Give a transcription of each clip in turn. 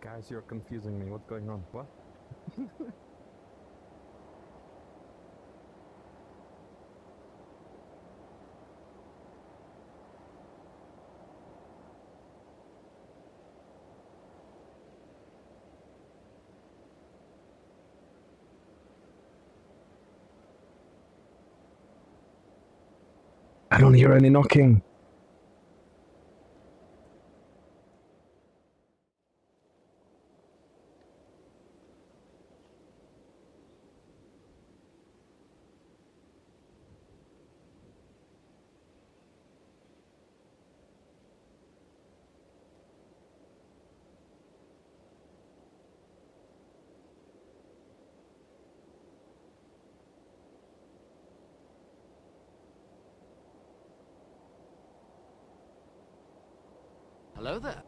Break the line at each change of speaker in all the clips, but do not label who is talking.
Guys, you're confusing me. What's going on? What? I don't hear any knocking.
Hello there.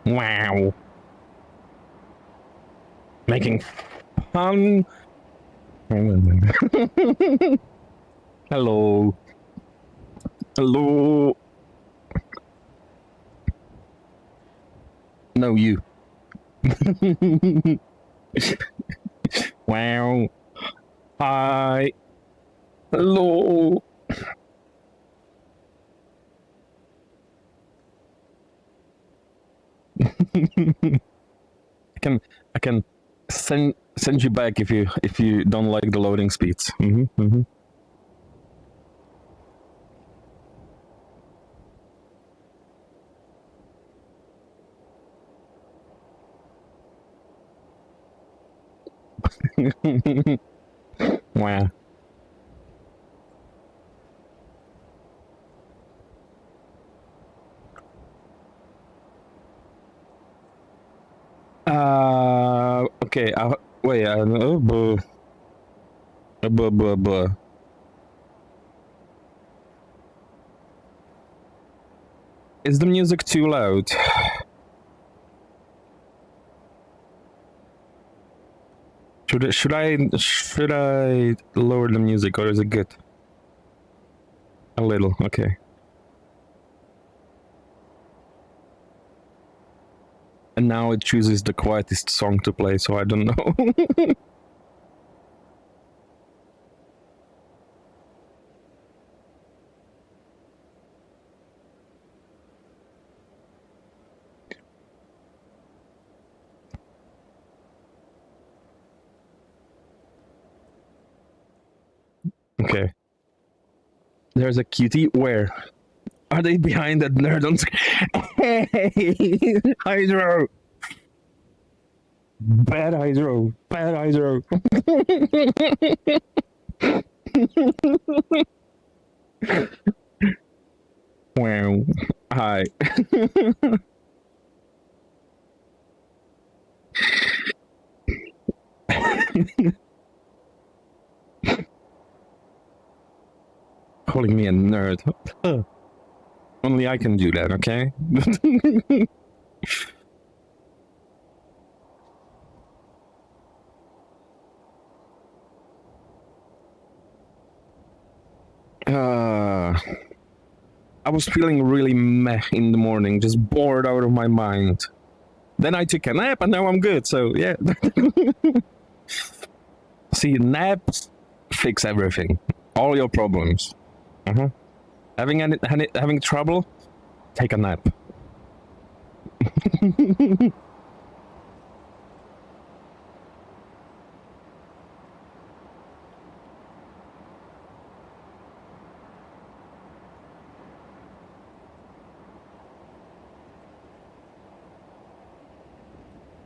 Wow. Making fun. Hello. Hello. No, you. Wow. Hi. Hello. I can send you back if you don't like the loading speeds. Wow. Okay. Wait. Buh. Is the music too loud? Should I lower the music, or is it good? A little. Okay. And now it chooses the quietest song to play, so I don't know. Okay. There's a cutie. Where? Are they behind that nerd on Hey! Hydro! Bad Hydro! Bad Hydro! Wow. Hi. Calling me a nerd. Only I can do that, okay? uh, I was feeling really meh in the morning, just bored out of my mind. Then I took a nap and now I'm good, so yeah. See, naps fix everything. All your problems. Uh-huh. Having trouble? Take a nap.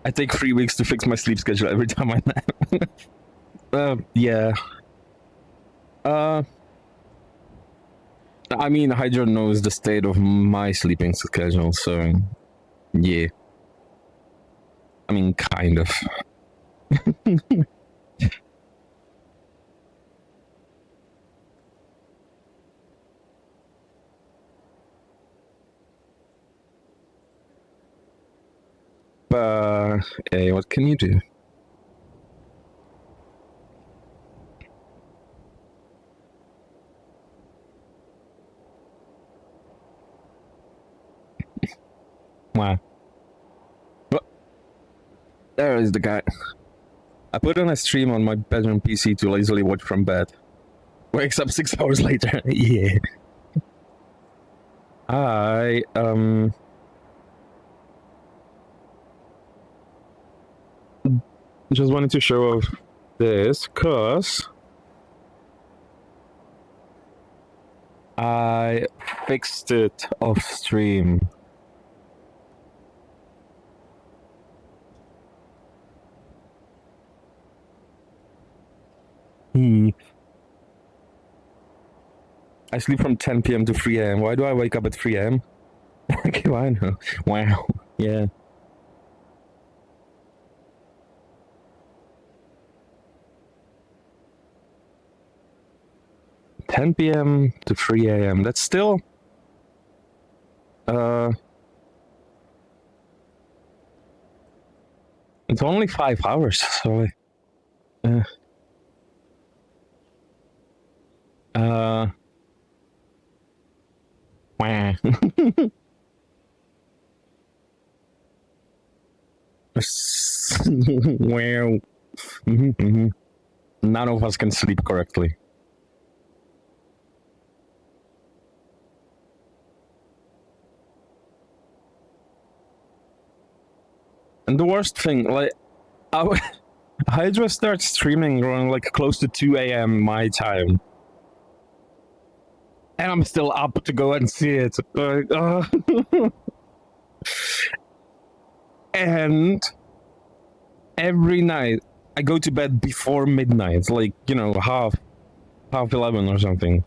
I take 3 weeks to fix my sleep schedule every time I nap. Yeah. I mean, Hydra knows the state of my sleeping schedule, so yeah. I mean, kind of. But hey, what can you do? Wow. Oh, there is the guy. I put on a stream on my bedroom PC to lazily watch from bed. Wakes up 6 hours later. Yeah. I just wanted to show off this cause I fixed it off stream. I sleep from 10 p.m. to 3 a.m. Why do I wake up at 3 a.m.? Okay, I know. Wow. Yeah. "10 p.m. to 3 a.m. That's still... It's only 5 hours, so... Wow. Wow. None of us can sleep correctly. And the worst thing, like, Hydra starts streaming around like close to 2 a.m. my time. And I'm still up to go and see it. And every night I go to bed before midnight, like, you know, half 11 or something.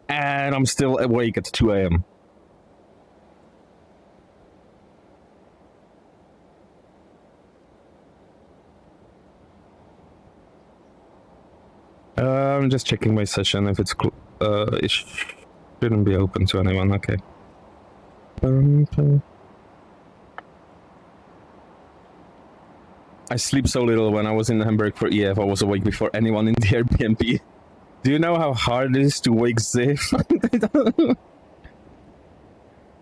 And I'm still awake at 2 a.m. I'm just checking my session if it's it shouldn't be open to anyone. Okay. I sleep so little. When I was in Hamburg for EF, I was awake before anyone in the Airbnb. Do you know how hard it is to wake Ziff?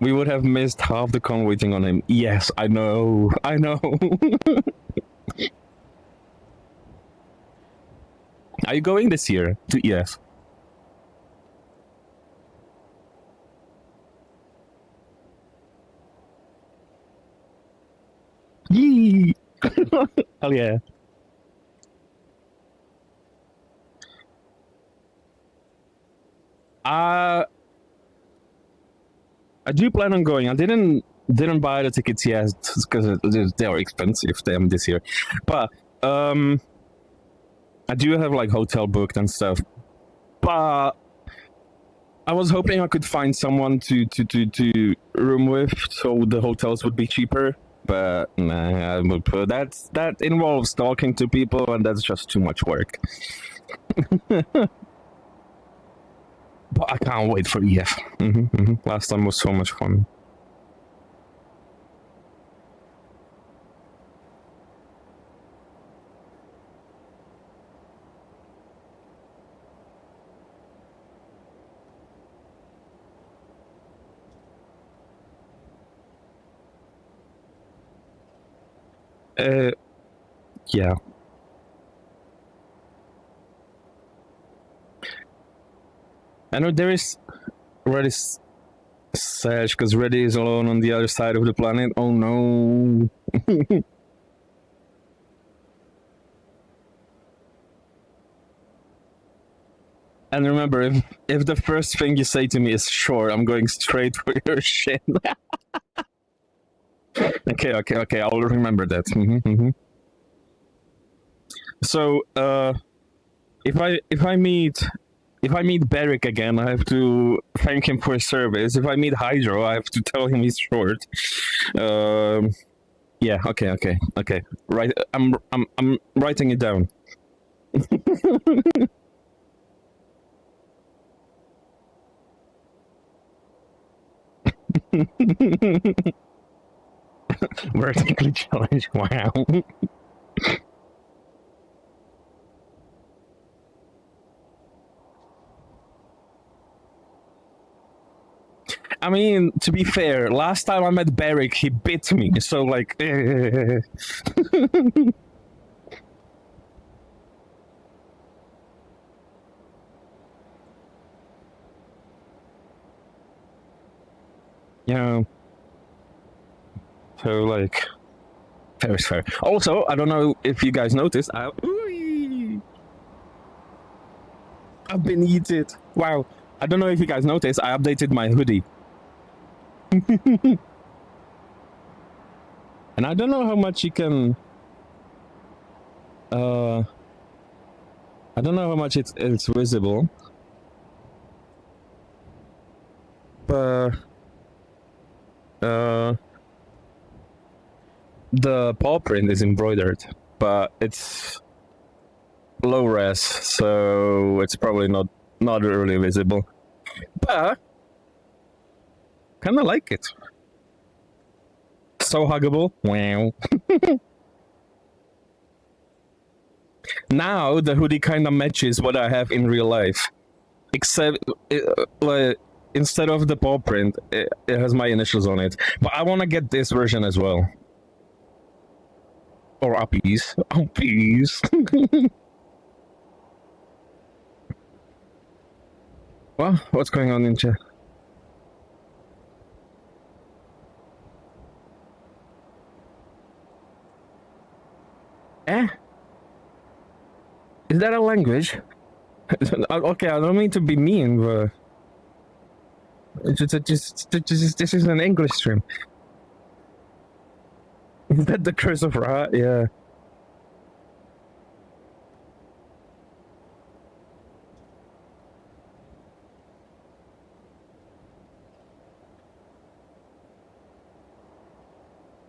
We would have missed half the con waiting on him. Yes, I know. I know. Are you going this year to EF? Yee! Hell yeah. I do plan on going. I didn't buy the tickets yet because they are expensive damn this year. But I do have like hotel booked and stuff. But I was hoping I could find someone to room with, so the hotels would be cheaper. But nah, that involves talking to people, and that's just too much work. But I can't wait for EF. Last time was so much fun. Yeah. I know there is Reddy Sage, because Reddy is alone on the other side of the planet. Oh no. And remember, if the first thing you say to me is sure, I'm going straight for your shit. Okay, Okay. I'll remember that. So, if I meet Beric again, I have to thank him for his service. If I meet Hydro, I have to tell him he's short. Yeah. Okay. Right. I'm writing it down. Vertically challenged. Wow. I mean, to be fair, last time I met Beric, he bit me. So, like, yeah. So, like, fair is fair. Also, I don't know if you guys noticed, I've been eaten. Wow. I don't know if you guys noticed, I updated my hoodie. And I don't know how much you can. I don't know how much it's visible. But the paw print is embroidered, but it's low res, so it's probably not really visible. But kind of like it. So huggable. Wow. Now the hoodie kind of matches what I have in real life, except like, instead of the paw print, it has my initials on it. But I want to get this version as well. Or uppies. Uppies. Well, what's going on in chat? Eh? Is that a language? Okay, I don't mean to be mean, but this is an English stream. Is that the curse of Ra? Yeah.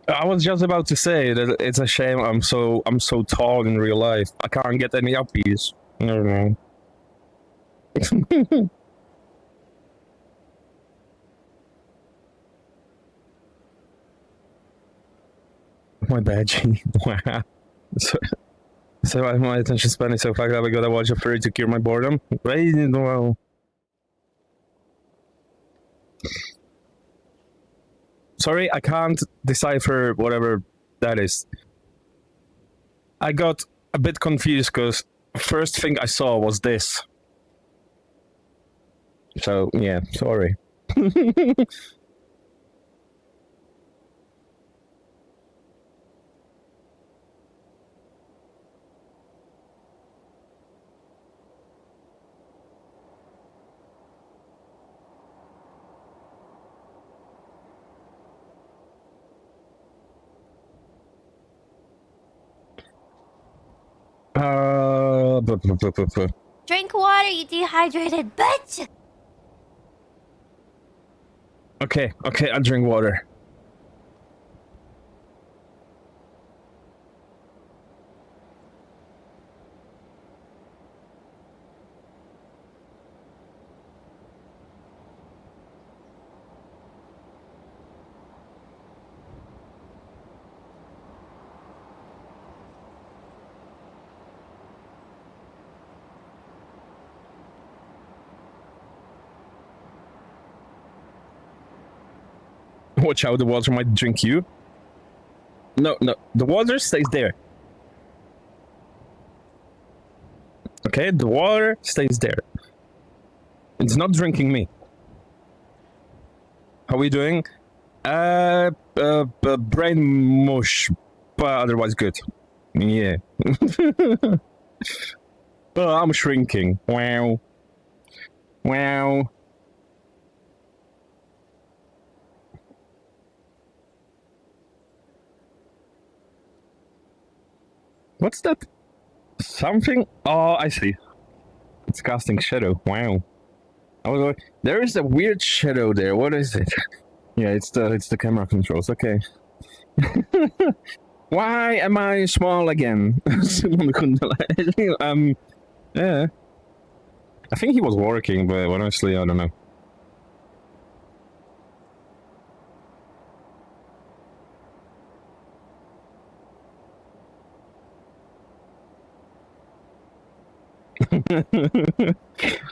I was just about to say that it's a shame I'm so tall in real life. I can't get any uppies. I don't know. My bad, G. Wow. So my attention span is so fucked up. I gotta watch a furry to cure my boredom. Right? Well. Sorry, I can't decipher whatever that is. I got a bit confused because first thing I saw was this. So yeah, sorry.
Drink water, you dehydrated bitch!
Okay, I drink water. Watch out, the water might drink you. No, the water stays there. Okay, the water stays there. It's not drinking me. How are we doing? Brain mush, but otherwise good. Yeah. Oh, I'm shrinking. Wow. What's that? Something? Oh, I see. It's casting shadow. Wow. I was like, there is a weird shadow there. What is it? Yeah, it's the camera controls. Okay. Why am I small again? Yeah. I think he was working, but honestly, I don't know.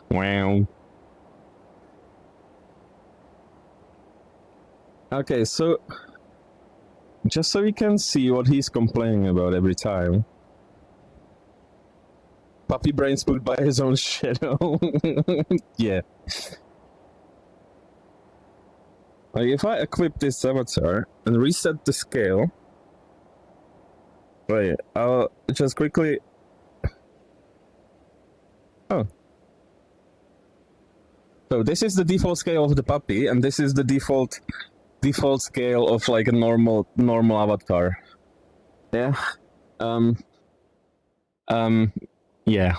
Wow. Okay, so just so you can see what he's complaining about every time. Puppy brain spooked by his own shadow. Yeah. Like if I equip this avatar and reset the scale. Wait, I'll just quickly. Oh. So this is the default scale of the puppy, and this is the default scale of like a normal avatar. Yeah. Yeah.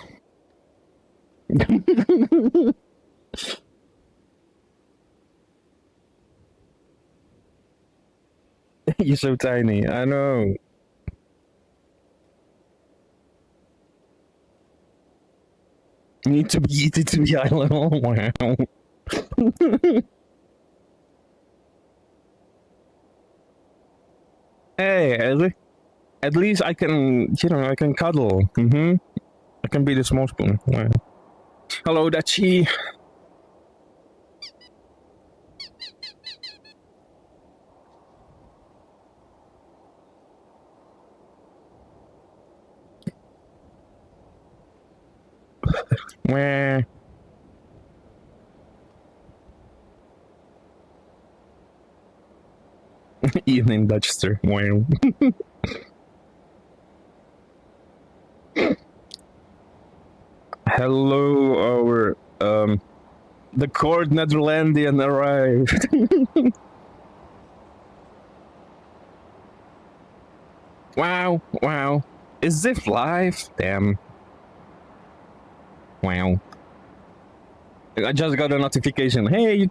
You're so tiny. I know. You need to be eye level. Wow. Hey, at least I can, I can cuddle. I can be the small spoon. Wow. Hello, Dachi. Where? Evening Dutchster. Wow. Hello, our the court Netherlandian arrived. Wow. Is this live? Damn. Wow. I just got a notification. Hey,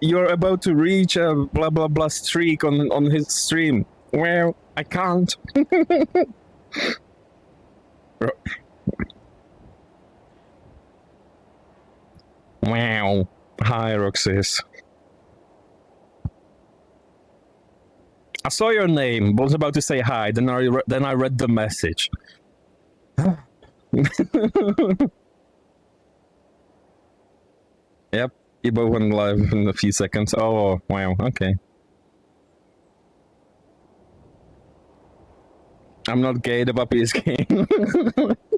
you're about to reach a blah blah blah streak on his stream. Well, I can't. Wow. Hi, Roxas. I saw your name. Was about to say hi. Then I read the message. Yep, you both went live in a few seconds. Oh, wow, okay. I'm not gay, the puppy is gay.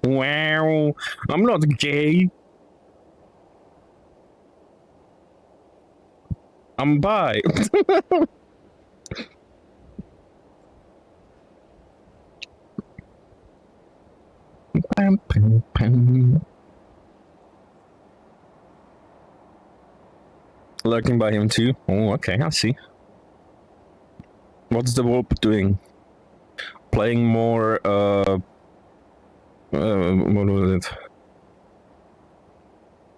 Wow, I'm not gay. I'm bi. Lurking by him too. Oh, okay, I see. What's the wolf doing? Playing more, what was it?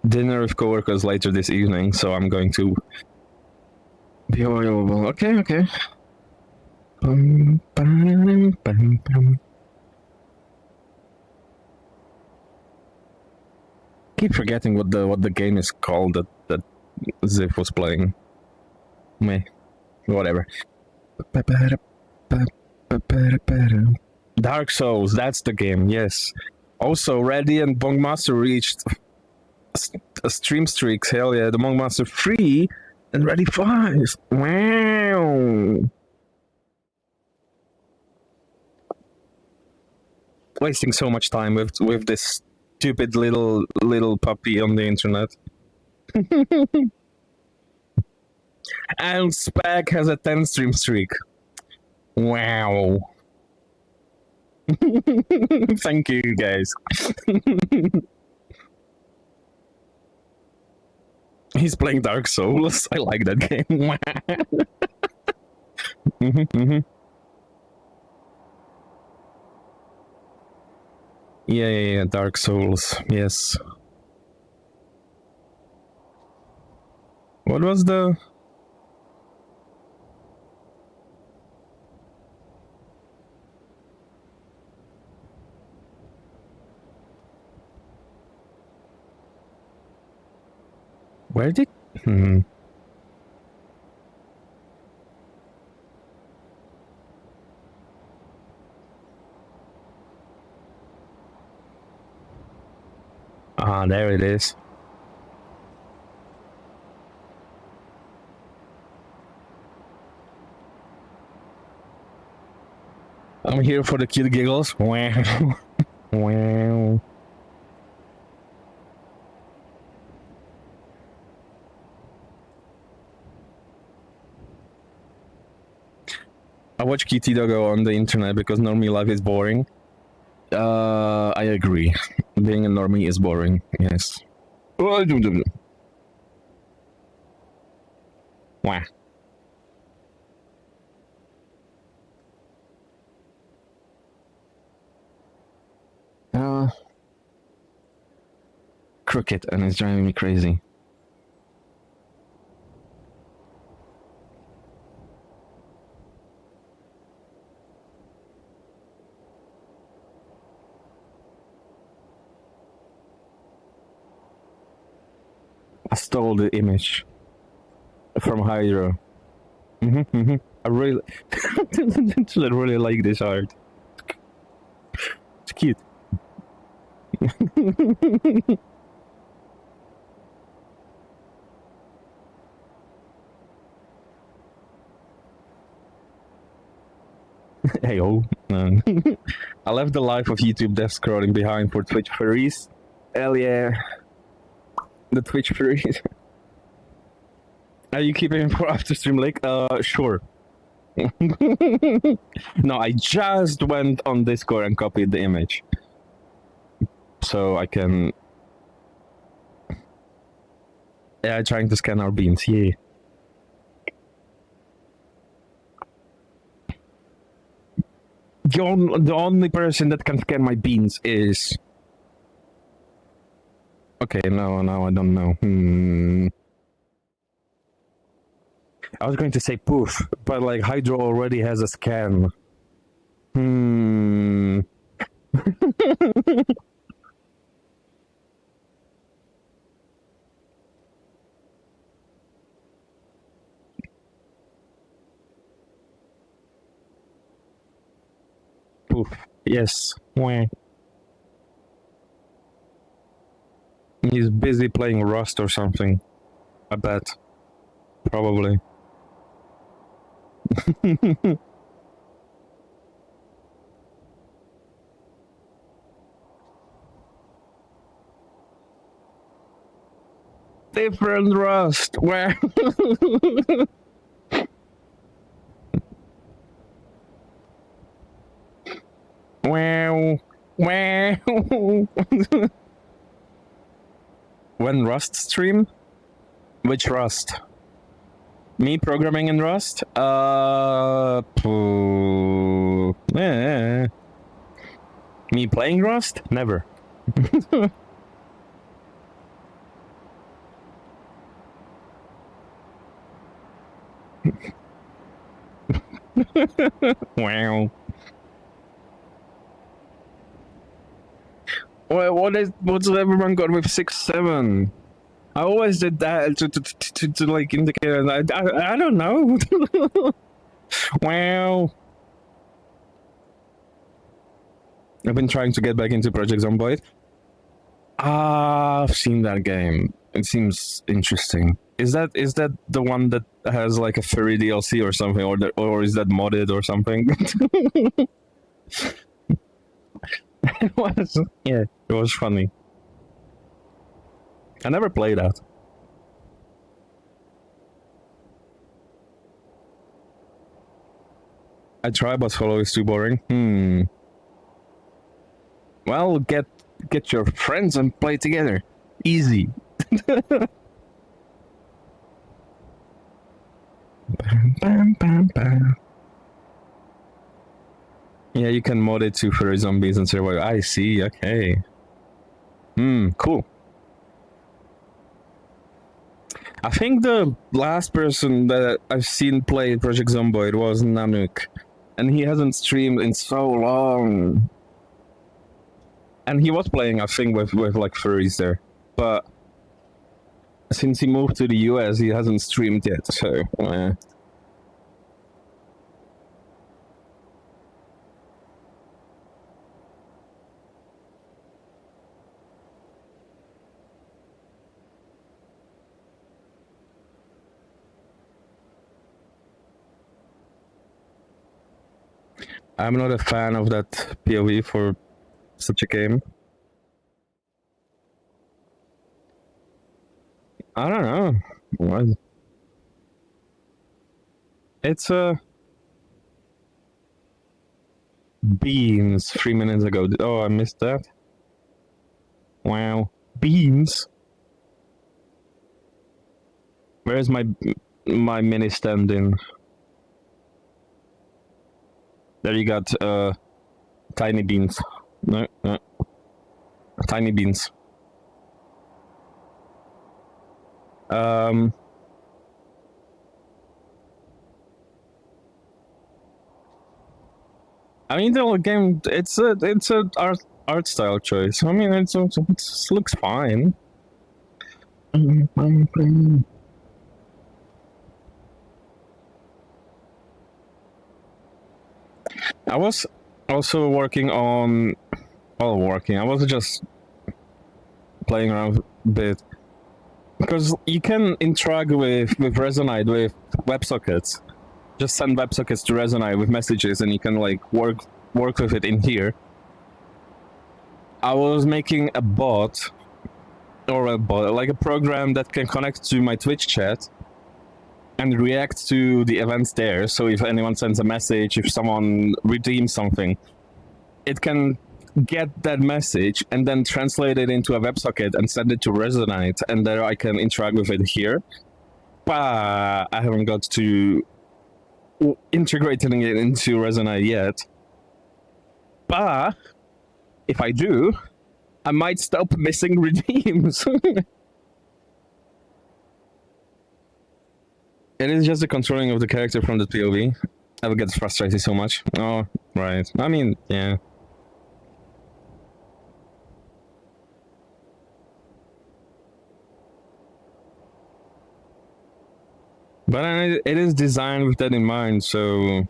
Dinner with coworkers later this evening, so I'm going to be available. Okay. Keep forgetting what the game is called that Ziv was playing. Meh. Whatever. Dark Souls, that's the game, yes. Also, Reddy and Bongmaster reached a stream streaks. Hell yeah, the Bongmaster 3 and Reddy 5. Wow. Wasting so much time with this stupid little puppy on the internet. And Spag has a 10 stream streak. Wow. Thank you, guys. He's playing Dark Souls. I like that game. Yeah, Dark Souls, yes. What was the... Where did... Ah, there it is. I'm here for the cute giggles. Wow. Wow. I watch Kitty Doggo on the internet because normie life is boring. I agree. Being a normie is boring, yes. Wah. Crooked, and it's driving me crazy. I stole the image from Hydro. I really, I really like this art. It's cute. Hey oh. I left the life of YouTube death scrolling behind for Twitch furries. Hell yeah. The Twitch furries. Are you keeping for after stream link? Sure. No, I just went on Discord and copied the image. So I can... Yeah, trying to scan our beans, yeah. The only person that can scan my beans is... Okay, no, I don't know. I was going to say poof, but like Hydro already has a scan. Poof. Yes. Wah. He's busy playing Rust or something. I bet. Probably. Different Rust. Where? Wow. Wow. When Rust stream? Which Rust? Me programming in Rust? Me playing Rust? Never. Wow. What's everyone got with 6-7? I always did that to like indicate. I don't know. Wow. I've been trying to get back into Project Zomboid. I've seen that game. It seems interesting. Is that the one that has like a furry DLC or something, or is that modded or something? It was, yeah, it was funny. I never played that. I try, but follow is too boring. Well, get your friends and play together. Easy. Bam, bam, bam, bam. Yeah, you can mod it to furry zombies and survive. I see. Okay. Cool. I think the last person that I've seen play Project Zomboid was Nanook, and he hasn't streamed in so long. And he was playing, I think, with like furries there, but since he moved to the US, he hasn't streamed yet. So. I'm not a fan of that POV for such a game. I don't know. What? It's beans 3 minutes ago. Oh, I missed that. Wow, beans. Where's my mini stand in? There you got tiny beans. No, tiny beans. I mean, the whole game, it's a art style choice. I mean, it looks fine. I was also working on, I was just playing around a bit, because you can interact with Resonite with WebSockets. Just send WebSockets to Resonite with messages, and you can like work with it in here. I was making a bot, like a program that can connect to my Twitch chat and react to the events there. So if anyone sends a message, if someone redeems something, it can get that message and then translate it into a WebSocket and send it to Resonite, and there I can interact with it here. But I haven't got to integrating it into Resonite yet. But if I do, I might stop missing redeems. It is just the controlling of the character from the POV. I would get frustrated so much. Oh, right. I mean, yeah. But it is designed with that in mind, so...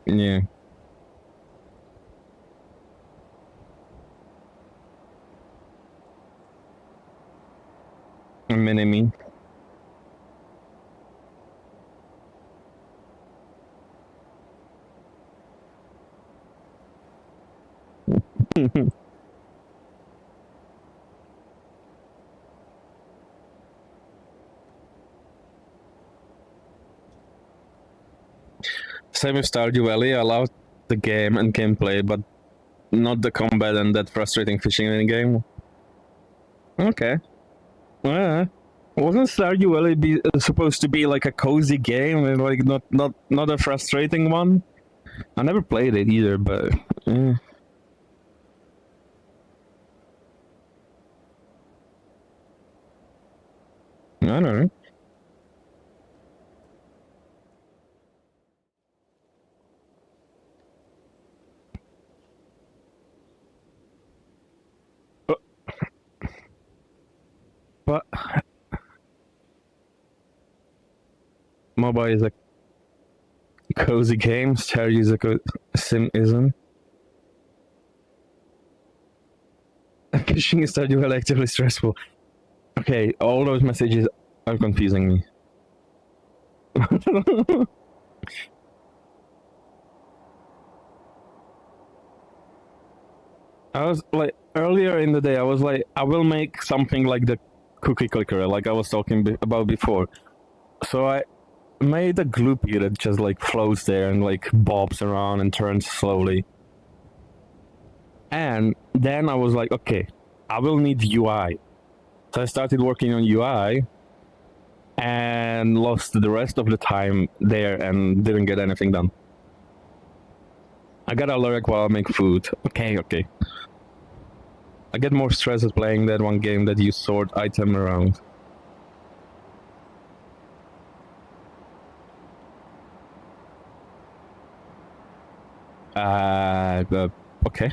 Yeah. A mini-me. Same with Stardew Valley, I loved the game and gameplay, but not the combat and that frustrating fishing in the game. Okay. Wasn't Stardew Valley supposed to be like a cozy game and like not a frustrating one? I never played it either, but I don't know. But MOBA is a cozy game. Stardew is a sim isn't. Fishing in Stardew Valley actively stressful. Okay, all those messages are confusing me. I was like, earlier in the day, I was like, I will make something like the cookie clicker, like I was talking about before. So I made a gloopy that just like floats there and like bobs around and turns slowly. And then I was like, okay, I will need UI. So I started working on UI and lost the rest of the time there and didn't get anything done. I got allergic while I make food. Okay. I get more stressed at playing that one game that you sort item around. Okay.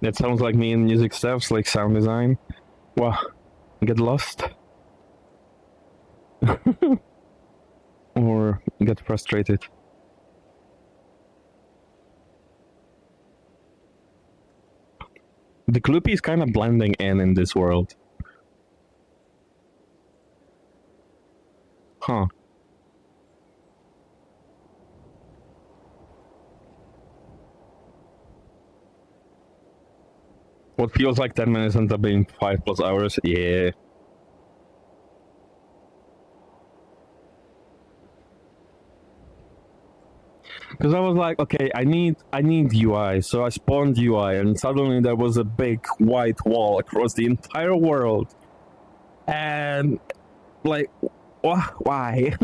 That sounds like me in music stuff, like sound design. Wow, get lost. Or get frustrated. The Gloopy is kind of blending in this world. Huh. What feels like 10 minutes ends up being 5+ hours. Yeah. Because I was like, okay, I need UI, so I spawned UI, and suddenly there was a big white wall across the entire world, and like, why?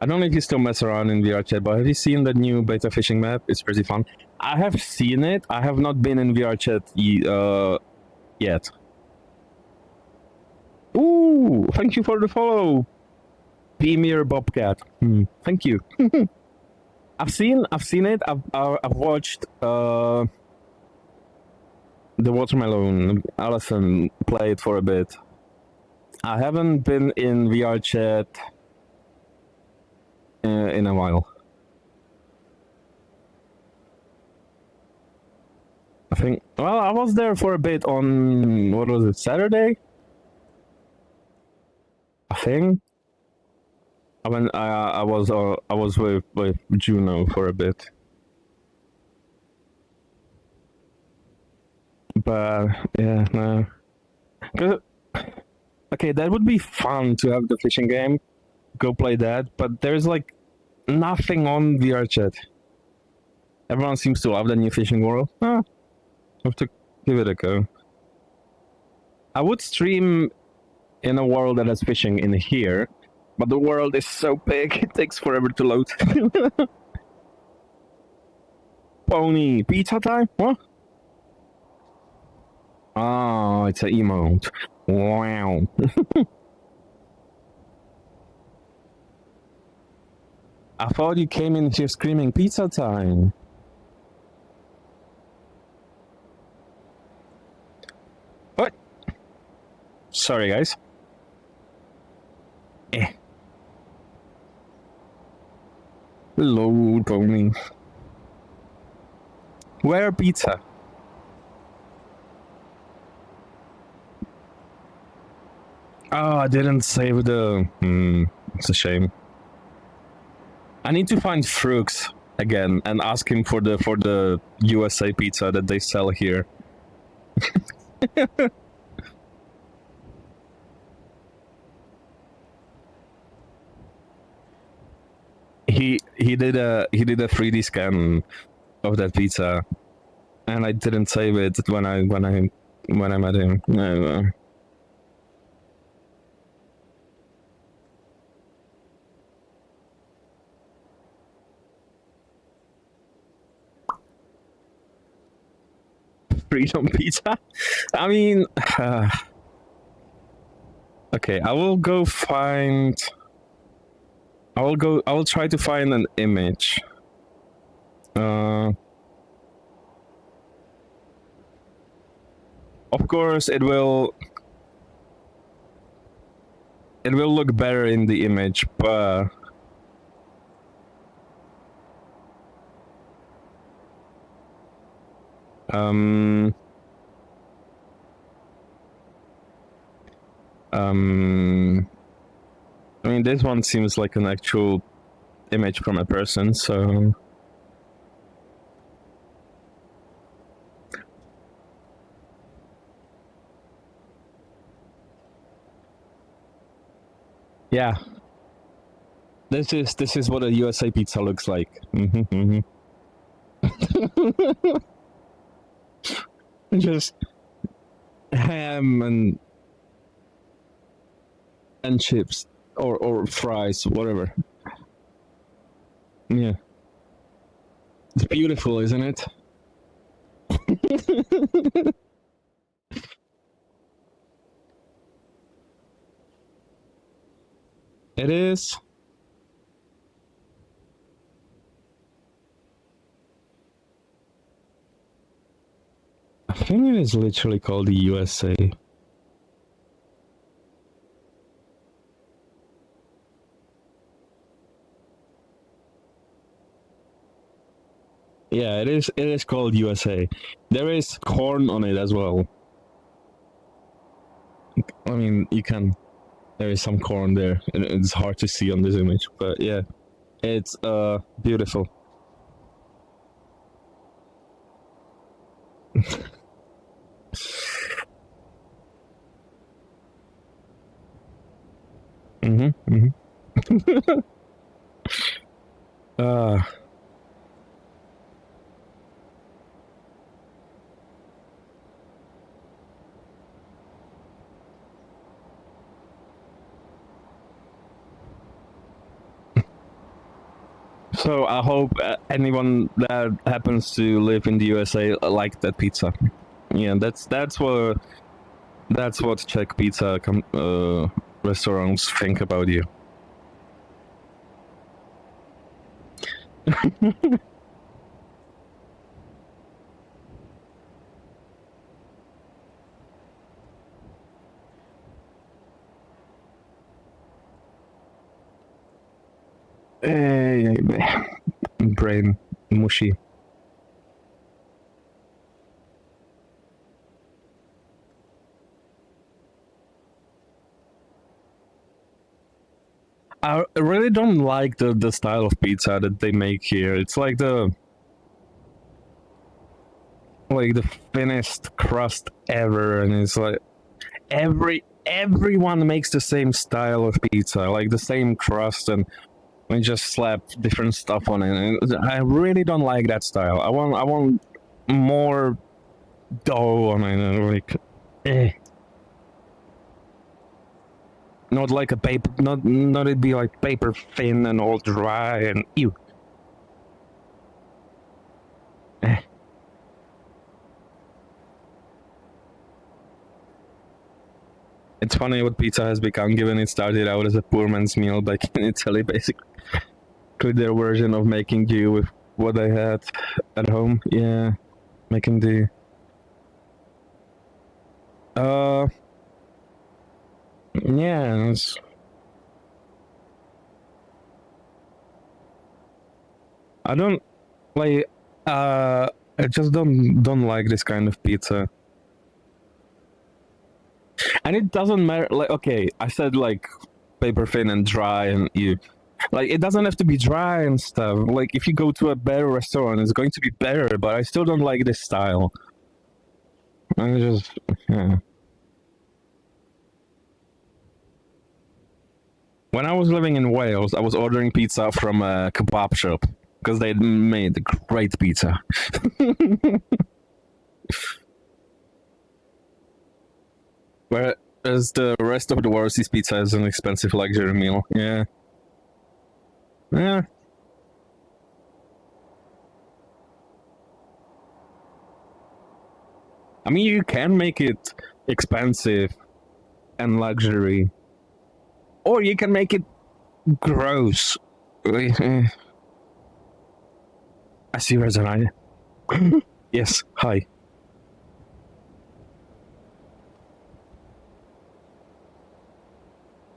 I don't know if you still mess around in VR chat, but have you seen the new beta fishing map? It's pretty fun. I have seen it. I have not been in VR chat yet. Ooh, thank you for the follow, Premier Bobcat. Thank you. I've seen it. I've watched the Watermelon. Allison play it for a bit. I haven't been in VR chat in a while. I think. Well, I was there for a bit on what was it, Saturday? I think. I was with Juno for a bit. But yeah, no. Okay, that would be fun to have the fishing game. Go play that, but there's like nothing on VR chat. Everyone seems to love the new fishing world. Have to give it a go. I would stream in a world that has fishing in here, but the world is so big it takes forever to load. Pony, pizza time? What? Oh, it's an emote. Wow. I thought you came in here screaming pizza time. What? Sorry, guys. Hello, Tony. Where pizza? Oh, I didn't save the... it's a shame. I need to find Frooks again and ask him for the USA pizza that they sell here. He did a 3D scan of that pizza, and I didn't save it when I met him. No. Freedom pizza? I mean, okay, I will try to find an image. Of course, it will look better in the image, but I mean, this one seems like an actual image from a person, so... Yeah. This is what a USA pizza looks like. Just ham and chips or fries, whatever. Yeah, it's beautiful, isn't it? It is. I think it is literally called the USA. Yeah, it is. It is called USA. There is corn on it as well. I mean, you can. There is some corn there, and it's hard to see on this image, but yeah, it's beautiful. Mm-hmm. uh so I hope anyone that happens to live in the USA like that pizza. Yeah, that's what Czech pizza restaurants think about you. Brain mushy. I really don't like the style of pizza that they make here. It's like the thinnest crust ever, and it's like everyone makes the same style of pizza, like the same crust, and we just slap different stuff on it. And I really don't like that style. I want more dough on it, and like, not like a paper, not it be like paper thin and all dry and ew. It's funny what pizza has become, given it started out as a poor man's meal back in Italy, basically. Their version of making do with what I had at home. Yeah, making do. Yeah, I don't like. I just don't like this kind of pizza. And it doesn't matter. Like, okay, I said like paper thin and dry, and you like it doesn't have to be dry and stuff. Like if you go to a better restaurant, it's going to be better. But I still don't like this style. I just yeah. When I was living in Wales, I was ordering pizza from a kebab shop because they made great pizza. Whereas the rest of the world sees pizza as an expensive luxury meal. Yeah. Yeah. I mean, you can make it expensive and luxury, or you can make it gross. I see Resonite. Yes, hi.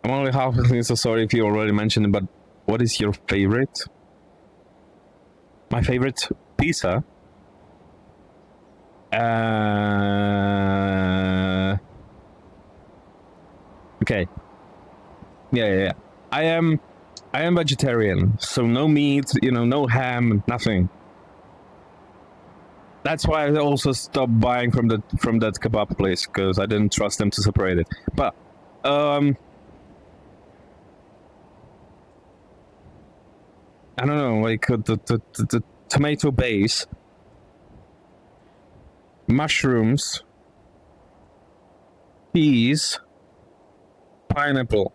I'm only half listening, so sorry if you already mentioned it, but what is your favorite? My favorite pizza? Okay. Yeah. I am vegetarian, so no meat, no ham, nothing. That's why I also stopped buying from that kebab place, because I didn't trust them to separate it. But I don't know, like the tomato base mushrooms, peas, pineapple,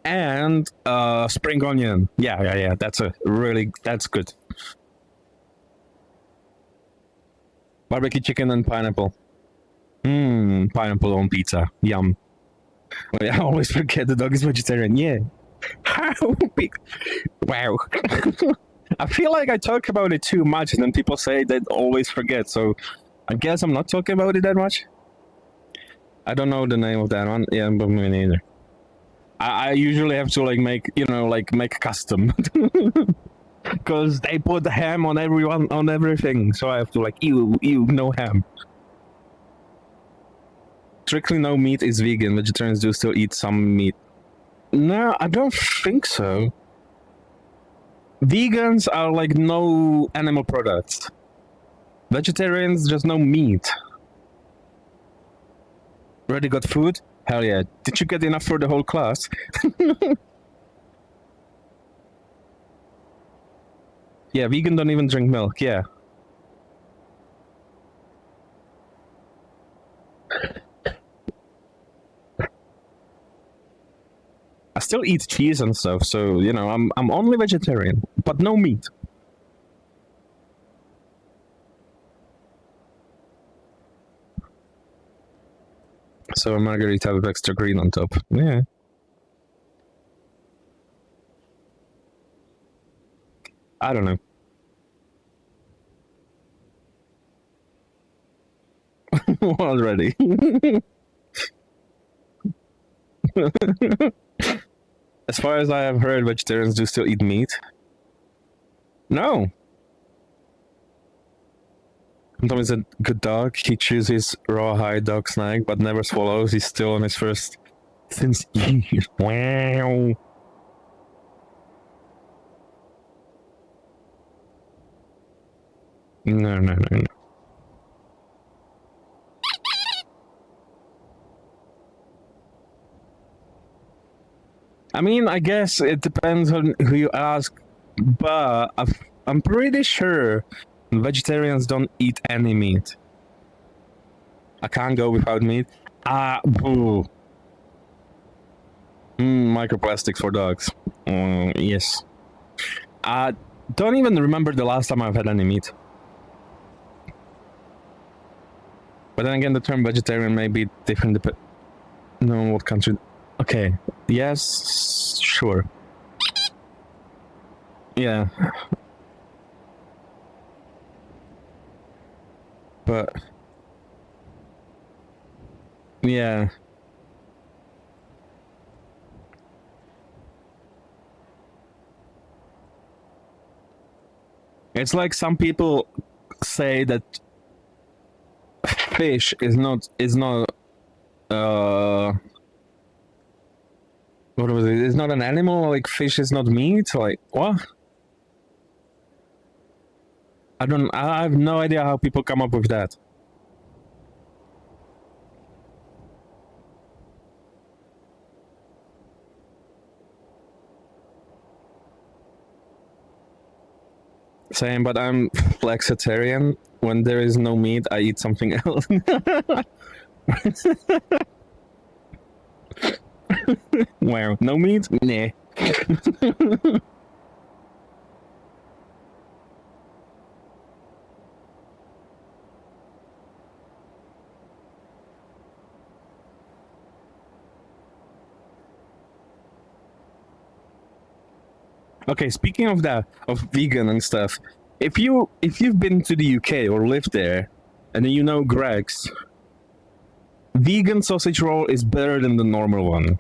and spring onion. Yeah. That's good. Barbecue chicken and pineapple. Pineapple on pizza. Yum. I always forget the dog is vegetarian. Yeah. How big? Wow. I feel like I talk about it too much, and then people say they always forget. So I guess I'm not talking about it that much. I don't know the name of that one. Yeah, but me neither. I usually have to make custom because they put the ham on everything. So I have to no ham. Strictly no meat is vegan. Vegetarians do still eat some meat. No, I don't think so. Vegans are like no animal products. Vegetarians just no meat. Already got food? Hell yeah. Did you get enough for the whole class? Yeah, vegan don't even drink milk, yeah. I still eat cheese and stuff, so I'm only vegetarian, but no meat. So a margarita with extra green on top. Yeah. I don't know. Already. As far as I have heard, vegetarians do still eat meat. No. Tom is a good dog. He chews his rawhide dog snack, but never swallows. He's still on his first since years. Wow. No. I mean, I guess it depends on who you ask, but I'm pretty sure vegetarians don't eat any meat. I can't go without meat. Boo. Microplastics for dogs. Yes. I don't even remember the last time I've had any meat. But then again, the term vegetarian may be different depending on what country. Okay. Yes. Sure. Yeah. But yeah. It's like some people say that fish is not what was it? It's not an animal, like fish is not meat, like what? I have no idea how people come up with that. Same, but I'm flexitarian. When there is no meat, I eat something else. Wow, no meat? Nah. Okay, speaking of that, of vegan and stuff, if you've been to the UK or lived there, and then you know Greg's, vegan sausage roll is better than the normal one.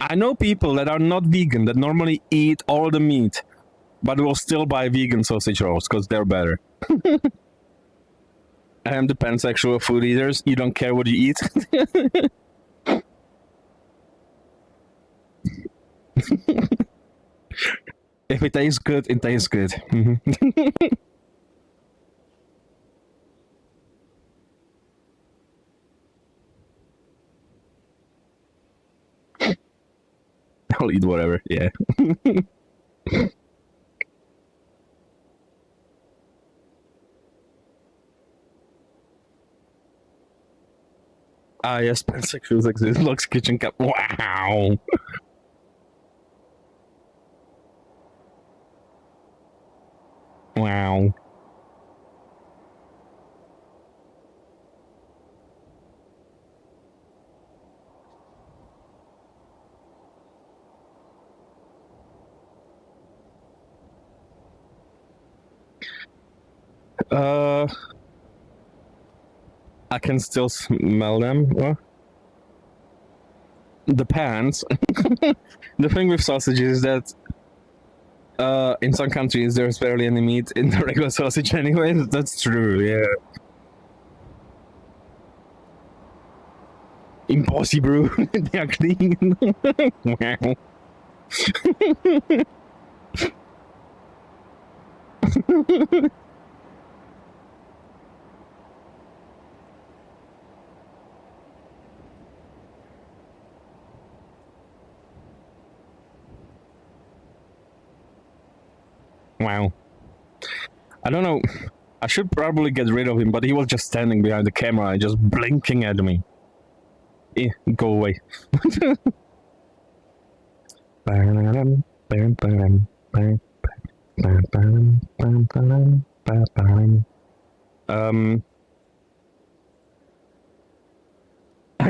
I know people that are not vegan that normally eat all the meat, but will still buy vegan sausage rolls because they're better. And the pansexual food eaters, you don't care what you eat. If it tastes good, it tastes good. I'll eat whatever. Yeah. Ah, yes, pansexuals exist. Lux Kitchen Cup. Wow. Wow. Uh, I can still smell them. What? Depends. The thing with sausages is that in some countries there's barely any meat in the regular sausage anyway. That's true, yeah. Impossible. They are clean. Wow. Wow. I don't know. I should probably get rid of him, but he was just standing behind the camera and just blinking at me. Go away. I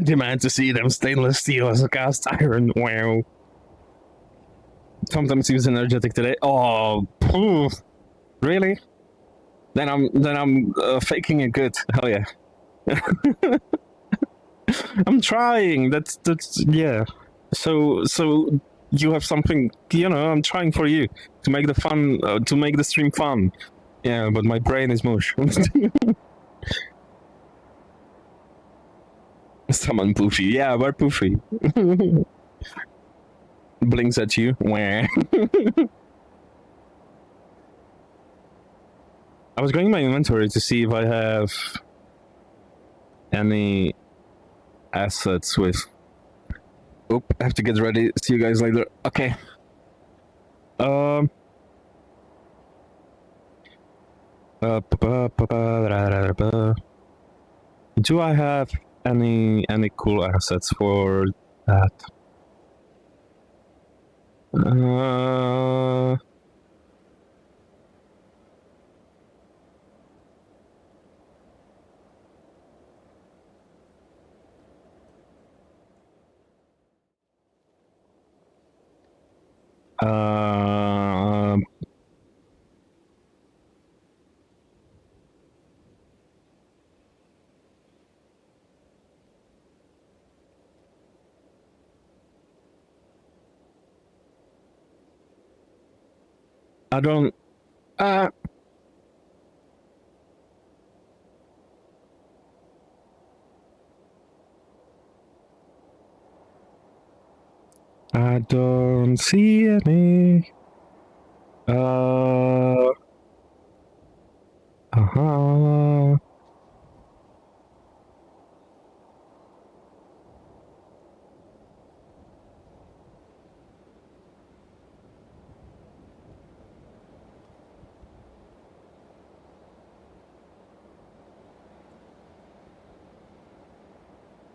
demand to see them stainless steel as a cast iron. Wow. Sometimes he was energetic today. Oh, poof. Really? Then I'm faking it good. Hell yeah. I'm trying. That's yeah. So you have something. I'm trying for you to make the fun, to make the stream fun. Yeah, but my brain is mush. Someone poofy. Yeah, we're poofy. Blinks at you. Wah. I was going in my inventory to see if I have any assets with. Oop, I have to get ready. See you guys later. Okay. Um. Do I have any cool assets for that? Uh. Uh. I don't. Uh. I don't see any. Uh-huh.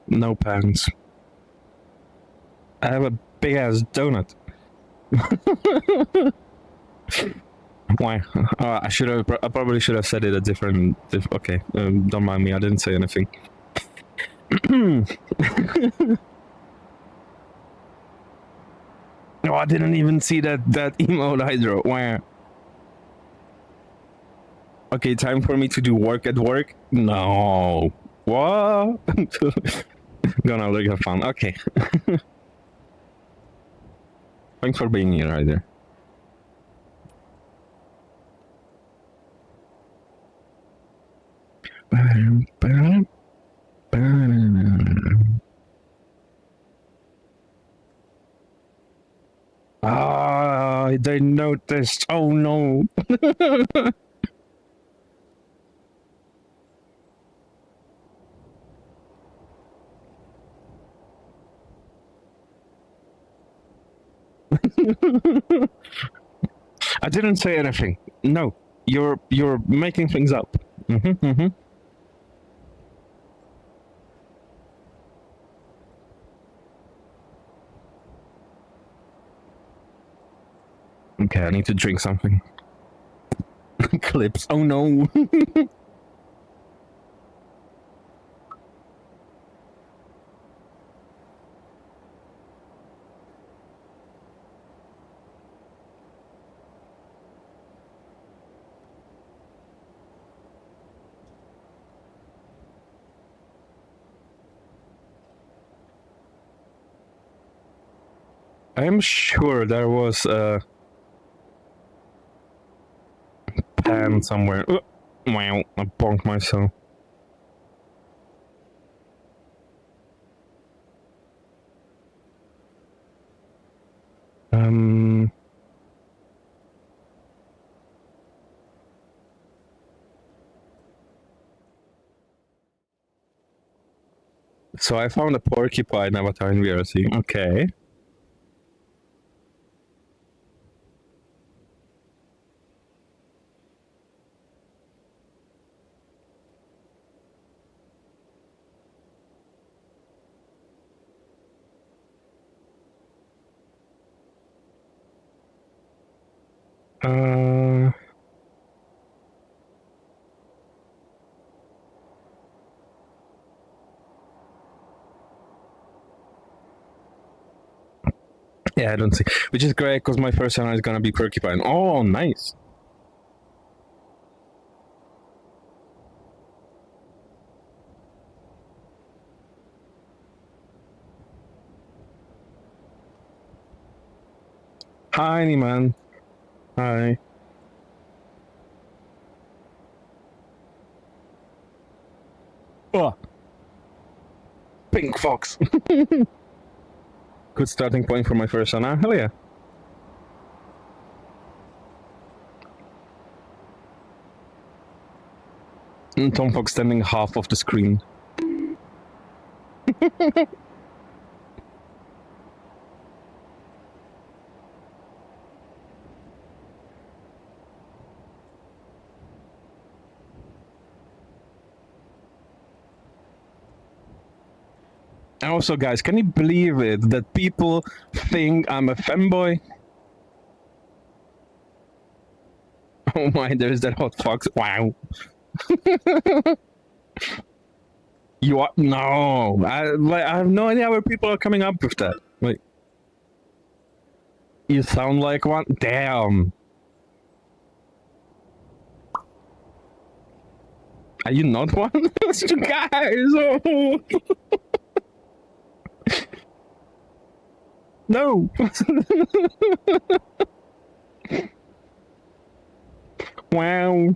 No pants. I have a big ass donut. Why? I should have. I probably should have said it a different. Okay, don't mind me. I didn't say anything. No, I didn't even see that emote Hydro. Why? Okay, time for me to do work at work. No. What? Gonna look have fun. Okay. Thanks for being here, Ryder. Ah, they noticed. Oh no. I didn't say anything. No, you're making things up. Okay, I need to drink something. Clips. Oh no. I'm sure there was a pan somewhere. Wow, I bonked myself. So I found a porcupine avatar in VRC. Okay. Yeah, I don't see. Which is great because my first channel is gonna be porcupine. Oh, nice. Hi, man. Hi. Oh, pink fox. Good starting point for my first channel. Hell yeah. And Tom Fox standing half of the screen. And also, guys, can you believe it that people think I'm a femboy? Oh my, there's that hot fox. Wow. You are no. I have no idea where people are coming up with that. Like, you sound like one. Damn. Are you not one? Guys. Oh. No. Wow.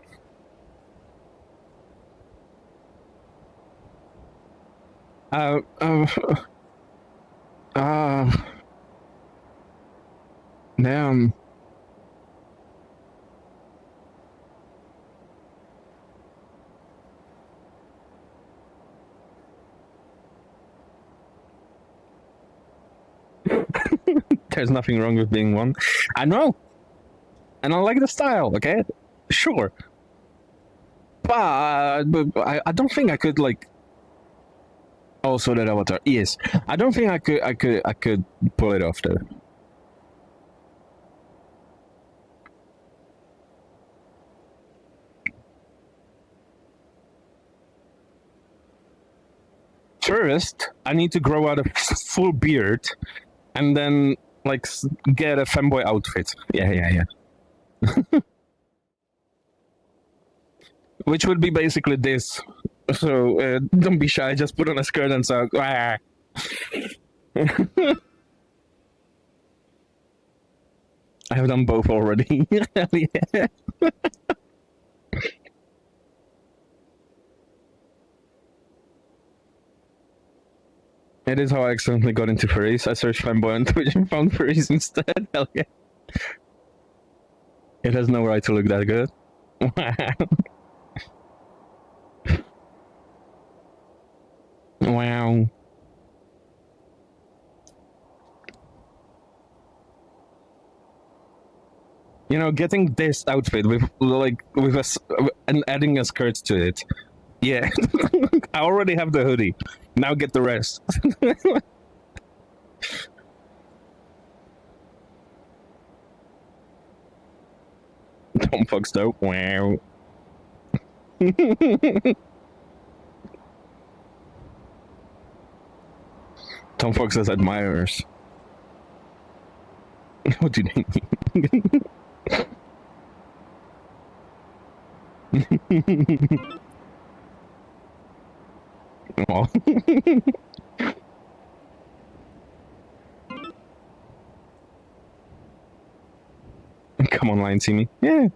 Uh, uh, uh, damn. There's nothing wrong with being one. I know. And I like the style, okay? Sure. But I don't think I could, like. Also, that avatar. Yes. I don't think I could pull it off, though. First, I need to grow out a full beard, and then like get a femboy outfit. Yeah. Which would be basically this. So don't be shy. Just put on a skirt and say, ah. I have done both already. Yeah. It is how I accidentally got into furries. I searched fanboy on Twitch and found furries instead. Hell yeah. It has no right to look that good. Wow. You know, getting this outfit with and adding a skirt to it. Yeah, I already have the hoodie. Now get the rest. Tom Fox though. Wow. Tom Fox has admirers. What do you mean? Oh. Come online, see me. Yeah.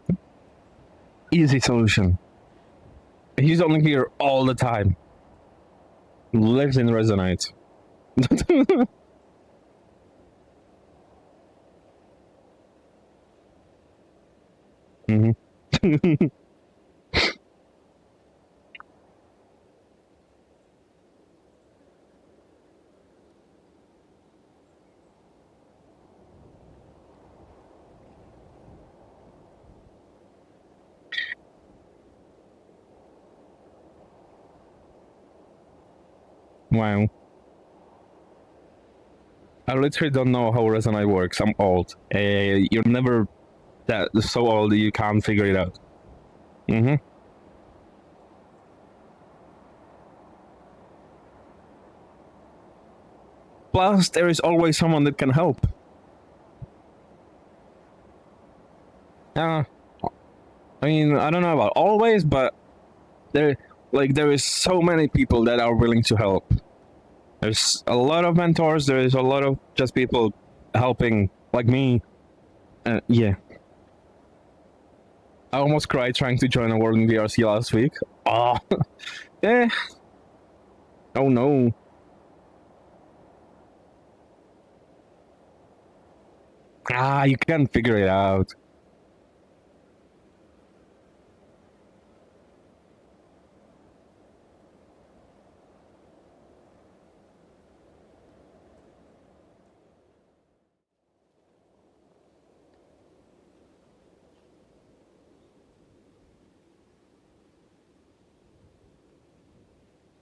Easy solution. He's only here all the time. Lives in Resonite. Mhm. Wow. I literally don't know how Resonite works. I'm old. You're never that so old that you can't figure it out. Mm-hmm. Plus, there is always someone that can help. I mean, I don't know about always, but there is so many people that are willing to help. There's a lot of mentors. There is a lot of just people helping, like me. Yeah. I almost cried trying to join a world in VRC last week. Oh, yeah. Oh no. You can figure it out.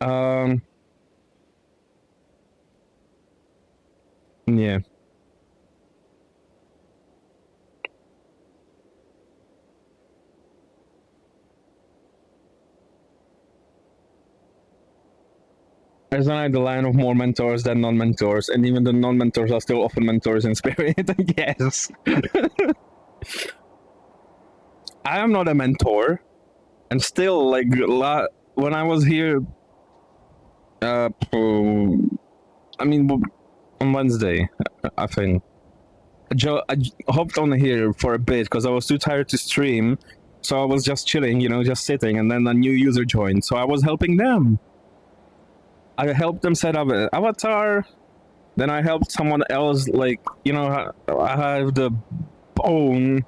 Um. Yeah. There's not the line of more mentors than non-mentors, and even the non-mentors are still often mentors in spirit. Yes. I am not a mentor, and still, like, when I was here, I mean, on Wednesday, I think. I hopped on here for a bit because I was too tired to stream, so I was just chilling, just sitting, and then a new user joined, so I was helping them. I helped them set up an avatar. Then I helped someone else, I have the bone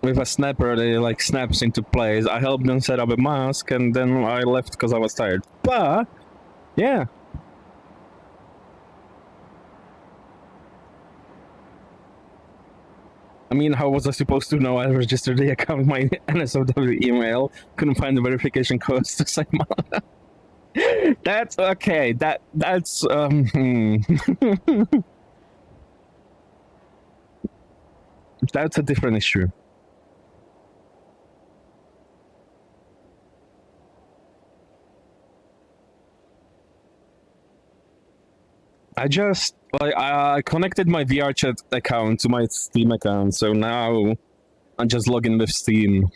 with a snapper that snaps into place. I helped them set up a mask, and then I left because I was tired. But yeah. I mean, how was I supposed to know I registered the account with my NSFW email? Couldn't find the verification codes to sign my. That's okay. That's That's a different issue. I connected my VRChat account to my Steam account, so now I just log in with Steam.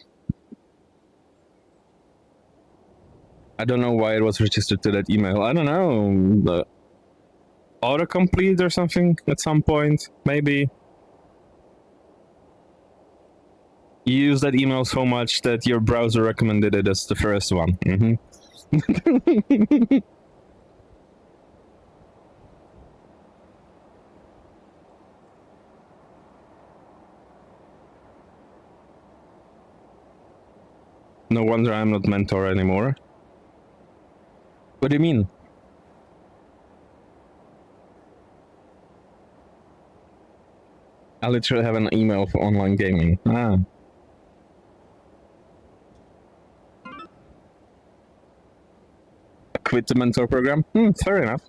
I don't know why it was registered to that email. I don't know. The autocomplete or something at some point, maybe. You use that email so much that your browser recommended it as the first one. Mm-hmm. No wonder I'm not mentor anymore. What do you mean? I literally have an email for online gaming. Ah. Quit the mentor program? Fair enough.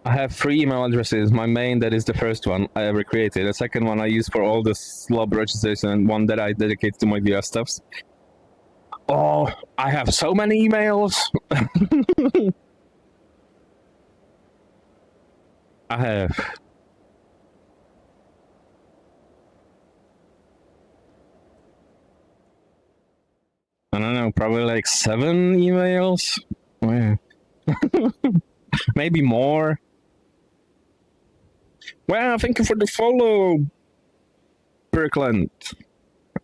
I have 3 email addresses. My main, that is the first one I ever created. The second one I use for all the slob registration, and one that I dedicate to my VR stuffs. Oh, I have so many emails. I have. I don't know, probably like 7 emails. Yeah. Maybe more. Well, thank you for the follow, Birkland.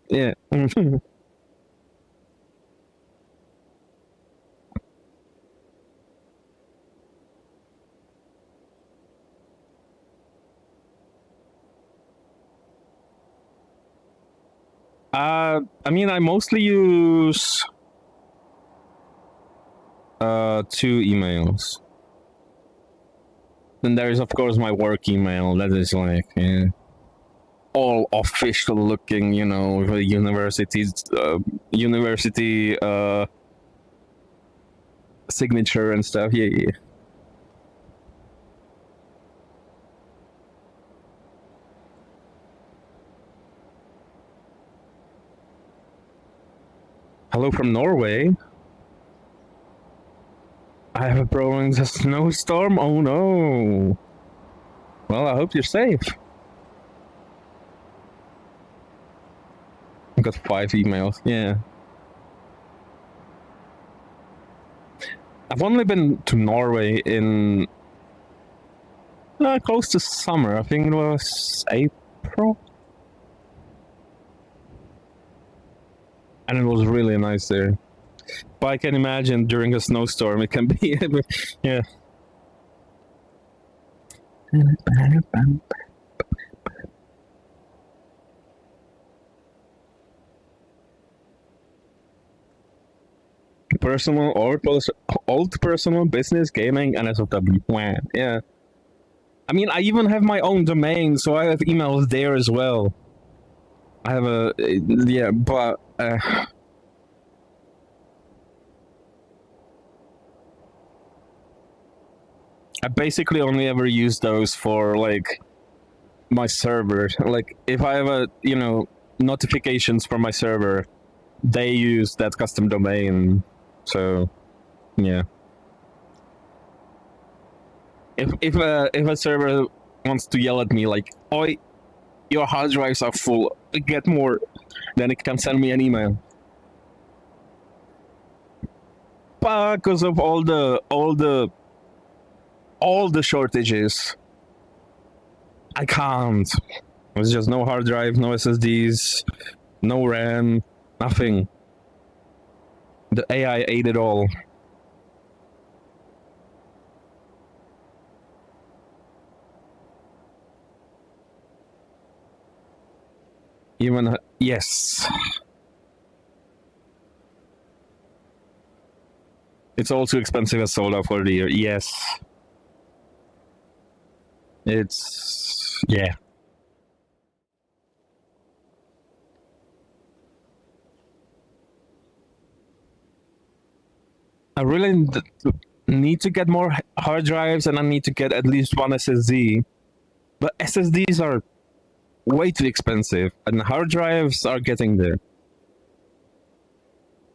Yeah. I mean, I mostly use 2 emails. Then there is, of course, my work email. That is like all official looking, you know, with a university signature and stuff. Yeah. Hello from Norway. I have a problem with a snowstorm. Oh no. Well, I hope you're safe. I got 5 emails. Yeah. I've only been to Norway in close to summer. I think it was April. And it was really nice there. But I can imagine during a snowstorm it can be yeah. Personal or old personal, business, gaming, and SFW. Wow. Yeah. I mean, I even have my own domain, so I have emails there as well. I have a yeah, but I basically only ever use those for like my server. Like if I have a notifications for my server, they use that custom domain. So yeah. If a server wants to yell at me like, "Oi, your hard drives are full, get more," then it can send me an email. But because of all the shortages, I can't. There's just no hard drive, no SSDs, no RAM, nothing. The AI ate it all. Even yes. It's all too expensive as sold out for the year. Yes. It's yeah. I really need to get more hard drives, and I need to get at least one SSD. But SSDs are way too expensive, and hard drives are getting there.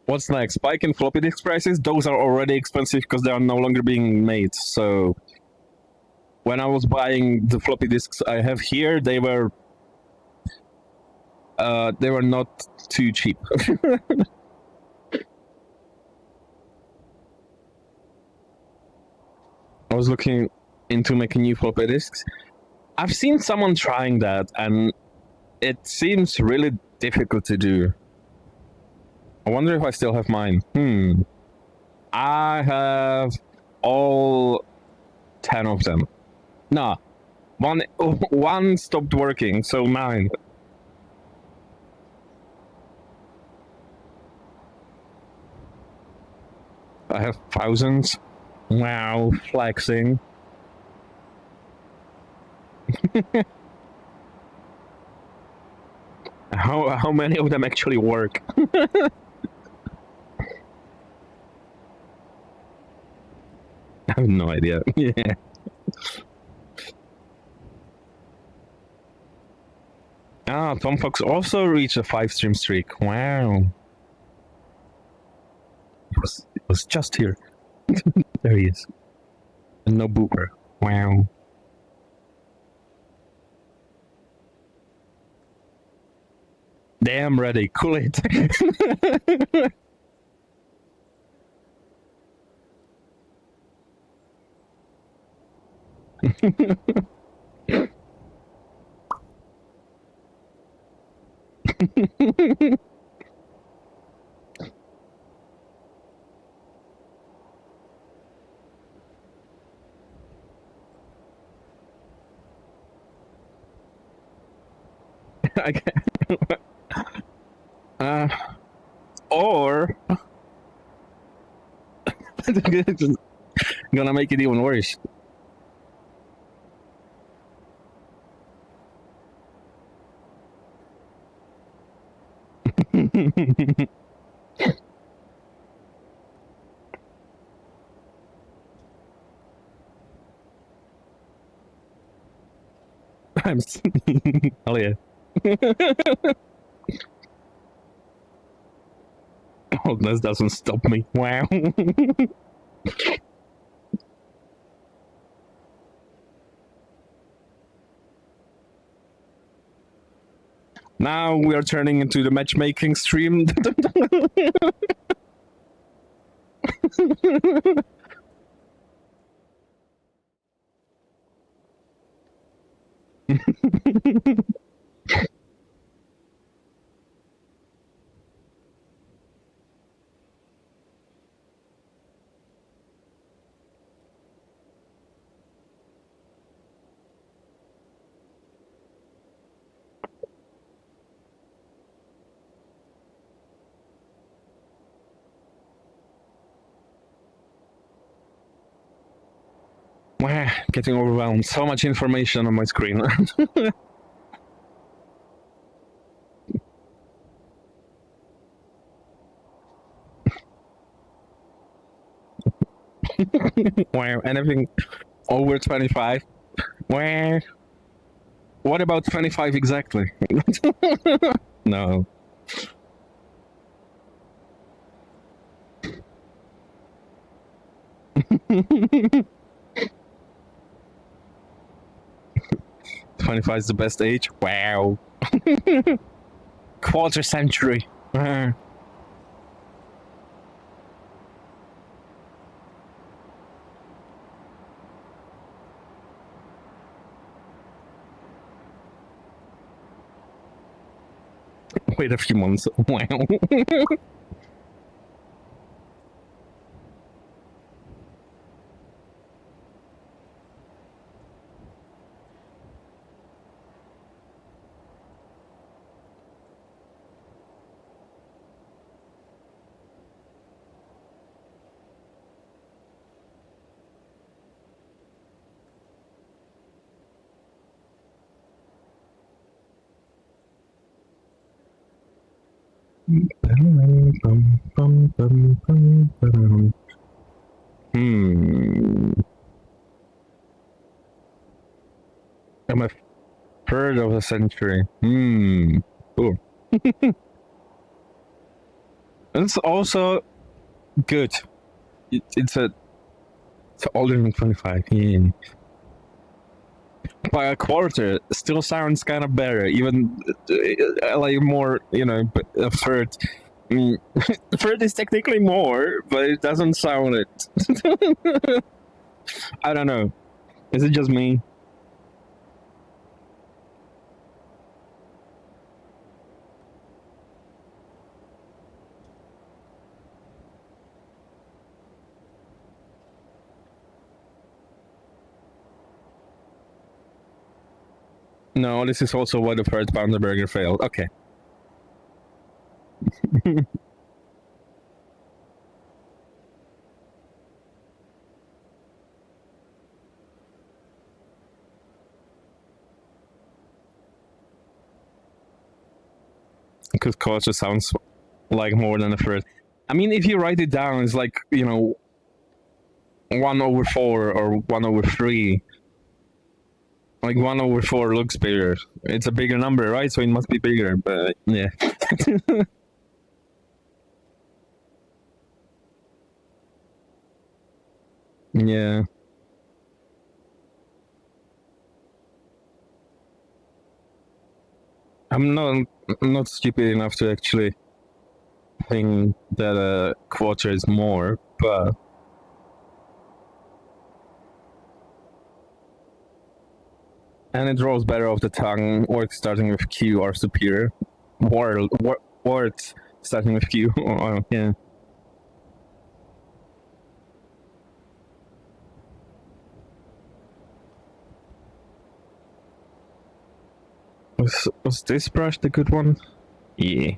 What's next? Spike in floppy disk prices? Those are already expensive because they are no longer being made. So when I was buying the floppy disks I have here, they were not too cheap. I was looking into making new floppy disks. I've seen someone trying that, and it seems really difficult to do. I wonder if I still have mine. I have all 10 of them. Nah, one stopped working, so 9. I have thousands. Wow, flexing. How many of them actually work? I have no idea. Yeah. Ah, Tom Fox also reached a 5 stream streak. Wow. It was just here. There he is. And no booper. Wow. Damn ready. Cool it. uh, or gonna make it even worse. Hell yeah. Oh, this doesn't stop me. Wow. Now we are turning into the matchmaking stream. Wow, getting overwhelmed. So much information on my screen. Wow, anything over 25? Wow. What about 25 exactly? No. Twenty-five is the best age. Wow. Quarter century. Wait a few months. Wow. Hmm. I'm a third of a century. Cool. It's also good. It's older than 25. Yeah. By a quarter, still sounds kind of better. Even like more, a third. A third is technically more, but it doesn't sound it. I don't know. Is it just me? No, this is also why the third pounder burger failed. Okay. because culture sounds like more than a third. I mean, if you write it down, it's like, 1/4 or 1/3. Like 1/4 looks bigger. It's a bigger number, right? So it must be bigger. But yeah. Yeah. I'm not stupid enough to actually think that a quarter is more, but and it rolls better off the tongue. Words starting with Q are superior. Words starting with Q. Oh, yeah. Was this brush the good one? Yeah.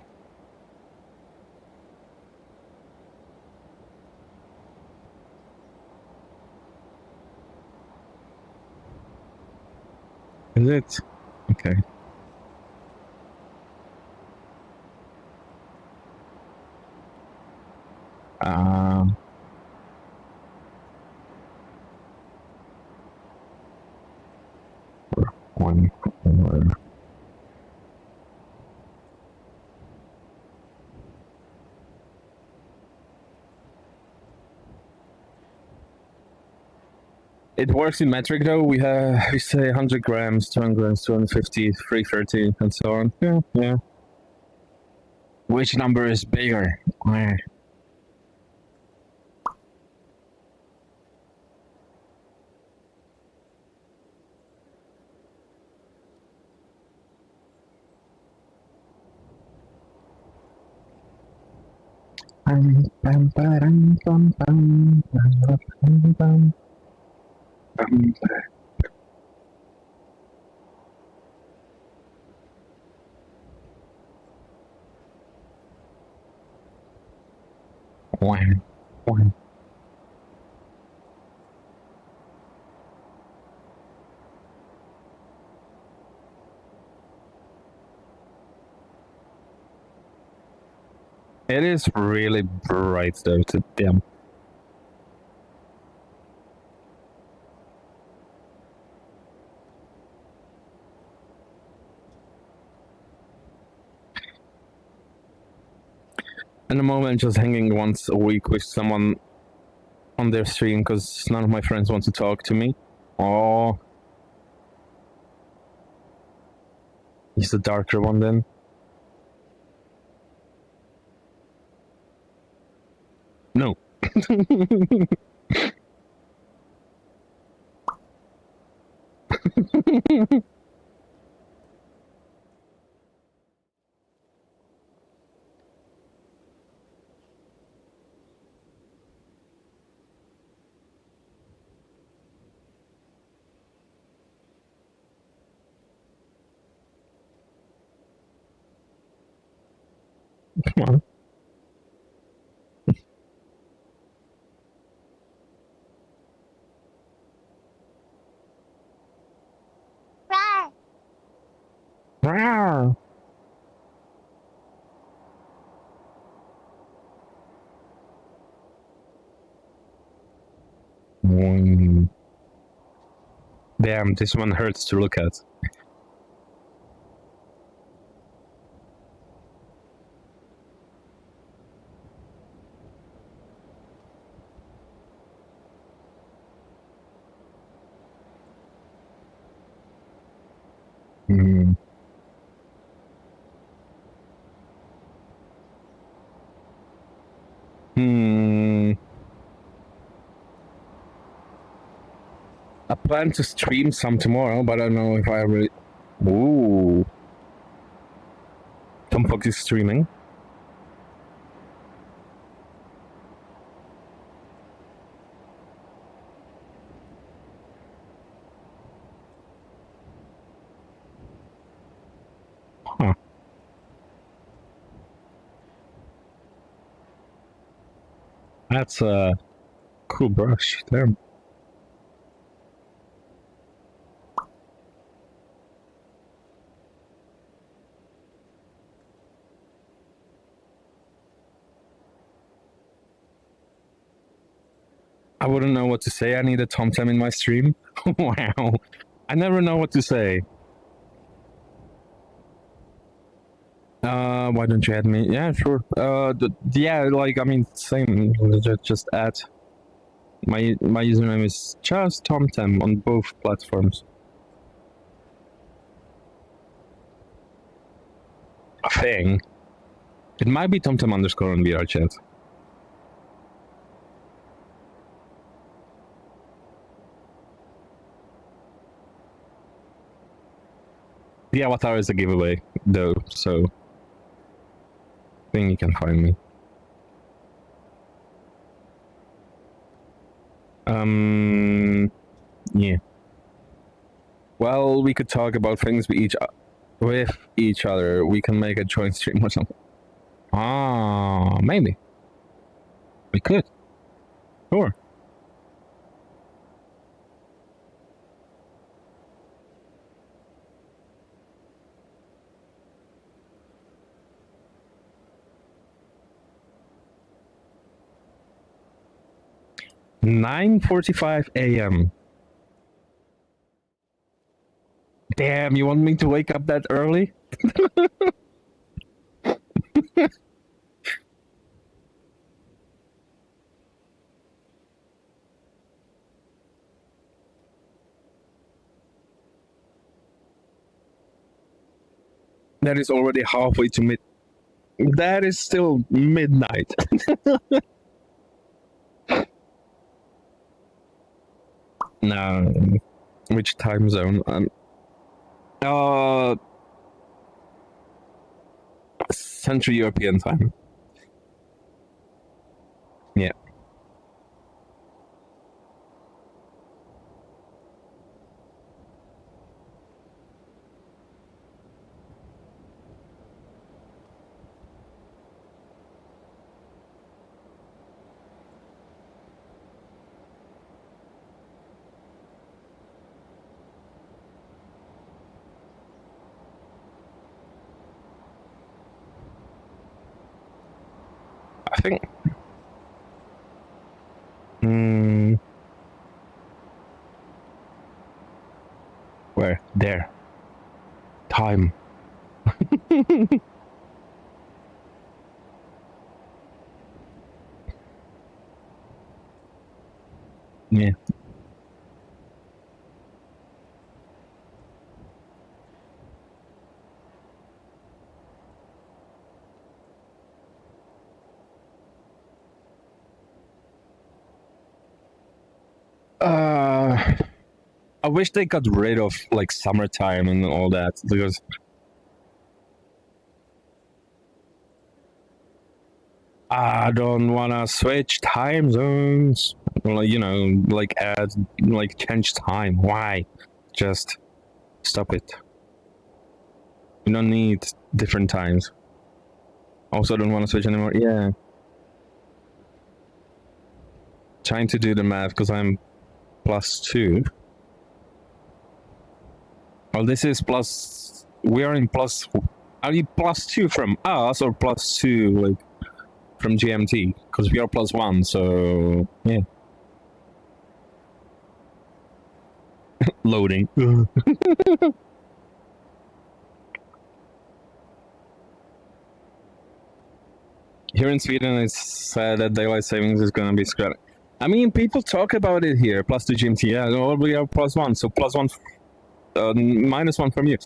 Is it? Okay. Um. One. It works in metric though. We say 100 grams, 200 grams, 250, 330, and so on. Yeah, yeah. Which number is bigger? It is really bright though. Damn. In the moment, just hanging once a week with someone on their stream because none of my friends want to talk to me. Oh, he's the darker one then. No. Come on.
Rawr.
Rawr. Mm. Damn, this one hurts to look at. Mm. Hmm. I plan to stream some tomorrow, but I don't know if I really. Ooh. Tompox is streaming. Huh. That's a cool brush. There. I wouldn't know what to say. I need a TomTom in my stream. Wow. I never know what to say. Why don't you add me? Yeah, sure. Yeah, like, I mean, same. Just add. My username is just TomTom on both platforms. A thing. It might be TomTom underscore on VR chat. The avatar is a giveaway, though, so I think you can find me. Yeah. Well, we could talk about things with each other. We can make a joint stream or something. Ah, maybe. We could. Sure. "9:45 a.m. Damn, you want me to wake up that early? That is already halfway to mid. That is still midnight. No. Which time zone? Central European time. Yeah. I think. Where? There. Time. Yeah. I wish they got rid of like summertime and all that, because I don't wanna switch time zones. Well, like add, like change time. Why? Just stop it. You don't need different times. Also, don't want to switch anymore. Yeah. Trying to do the math because I'm +2. Well, this is plus. We are in plus. Are you +2 from us or +2 like from GMT? Because we are +1, so yeah. Loading. Here in Sweden, it's said that daylight savings is going to be scrapped. I mean, people talk about it here. +2 GMT. Yeah, well, we are +1, so +1, -1 from you.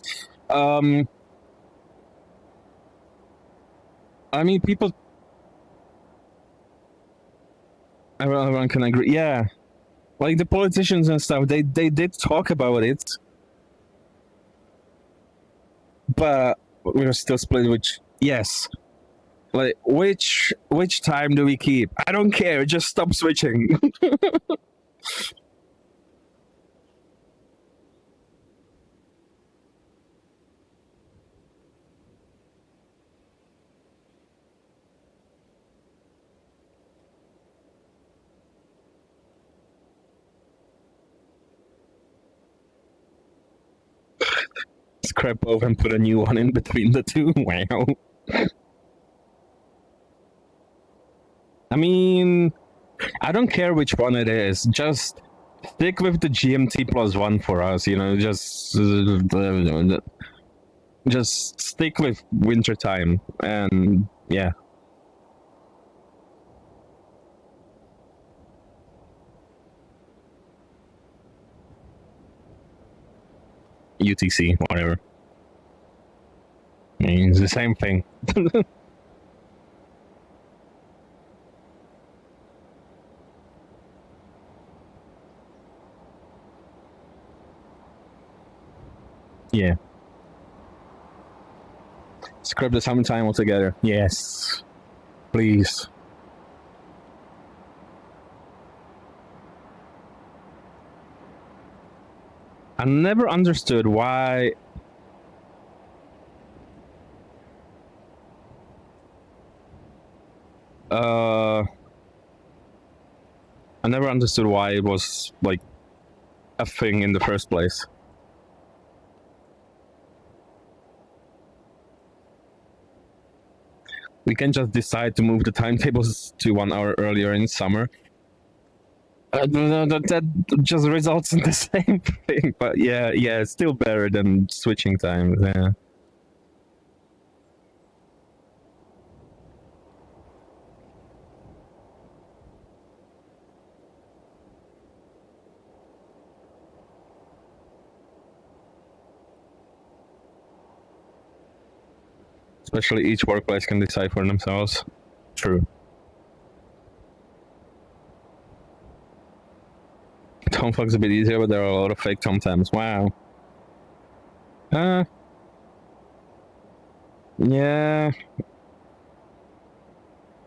I mean, people. Everyone can agree. Yeah, like the politicians and stuff. They did talk about it, but we're still split. Which, yes, like which time do we keep? I don't care. Just stop switching. Scrap off and put a new one in between the two. Wow. I mean, I don't care which one it is. Just stick with the GMT +1 for us. Just stick with winter time, and yeah. UTC, whatever. I mean, it's the same thing. Yeah. Scrap the summertime altogether. Yes. Please. I never understood why. I never understood why it was like a thing in the first place. We can just decide to move the timetables to 1 hour earlier in summer. That just results in the same thing. But yeah, it's still better than switching times. Yeah. Especially each workplace can decide for themselves. True. Tom Fox a bit easier, but there are a lot of fake Tom Tams. Wow. Yeah.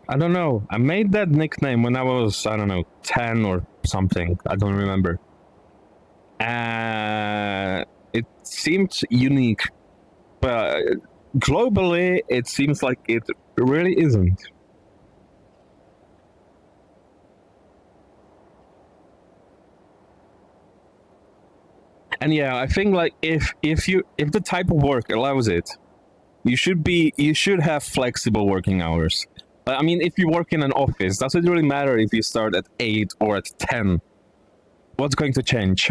I don't know. I made that nickname when I was, I don't know, 10 or something. I don't remember. It seemed unique, but globally, it seems like it really isn't. And yeah, I think like if the type of work allows it, you should have flexible working hours. I mean, if you work in an office, does it really matter if you start at 8 or at 10? What's going to change?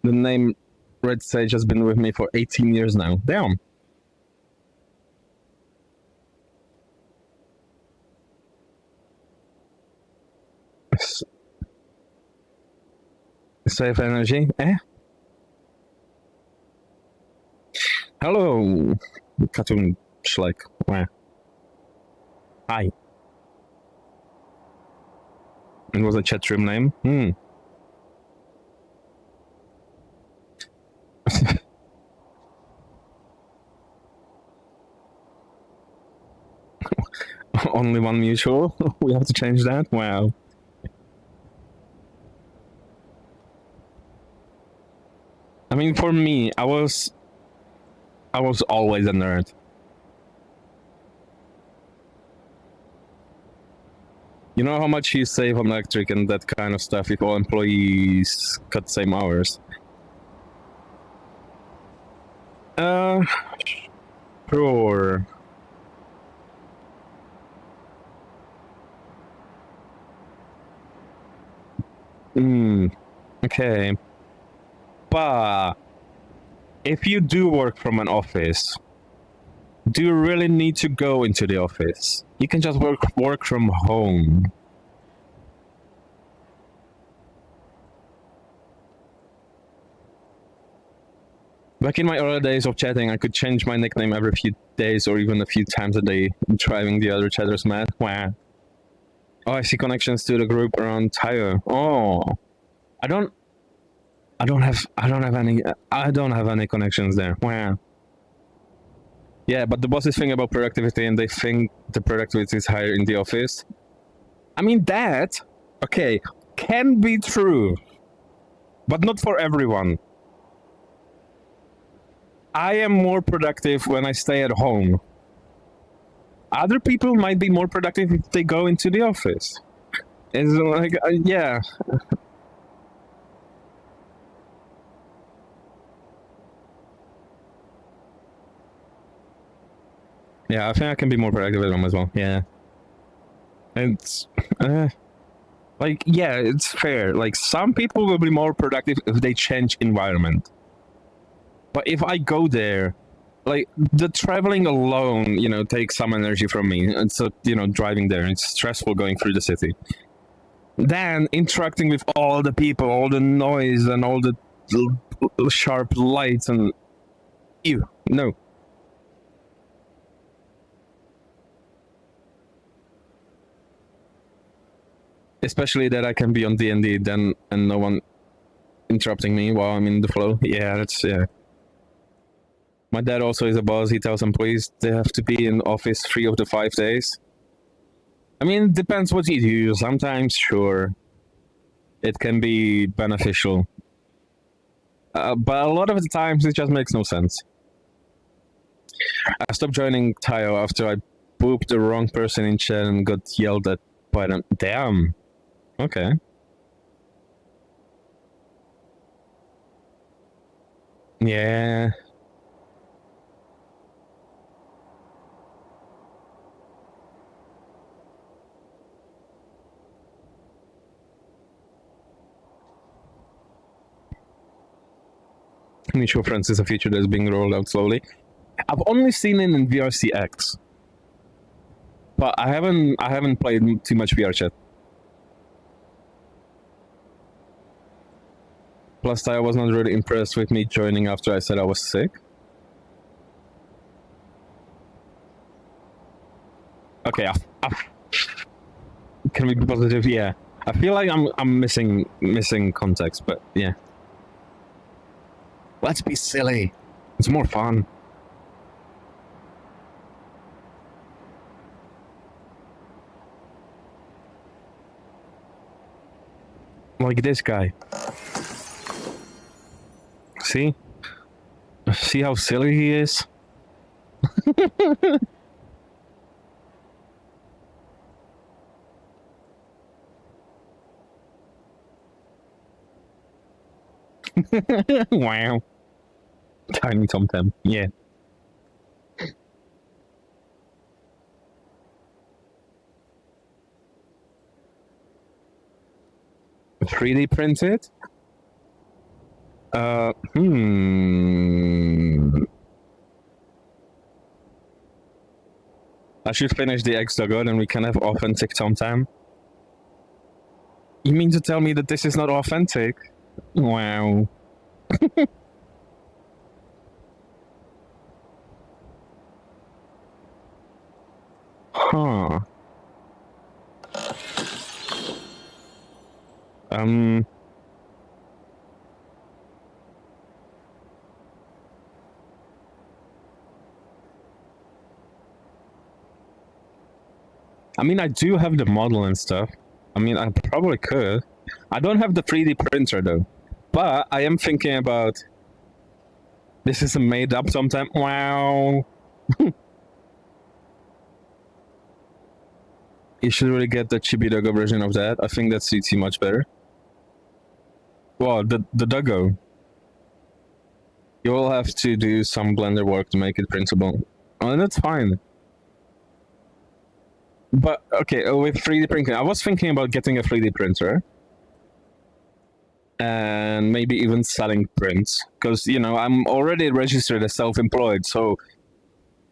The name Red Sage has been with me for 18 years now. Damn. Save energy, eh? Hello, cartoon Schleck. Hi. It was a chat room name. Only one mutual. We have to change that. Wow. I mean, for me, I was always a nerd. You know how much you save on electric and that kind of stuff if all employees cut same hours? Sure. Okay. But if you do work from an office, do you really need to go into the office? You can just work from home. Back in my early days of chatting, I could change my nickname every few days or even a few times a day, driving the other chatters mad. Wow. Oh, I see connections to the group around Tayo. Oh, I don't have any connections there. Wow. Yeah, but the bosses think about productivity and they think the productivity is higher in the office. I mean, that, okay, can be true, but not for everyone. I am more productive when I stay at home. Other people might be more productive if they go into the office. It's like, yeah. Yeah, I think I can be more productive at home as well. Yeah. It's like, yeah, it's fair. Like, some people will be more productive if they change environment. But if I go there, like, the traveling alone, takes some energy from me. And so, driving there, it's stressful going through the city. Then interacting with all the people, all the noise, and all the sharp lights, and ew, no. Especially that I can be on D&D then and no one interrupting me while I'm in the flow. Yeah, that's yeah. My dad also is a boss. He tells employees they have to be in office 3 of the 5 days. I mean, it depends what you do. Sometimes, sure, it can be beneficial. But a lot of the times, it just makes no sense. I stopped joining Tayo after I booped the wrong person in chat and got yelled at by them. Damn. Okay. Yeah. Mutual Friends is a feature that's being rolled out slowly. I've only seen it in VRCX, but I haven't played too much VR chat. Plus, I was not really impressed with me joining after I said I was sick. Okay, can we be positive? Yeah, I feel like I'm missing context, but yeah. Let's be silly. It's more fun. Like this guy. See? See how silly he is? Wow. Tiny Tom Tam. Yeah. $3D printed? I should finish the Exogon and we can have authentic Tom Tam. You mean to tell me that this is not authentic? Wow. Huh. I mean, I do have the model and stuff. I mean, I probably could. I don't have the 3D printer though. But I am thinking about... This is a made up sometime. Wow. You should really get the Chibi Doggo version of that. I think that suits you much better. Well, the Doggo. You will have to do some Blender work to make it printable. Oh, and that's fine. But, okay, with 3D printing, I was thinking about getting a 3D printer. And maybe even selling prints. Because, I'm already registered as self-employed, so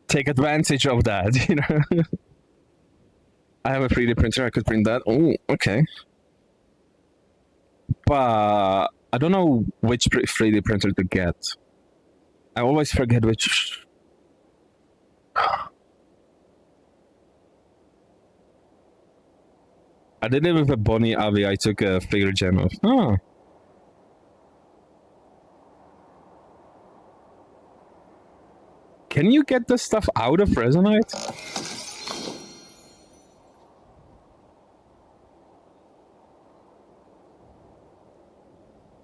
take advantage of that, I have a 3D printer, I could print that. Oh, okay. But I don't know which 3D printer to get. I always forget which... I did it with a Bonnie Avi. I took a figure gem of. Oh. Can you get this stuff out of Resonite?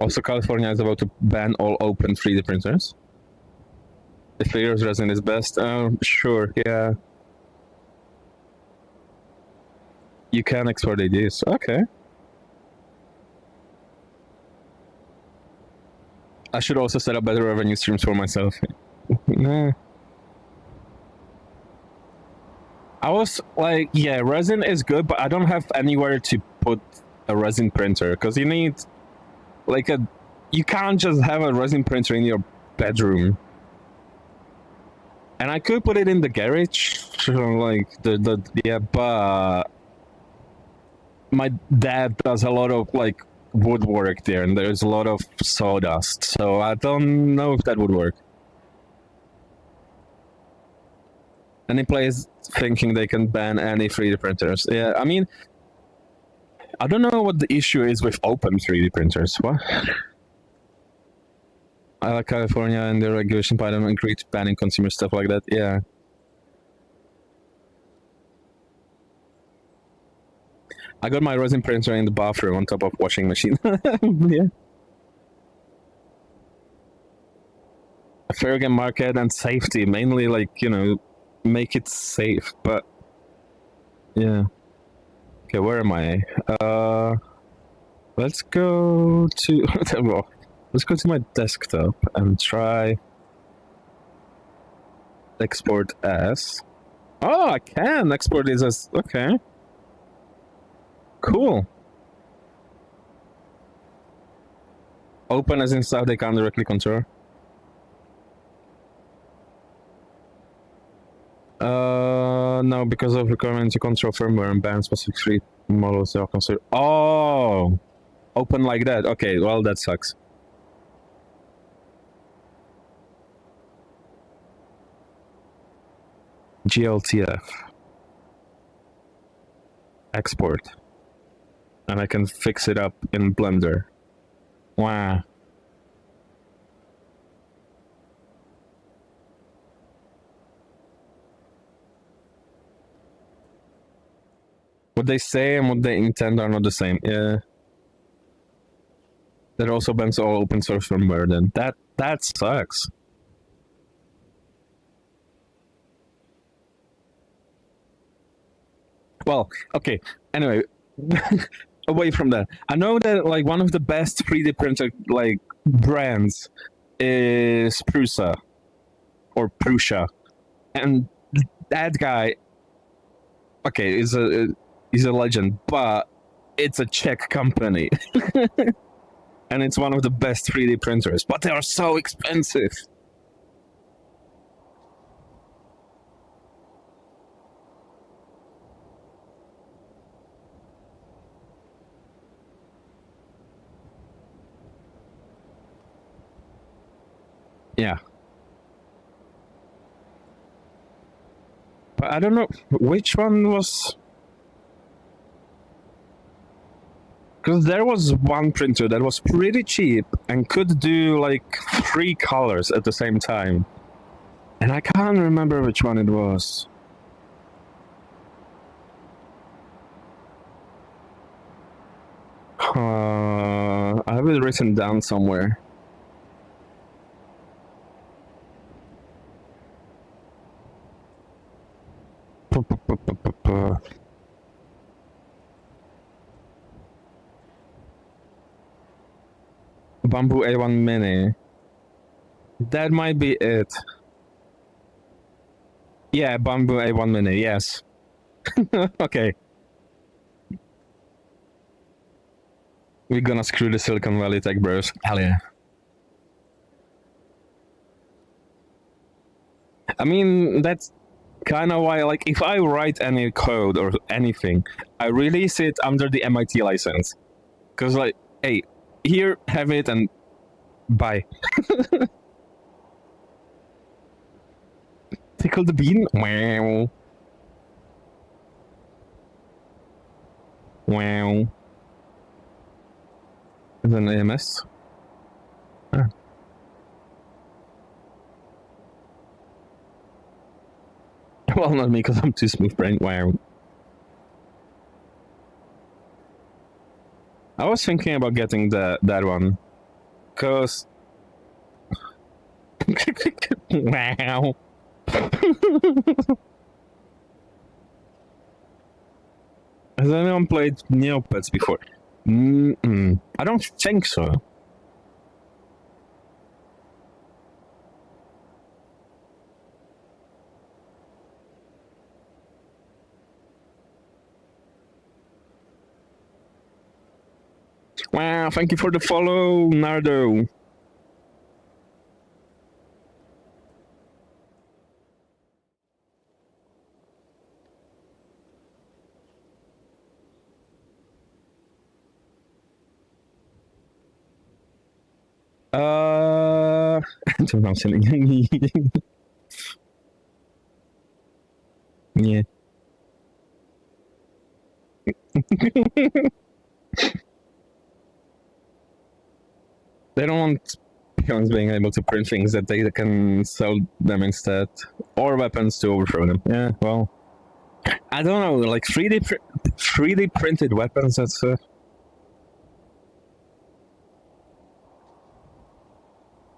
Also, California is about to ban all open 3D printers. The figures resin is best. Sure, yeah. You can export ideas. Okay. I should also set up better revenue streams for myself. Nah. I was like, yeah, resin is good, but I don't have anywhere to put a resin printer because you need like a. You can't just have a resin printer in your bedroom. And I could put it in the garage, like but my dad does a lot of like woodwork there, and there's a lot of sawdust, so I don't know if that would work. Any place thinking they can ban any 3D printers. Yeah, I mean, I don't know what the issue is with open 3D printers. What? I like California and the regulation, but I don't agree to banning consumer stuff like that. Yeah. I got my resin printer in the bathroom on top of washing machine. Yeah. Fair game market and safety, mainly like, make it safe. But yeah. Okay, where am I? Let's go to well, let's go to my desktop and try export as. Oh, I can export this as okay. Cool. Open as in stuff they can't directly control. No, because of requirement to control firmware and ban specific free models are considered. Oh, open like that. Okay, well that sucks. GLTF export, and I can fix it up in Blender. Wow. What they say and what they intend are not the same. Yeah. That also bans all open source firmware. Then that sucks. Well, okay. Anyway, away from that, I know that like one of the best 3D printer like brands is Prusa or Prusa, and that guy, okay, is a legend, but it's a Czech company, and it's one of the best 3D printers, but they are so expensive. Yeah. But I don't know which one was. Because there was one printer that was pretty cheap and could do like 3 colors at the same time. And I can't remember which one it was. I have it written down somewhere. Bamboo A1 Mini. That might be it. Yeah, Bamboo A1 Mini, yes. Okay. We're gonna screw the Silicon Valley tech bros. Hell yeah. I mean, that's kind of why, like, if I write any code or anything, I release it under the MIT license. Because, like, hey, here, have it, and bye. Tickle the bean? Wow. Wow. Is an AMS? Ah. Well, not me, because I'm too smooth brain. Wow. I was thinking about getting that one. Because. Wow. Has anyone played Neopets before? I don't think so. Wow, thank you for the follow, Nardo. I don't know something. Yeah. They don't want humans being able to print things that they can sell them instead, or weapons to overthrow them. Yeah, well, I don't know, like 3D printed weapons. That's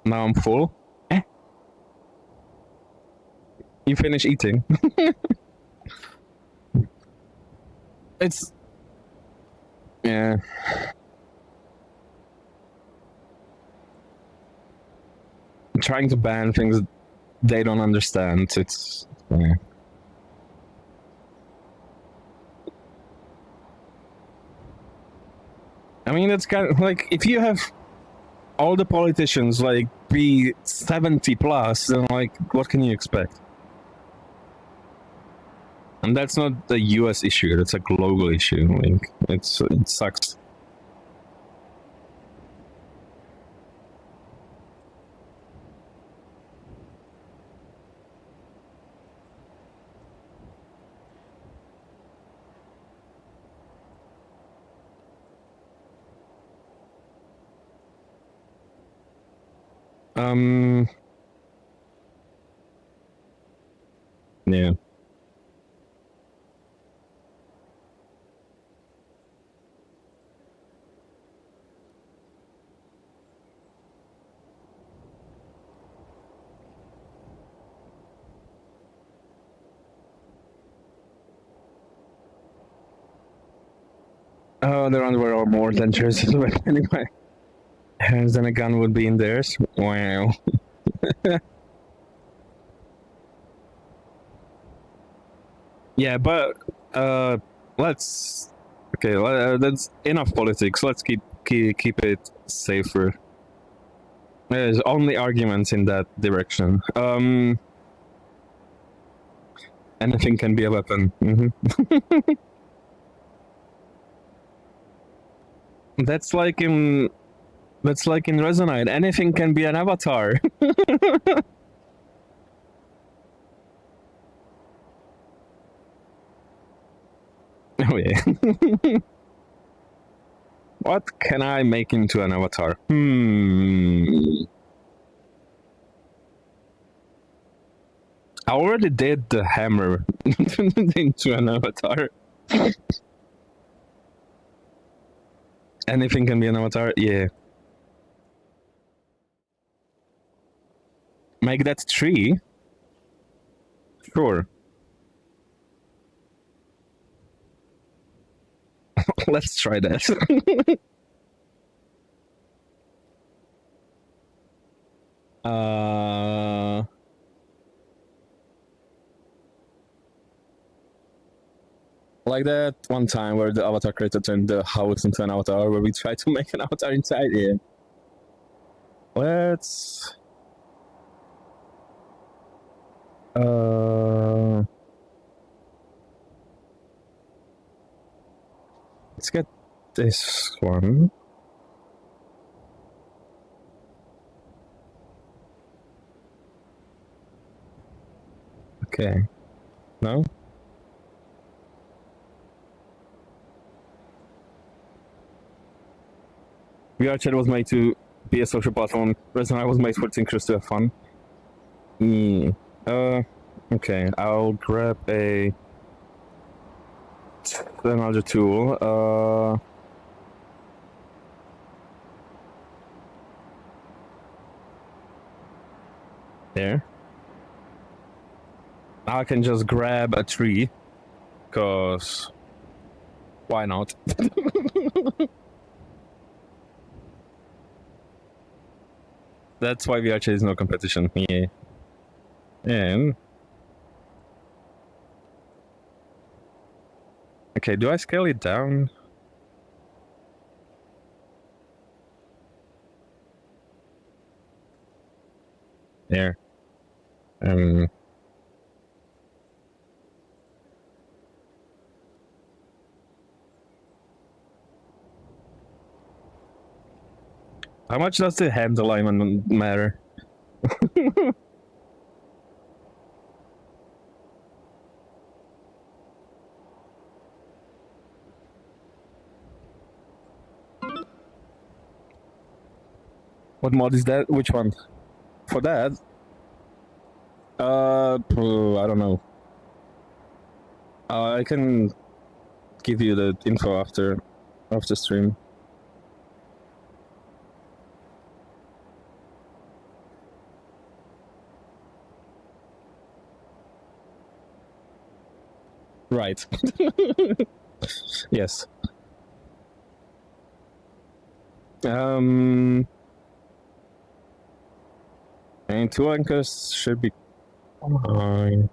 now I'm full. You finish eating. It's yeah. Trying to ban things they don't understand. It's yeah. I mean, it's kind of like if you have all the politicians like be 70 plus, then like what can you expect? And that's not a US issue, that's a global issue. Like it sucks. Yeah. Oh, their underwear are more dangerous anyway. Then a gun would be in theirs. Wow. Yeah, but let's okay. That's enough politics. Let's keep it safer. There's only arguments in that direction. Anything can be a weapon. That's like in Resonite. Anything can be an avatar. Oh yeah. What can I make into an avatar? I already did the hammer into an avatar. Anything can be an avatar? Yeah. Make that 3? Sure. Let's try that. Like that one time where the avatar creator turned the house into an avatar, where we tried to make an avatar inside here. Let's let's get this one. Okay. No? VR chat was made to be a social platform. Resonite was made for thinkers to have fun. Okay. I'll grab another tool. There. Now I can just grab a tree, cause why not? That's why VRChat is no competition. Yeah. And okay, do I scale it down? there. Um, how much does the hand alignment matter? What mod is that? Which one? For that? I don't know. I can give you the info after stream. Right. Yes. And two anchors should be fine.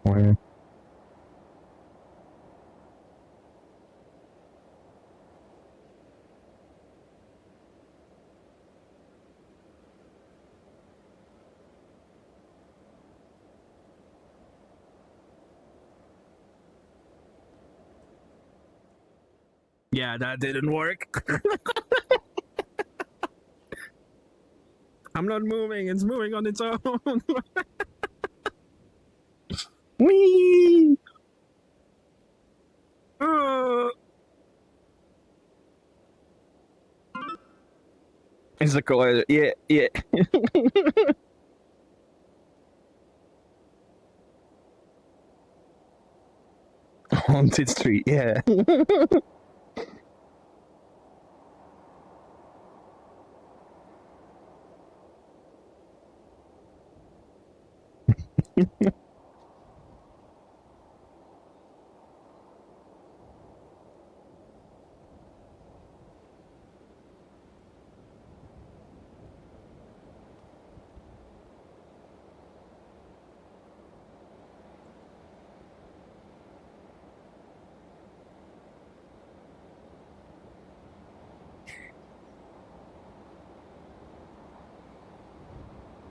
Fine. Yeah, that didn't work. I'm not moving, it's moving on its own. Whee! It's a collider. Yeah, yeah. Haunted street, yeah.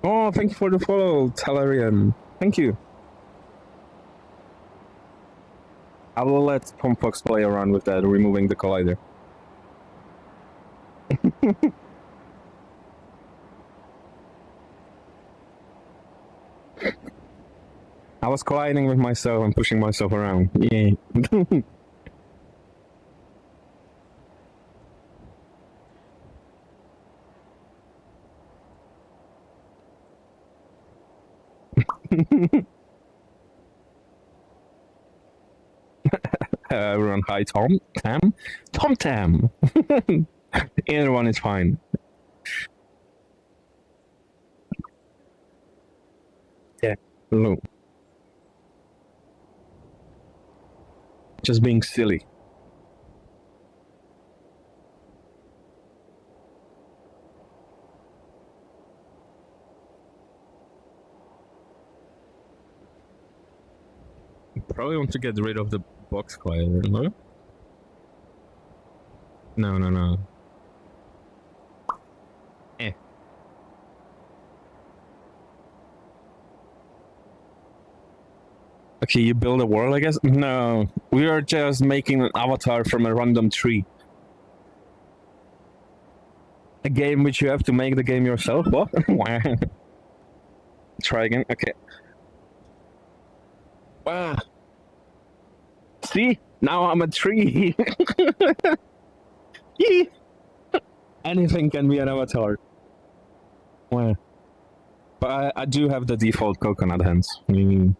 Oh, thank you for the follow, Talarian. Thank you. I will let Tom Fox play around with that, removing the collider. I was colliding with myself and pushing myself around. Yeah. Everyone, hi, Tom. Tam. Either one is fine. Yeah. Hello. Just being silly. Probably want to get rid of the box collider, no? No. Eh. Okay, you build a world, I guess? No, we are just making an avatar from a random tree. A game which you have to make the game yourself? What? Try again? Okay. Wow. See? Now I'm a tree. Anything can be an avatar. Wow. But I do have the default coconut hands. What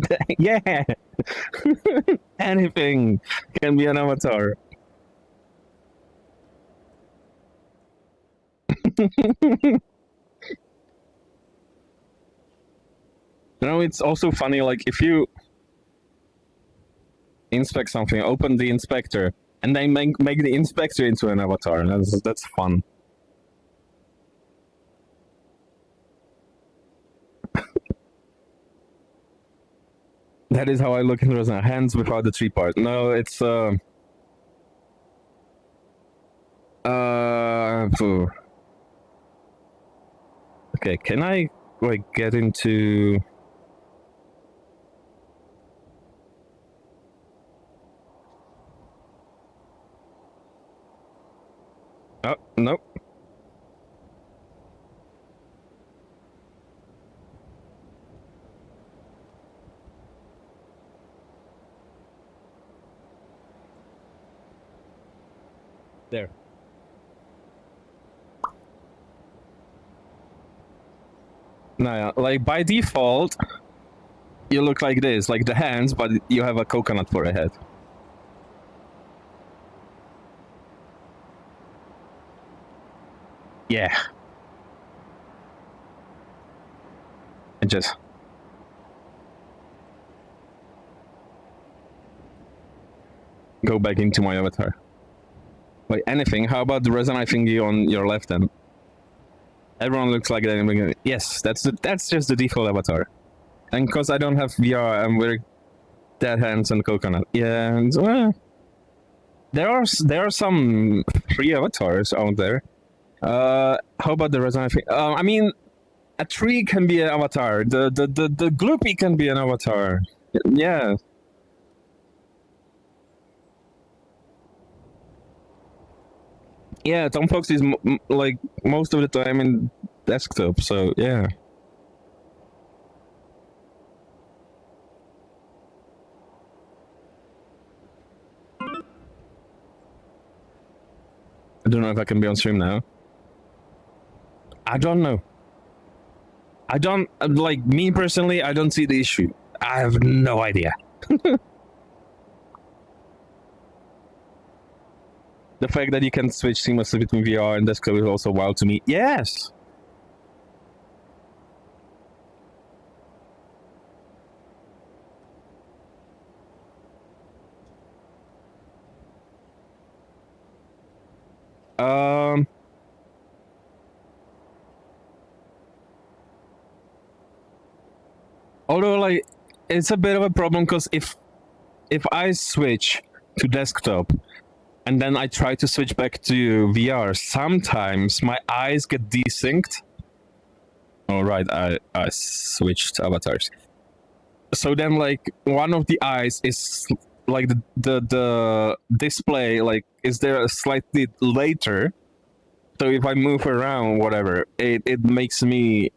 the heck? Yeah. Anything can be an avatar. It's also funny, like, if you inspect something, open the inspector, and then make the inspector into an avatar. That's fun. That is how I look in Resonite. Hands without the tree part. No, it's Okay, can I like get into? Oh no. There. No, yeah, like by default, you look like this, like the hands, but you have a coconut for a head. Yeah. I just go back into my avatar. Wait, anything? How about the Resonite thingy on your left hand? Everyone looks like that. Yes, that's just the default avatar. And because I don't have VR, I'm wearing dead hands and coconut. Yeah, and, there are some free avatars out there. How about the Resonite thing? I mean, a tree can be an avatar. The Gloopy can be an avatar. Yeah. Yeah, Tom Fox is like most of the time in desktop, so yeah. I don't know if I can be on stream now. I don't know. I don't like me personally. I don't see the issue. I have no idea. The fact that you can switch seamlessly between VR and desktop is also wild to me. Yes. Um. Although, like, it's a bit of a problem because if I switch to desktop and then I try to switch back to VR, sometimes my eyes get desynced. All right, I switched avatars. So then, like, one of the eyes is like the display like is there slightly later. So if I move around, whatever, it makes me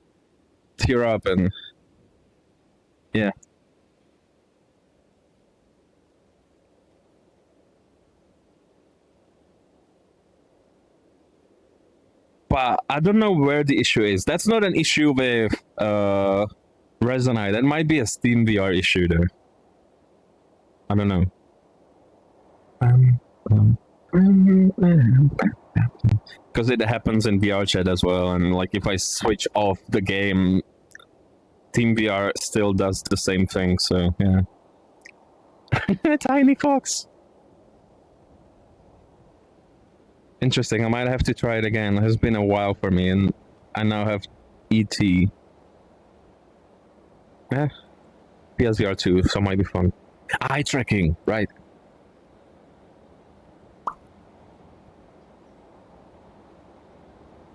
tear up and yeah. But I don't know where the issue is. That's not an issue with Resonite. That might be a Steam VR issue there. I don't know. Because it happens in VR chat as well, and like if I switch off the game, Team VR still does the same thing. So yeah. Tiny fox. Interesting. I might have to try it again. It has been a while for me, and I now have ET. Yeah. PSVR 2, so might be fun. Eye tracking, right.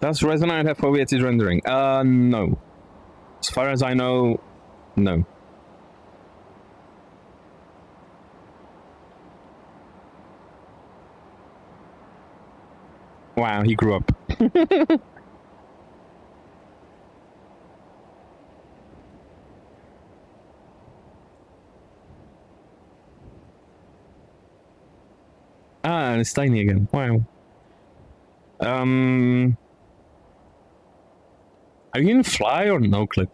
Does Resonite have OBS rendering? No. As far as I know, no. Wow, he grew up. Ah, and it's tiny again. Wow. Are you in fly or no clip?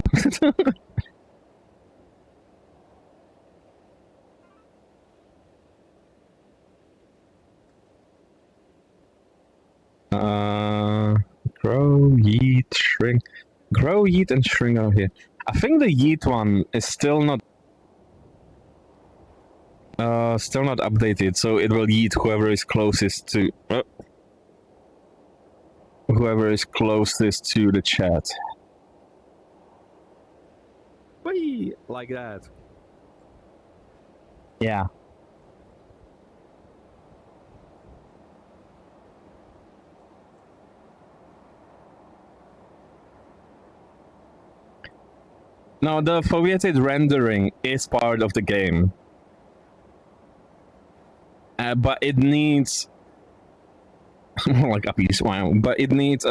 Grow, yeet, shrink. Grow, yeet, and shrink out here. I think the yeet one is still not updated, so it will yeet whoever is closest to whoever is closest to the chat. Whee! Like that. Yeah. No, the foveated rendering is part of the game. But it needs like a piece, wow. But it needs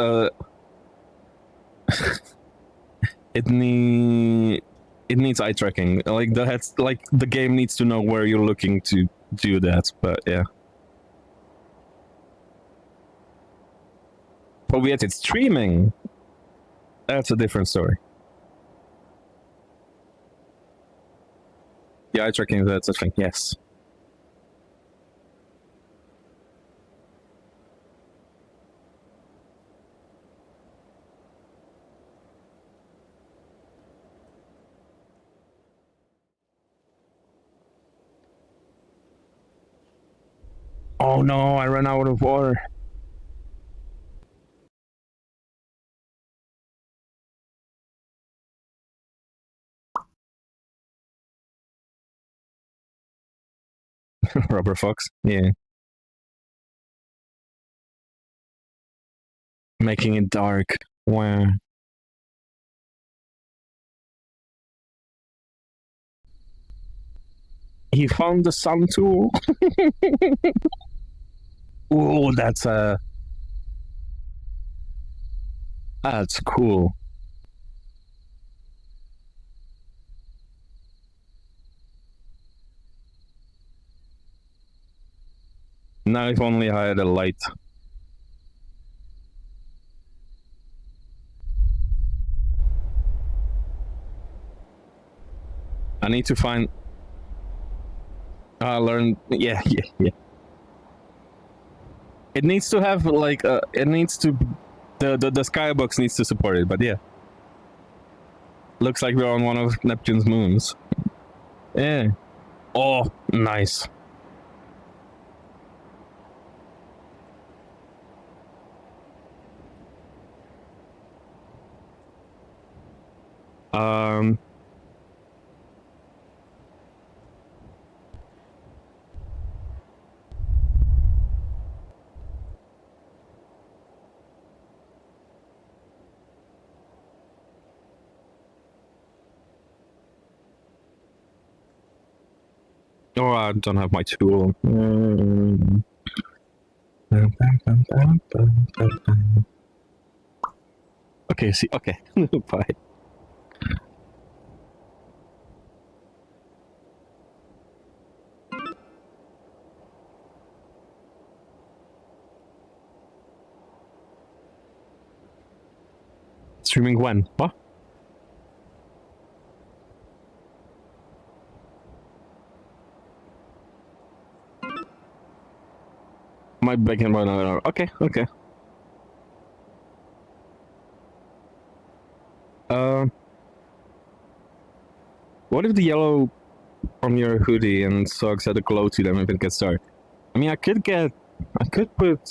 it needs eye tracking. Like the game needs to know where you're looking to do that. But yeah. Foveated streaming. That's a different story. Yeah, eye tracking, that's a thing. Yes. Oh no, I ran out of water. Rubber fox. Yeah. Making it dark. Wow. He found the sun tool. Oh, that's cool. Now if only I had a light. I need to find. Learn. Yeah. It needs to have like it needs to. The skybox needs to support it, but yeah. Looks like we're on one of Neptune's moons. Yeah. Oh, nice. Um. Oh, I don't have my tool. Okay, see, okay. Bye. Streaming when? What? My bacon banana. Okay. What if the yellow from your hoodie and socks had a glow to them if it gets dark? I mean, I could put,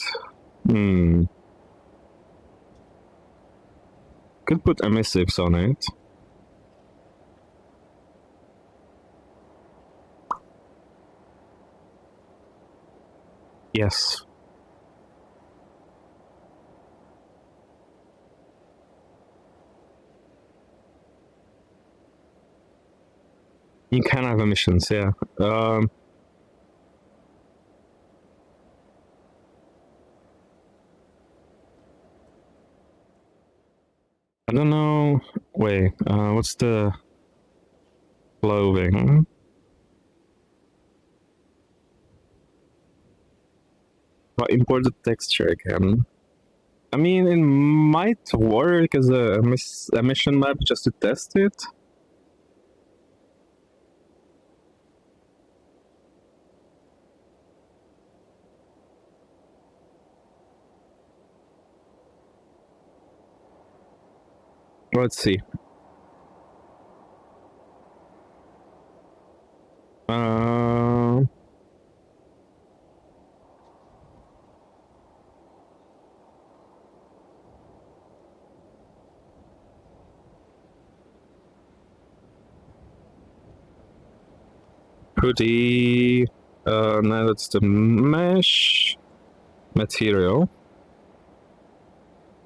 could put emissives on it. Yes. You can have emissions, yeah. I don't know. Wait, what's the clothing? Well, import the texture again. I mean, it might work as a emission map just to test it. Let's see. Hoodie. Now that's the mesh material.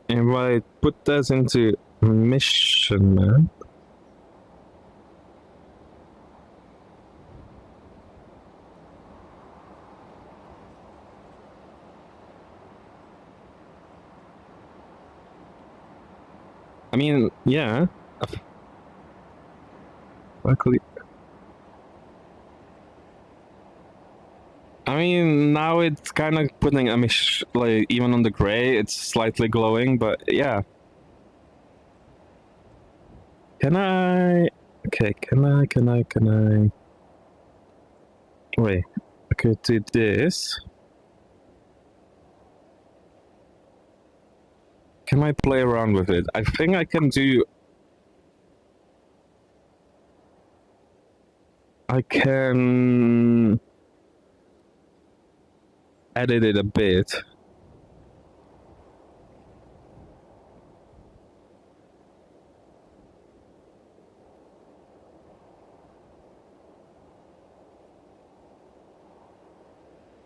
And if I put that into mission map, I mean, yeah. Luckily. I mean, now it's kind of putting like even on the gray, it's slightly glowing, but yeah. Can I? Okay, can I? Wait, I could do this. Can I play around with it? I think I can do. I can edit it a bit.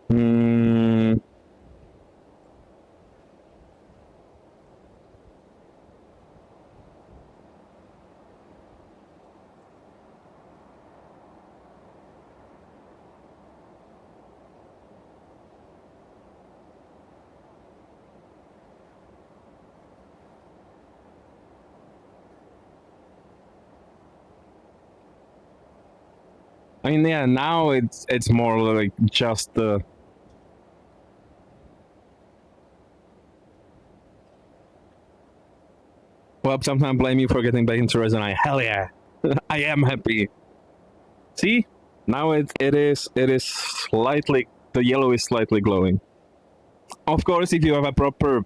Hmm. I mean, yeah. Now it's more like just the. Well, sometimes blame you for getting back into Resonite. Hell yeah, I am happy. See, now it is slightly, the yellow is slightly glowing. Of course, if you have a proper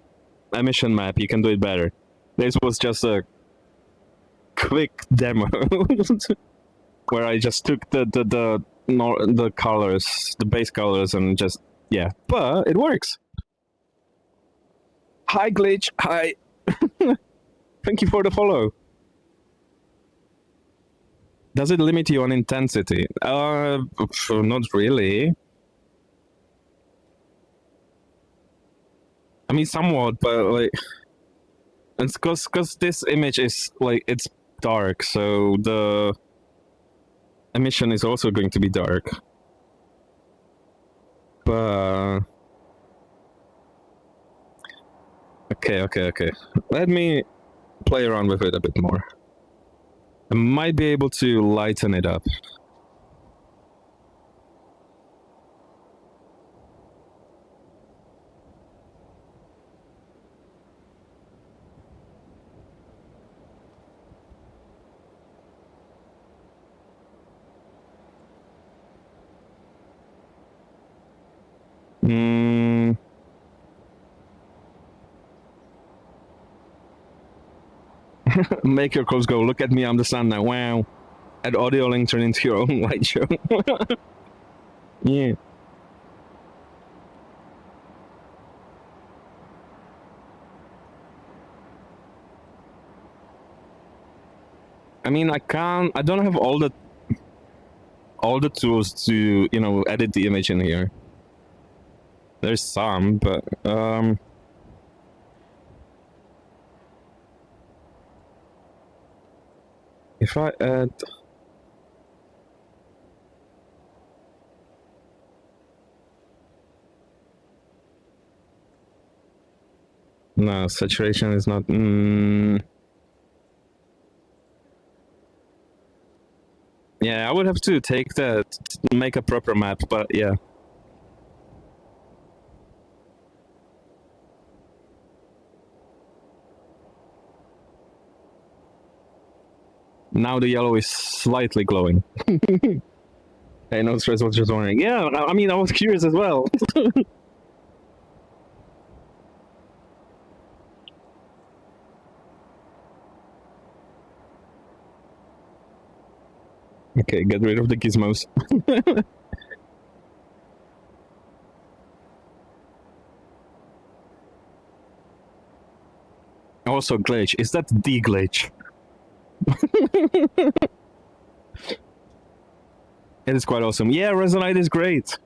emission map, you can do it better. This was just a quick demo where I just took the colors, the base colors, and just yeah. But it works. Hi glitch. Hi. Thank you for the follow. Does it limit you on intensity? Not really. I mean, somewhat, but like, it's because this image is like it's dark, so the emission is also going to be dark. But okay. Let me play around with it a bit more. I might be able to lighten it up. Mm. Make your clothes go. Look at me, I'm the sun now. Wow. Add audio link, turn into your own light show. Yeah. I mean, I don't have all the tools to, edit the image in here. There's some, but if I add no, saturation is not yeah, I would have to take that, make a proper map, but yeah. Now the yellow is slightly glowing. Hey, no stress, was just wondering. Yeah, I mean, I was curious as well. Okay, get rid of the gizmos. Also, glitch. Is that the glitch? It is quite awesome. Yeah, Resonite is great.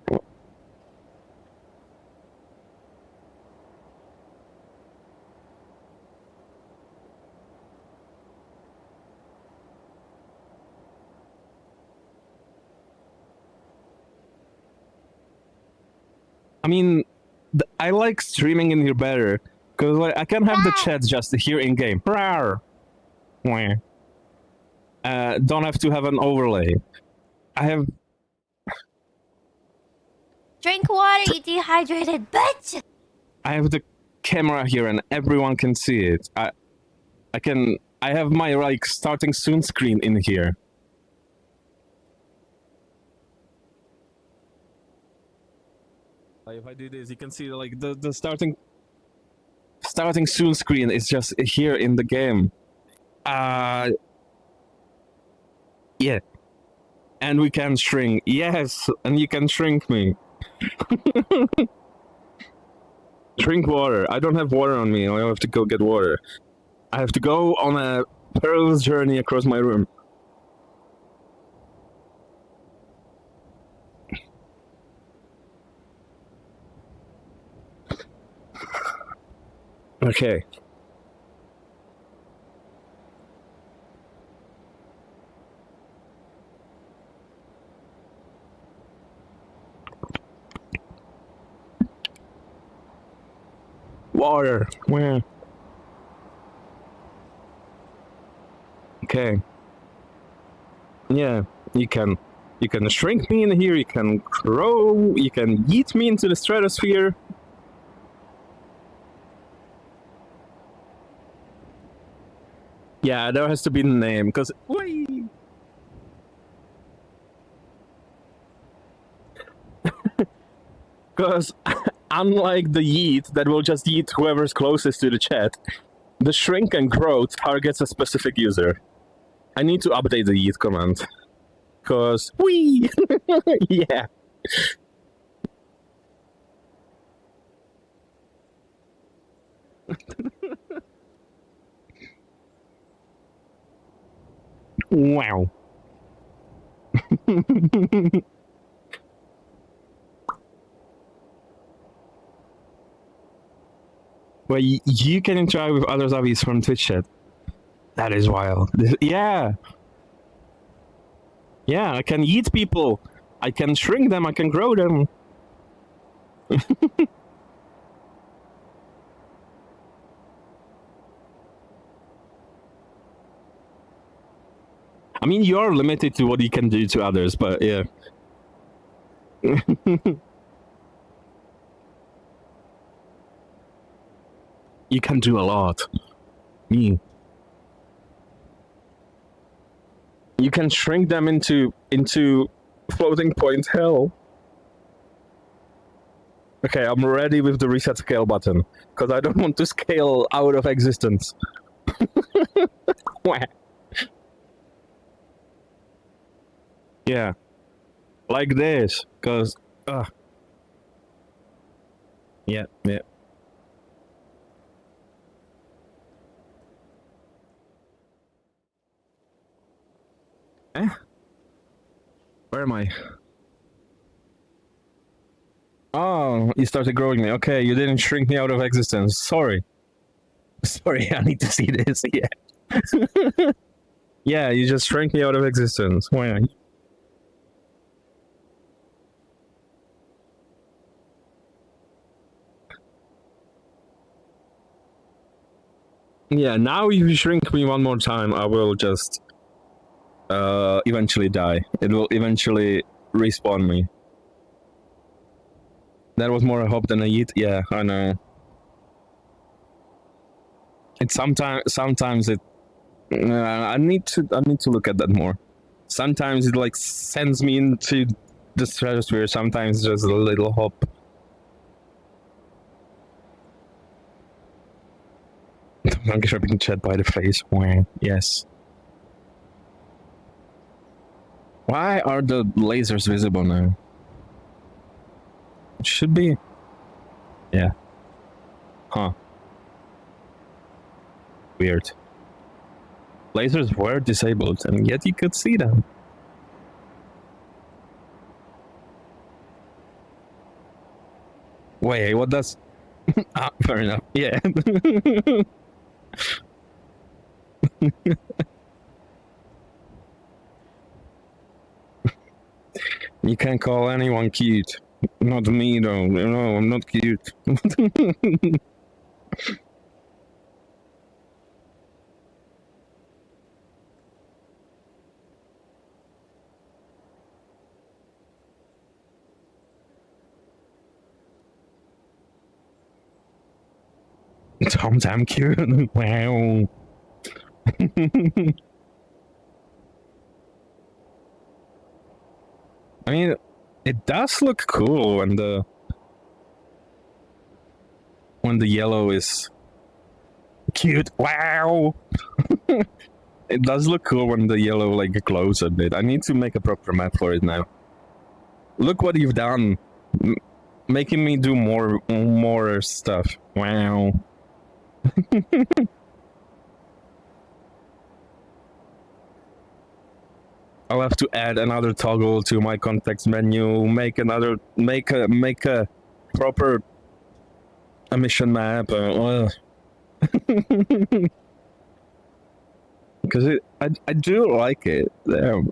I mean, I like streaming in here better because like I can have the chat just here in game. Rawr. Don't have to have an overlay. I have
Drink water, you dehydrated bitch!
I have the camera here and everyone can see it. I have my like starting soon screen in here. Like if I do this, you can see like the starting soon screen is just here in the game. Yeah. And we can shrink. Yes, and you can shrink me. Drink water. I don't have water on me. I have to go get water. I have to go on a perilous journey across my room. Okay. Water. Where? Okay. Yeah, you can shrink me in here, you can grow, you can yeet me into the stratosphere. Yeah, there has to be a name, because because unlike the yeet that will just yeet whoever's closest to the chat, the shrink and grow targets a specific user. I need to update the yeet command. Because yeah. Wow. Well, you can interact with other zombies from Twitch chat. That is wild. Yeah. Yeah, I can eat people. I can shrink them. I can grow them. I mean, you're limited to what you can do to others, but yeah. You can do a lot. Me. You can shrink them into floating point hell. Okay, I'm ready with the reset scale button because I don't want to scale out of existence. Yeah, like this, because yeah. Eh? Where am I? Oh, you started growing me. Okay, you didn't shrink me out of existence. Sorry. Sorry, I need to see this. Yeah. Yeah, you just shrank me out of existence. Why? Yeah, now if you shrink me one more time, I will just eventually die. It will eventually respawn me. That was more a hope than a yeet. Yeah, I know. It's sometimes it. I need to look at that more. Sometimes it like sends me into the stratosphere. Sometimes just a little hop. I'm grabbing chat by the face. Why? Yes. Why are the lasers visible now? It should be. Yeah. Huh. Weird. Lasers were disabled, and yet you could see them. Wait, what does... ah, fair enough. Yeah. You can't call anyone cute. Not me, though. No, I'm not cute. Tom Tam cute. Wow. I mean, it does look cool when the yellow is cute. Wow. It does look cool when the yellow like glows a bit. I need to make a proper map for it now. Look what you've done. Making me do more stuff. Wow. I'll have to add another toggle to my context menu, make a proper emission map. Because I do like it. Damn.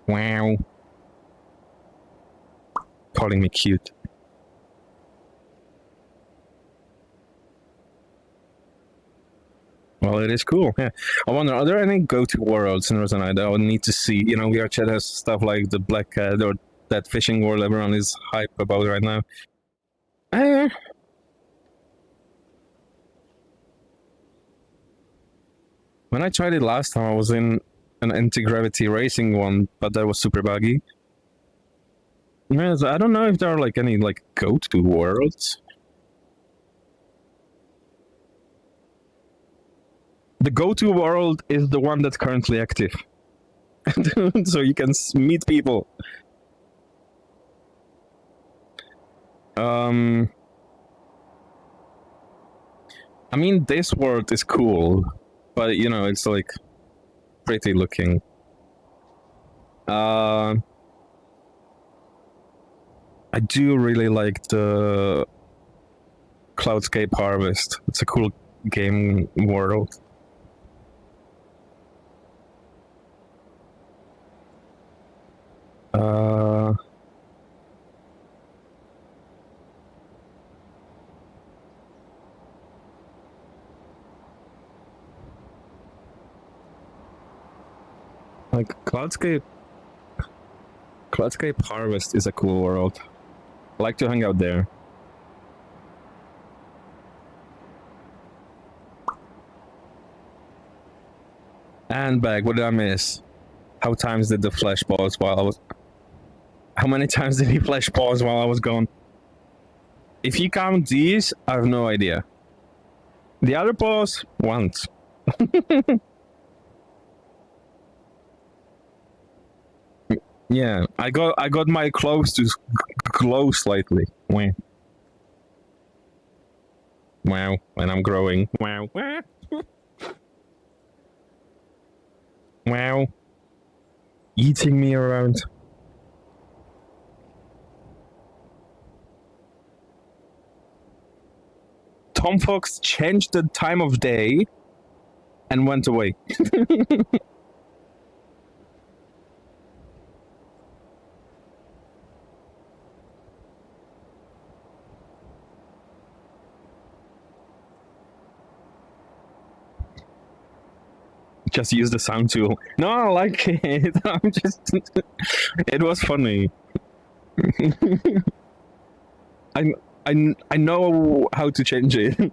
Wow. Calling me cute. Well, it is cool. Yeah. I wonder, are there any go-to worlds in Resonite that I would need to see? You know, VRChat has stuff like the Black Cat or that fishing world everyone is hype about right now. When I tried it last time, I was in an anti-gravity racing one, but that was super buggy. Yeah, so I don't know if there are like any like go-to worlds. The go-to world is the one that's currently active. So you can meet people. I mean, this world is cool, but you know, it's like pretty looking. I do really like the Cloudscape Harvest. It's a cool game world. Like Cloudscape Harvest is a cool world. I like to hang out there. And back, what did I miss? How times did the flash pause while I was... How many times did he flash pause while I was gone? If you count these, I have no idea. The other pause, once. Yeah, I got my clothes to glow slightly. Wow. Wow, when I'm growing. Wow. Wow. Eating me around. Tom Fox changed the time of day and went away. Just use the sound tool. No, I like it. I'm just... It was funny. I know how to change it.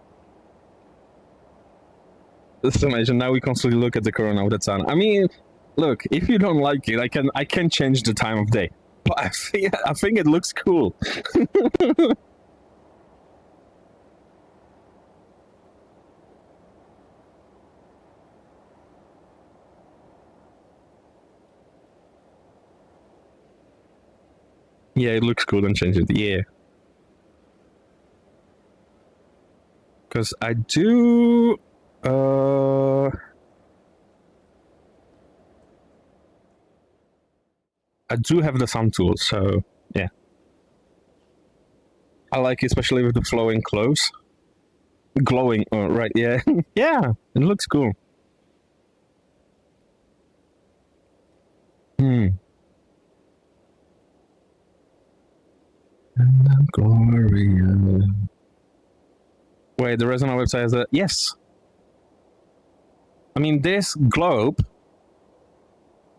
Just imagine now we constantly look at the corona with the sun. I mean, look, if you don't like it, I can change the time of day. But I think it looks cool. Yeah, it looks cool and change it. Yeah. Because I do... I do have the sound tool, so yeah. I like it, especially with the flowing clothes. Glowing, oh, right, yeah. Yeah, it looks cool. And I'm Gloria. Wait, the Resonite website has a... Yes! I mean, this globe,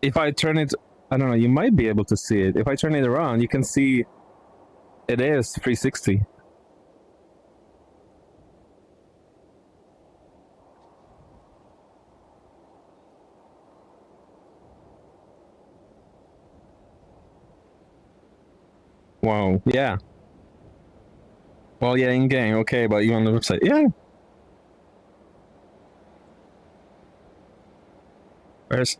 if I turn it... I don't know, you might be able to see it. If I turn it around, you can see it is 360. Wow. Yeah. Well, yeah, in game, okay, but you on the website, yeah. Where's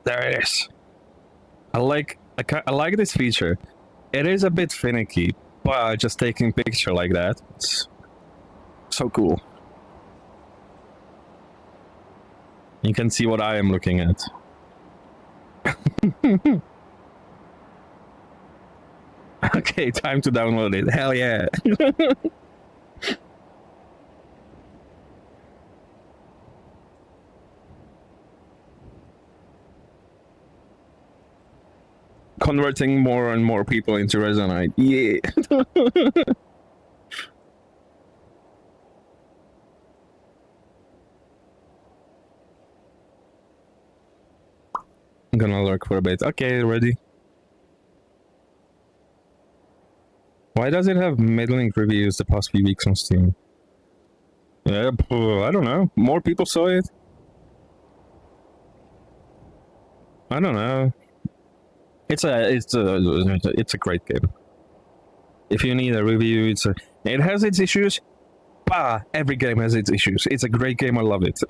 there it is. I like this feature. It is a bit finicky, but just taking picture like that, it's so cool. You can see what I am looking at. Okay, time to download it. Hell yeah. Converting more and more people into Resonite. Yeah. I'm gonna lurk for a bit. Okay, ready. Why does it have middling reviews the past few weeks on Steam? Yeah, I don't know. More people saw it. I don't know. It's a great game. If you need a review, it has its issues. Bah, every game has its issues. It's a great game. I love it.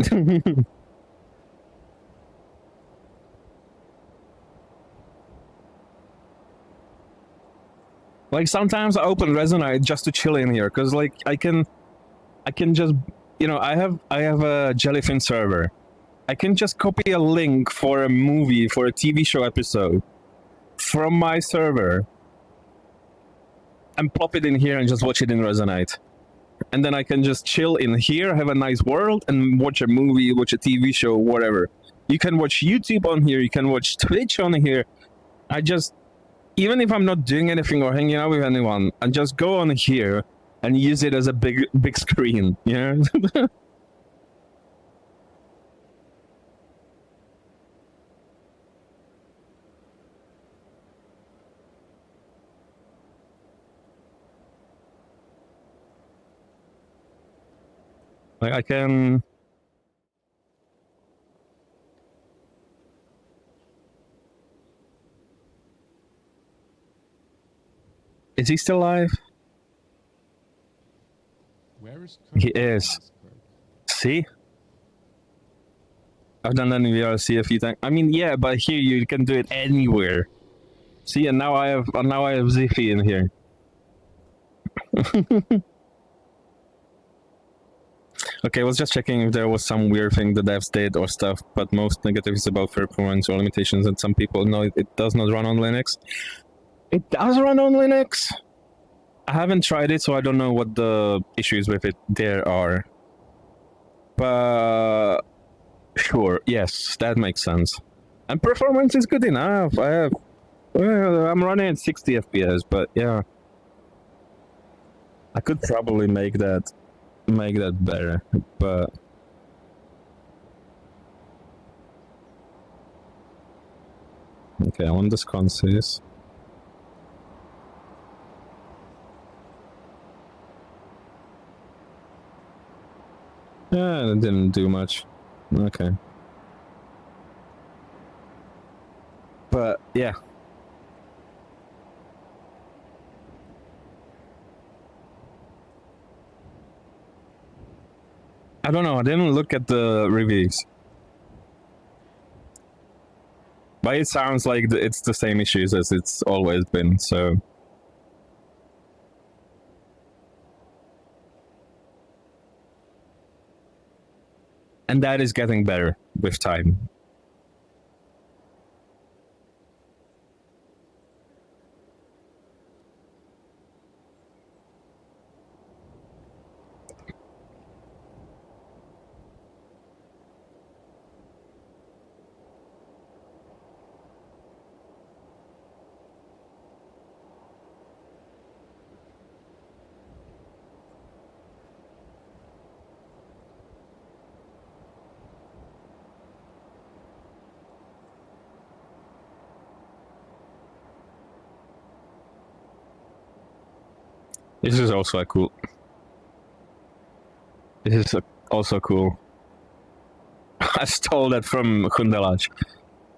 Like sometimes I open Resonite just to chill in here because like I can just I have a Jellyfin server. I can just copy a link for a movie for a TV show episode from my server and plop it in here and just watch it in Resonite. And then I can just chill in here, have a nice world, and watch a movie, watch a TV show, whatever. You can watch YouTube on here, you can watch Twitch on here. Even if I'm not doing anything or hanging out with anyone, I just go on here and use it as a big screen, you know? Like I can... Is he still alive?
Where is
He is. See? I've done that in VRC a few times. I mean, yeah, but here you can do it anywhere. See, and now I have Ziffy in here. Okay, I was just checking if there was some weird thing the devs did or stuff, but most negatives about performance or limitations, and some people know it does not run on Linux. It does run on Linux. I haven't tried it, so I don't know what the issues with it there are. But sure, yes, that makes sense. And performance is good enough. I'm running at 60 FPS, but yeah, I could probably make that better, but okay, I want this consist. Yeah, it didn't do much. Okay. But yeah. I don't know, I didn't look at the reviews. But it sounds like it's the same issues as it's always been, so... And that is getting better with time. This is also cool. This is also cool. I stole that from Hundelaj.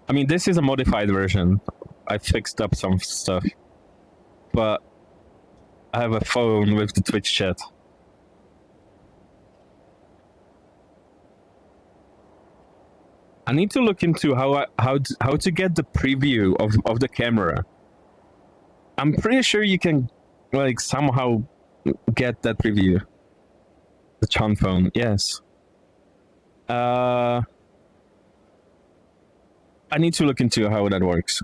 I mean, this is a modified version. I fixed up some stuff. but I have a phone with the Twitch chat. I need to look into how to get the preview of the camera. I'm pretty sure you can like somehow get that preview. The Chan phone, yes. I need to look into how that works.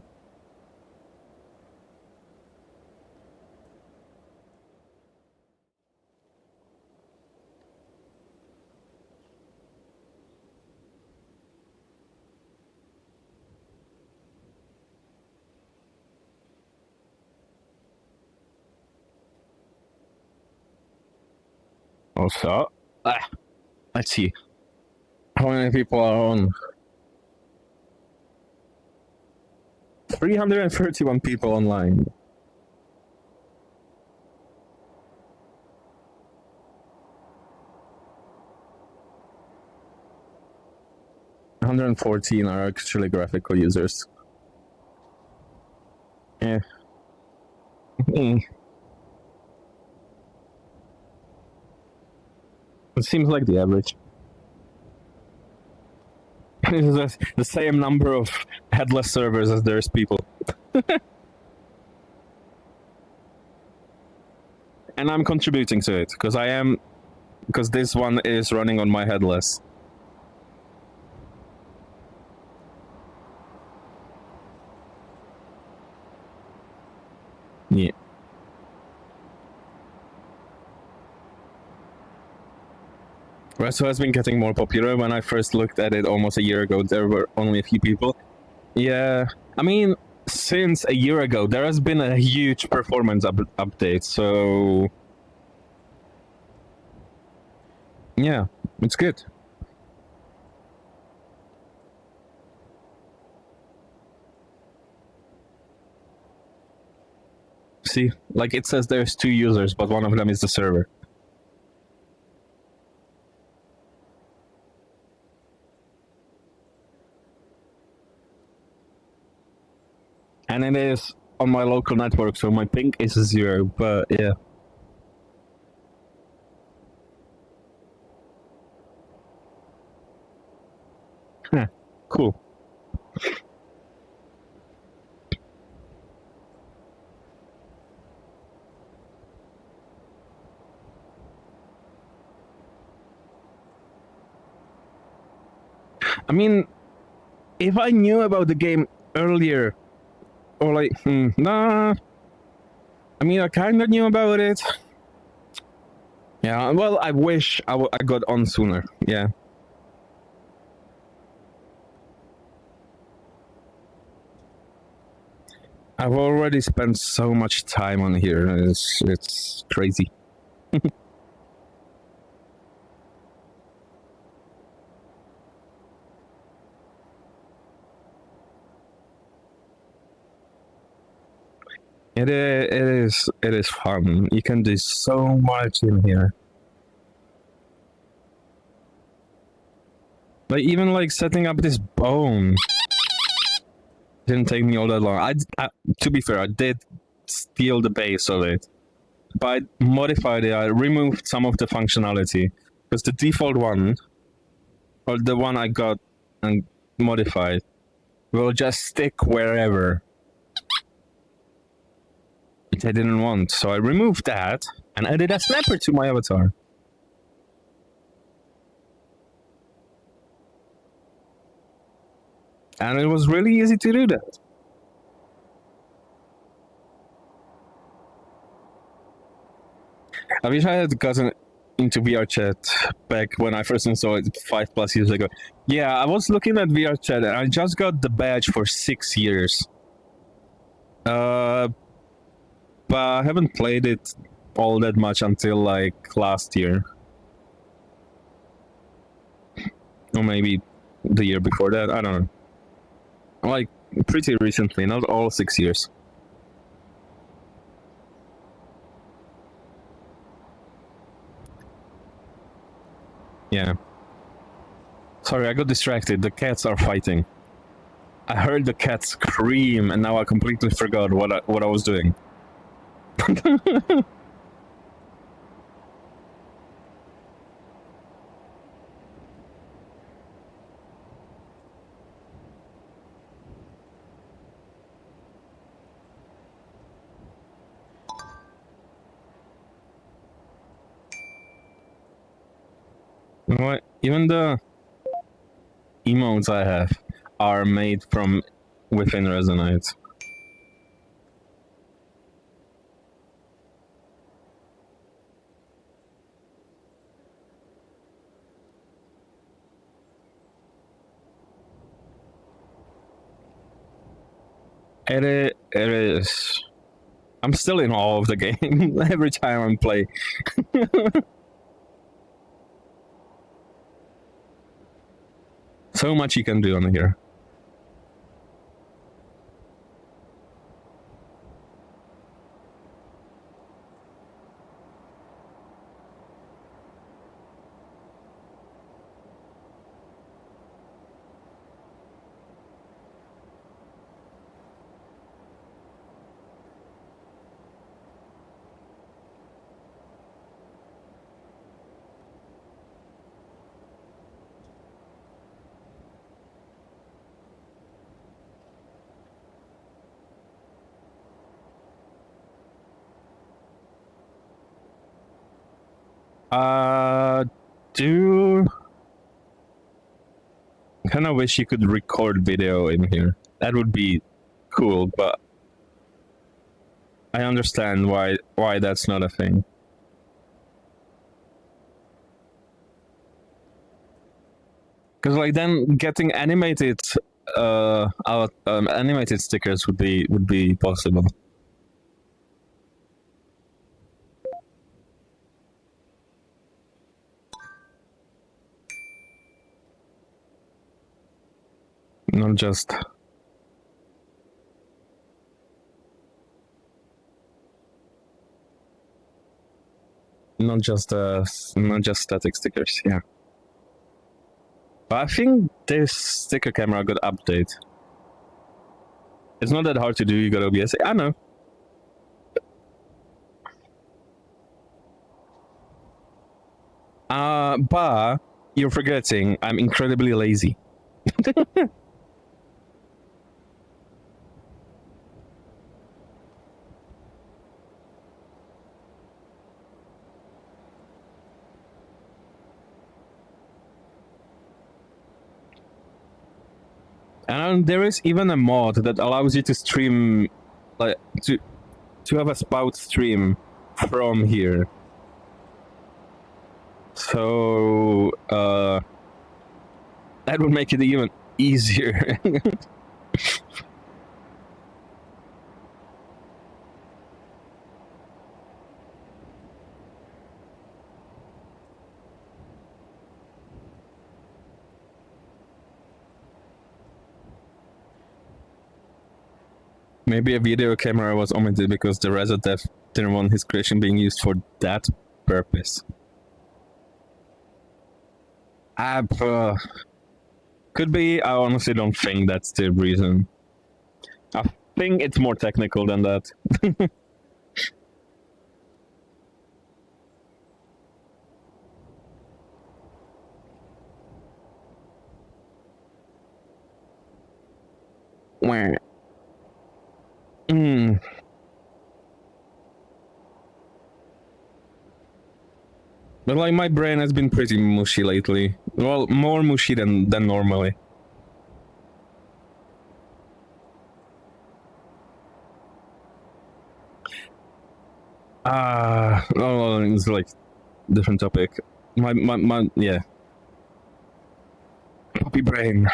Also, let's see. How many people are on? 331 people online. $114 are actually graphical users. Yeah. It seems like the average. It's the same number of headless servers as there's people. And I'm contributing to it, because this one is running on my headless. Yeah. Resto has been getting more popular. When I first looked at it almost a year ago, there were only a few people. Yeah, I mean, since a year ago, there has been a huge performance update, so... Yeah, it's good. See, like it says there's 2 users, but one of them is the server. And it is on my local network, so my ping is 0, but yeah. Huh, cool. I mean, if I knew about the game earlier, or like, nah. I mean, I kind of knew about it. Yeah, well, I wish I got on sooner, yeah. I've already spent so much time on here, it's crazy. It is fun. You can do so much in here. Like even like setting up this bone didn't take me all that long. To be fair, I did steal the base of it, but I modified it. I removed some of the functionality because the default one, or the one I got and modified, will just stick wherever. Which I didn't want, so I removed that and added a snapper to my avatar. And it was really easy to do that. I wish I had gotten into VR chat back when I first installed it 5+ years ago. Yeah, I was looking at VR chat and I just got the badge for 6 years. But I haven't played it all that much until like last year. Or maybe the year before that, I don't know. Like, pretty recently, not all 6 years. Yeah. Sorry, I got distracted. The cats are fighting. I heard the cat scream, and now I completely forgot what I was doing. What? Even the emotes I have are made from within Resonite. It is. I'm still in awe of the game every time I play. So much you can do on here. Do kind of wish you could record video in here. That would be cool, but I understand why that's not a thing. Because like then getting animated animated stickers would be possible. Not just not just static stickers, yeah. But I think this sticker camera got update. It's not that hard to do, you got OBS. I know. But you're forgetting I'm incredibly lazy. And there is even a mod that allows you to stream, like to have a spout stream from here. So that would make it even easier. Maybe a video camera was omitted because the Rezo dev didn't want his creation being used for that purpose. Could be. I honestly don't think that's the reason. I think it's more technical than that. Where? But like my brain has been pretty mushy lately. Well, more mushy than normally. Oh, it's like different topic. My yeah. Puppy brain.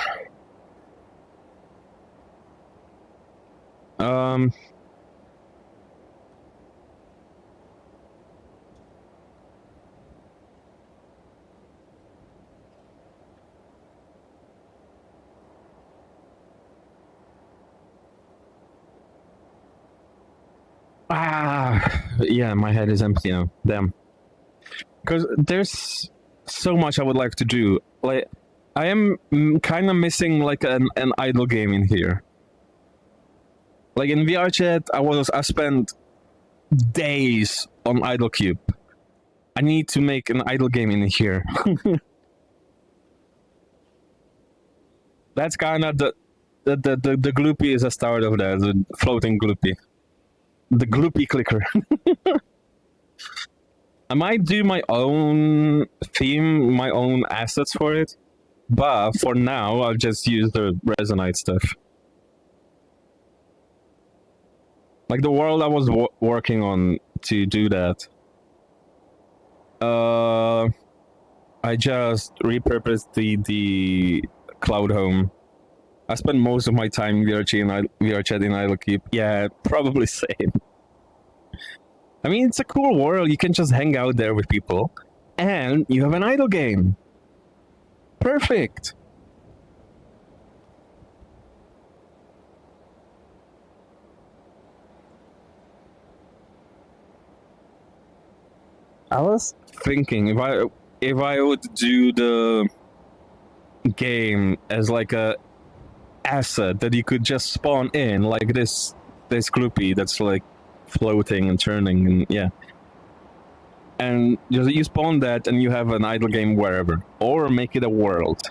Yeah, my head is empty now. Damn. Because there's so much I would like to do. Like, I am kind of missing like an idle game in here. Like in VR chat, I spent days on Idle Cube. I need to make an idle game in here. That's kind of the gloopy is a start of that, the floating gloopy. The gloopy clicker. I might do my own theme, my own assets for it, but for now, I'll just use the Resonite stuff. Like the world I was working on to do that. I just repurposed the cloud home. I spent most of my time VR chat in Idle Keep. Yeah, probably same. I mean, it's a cool world. You can just hang out there with people, and you have an idle game. Perfect. I was thinking if I would do the game as like a asset that you could just spawn in, like this groupie that's like floating and turning, and yeah, and you spawn that and you have an idle game wherever, or make it a world.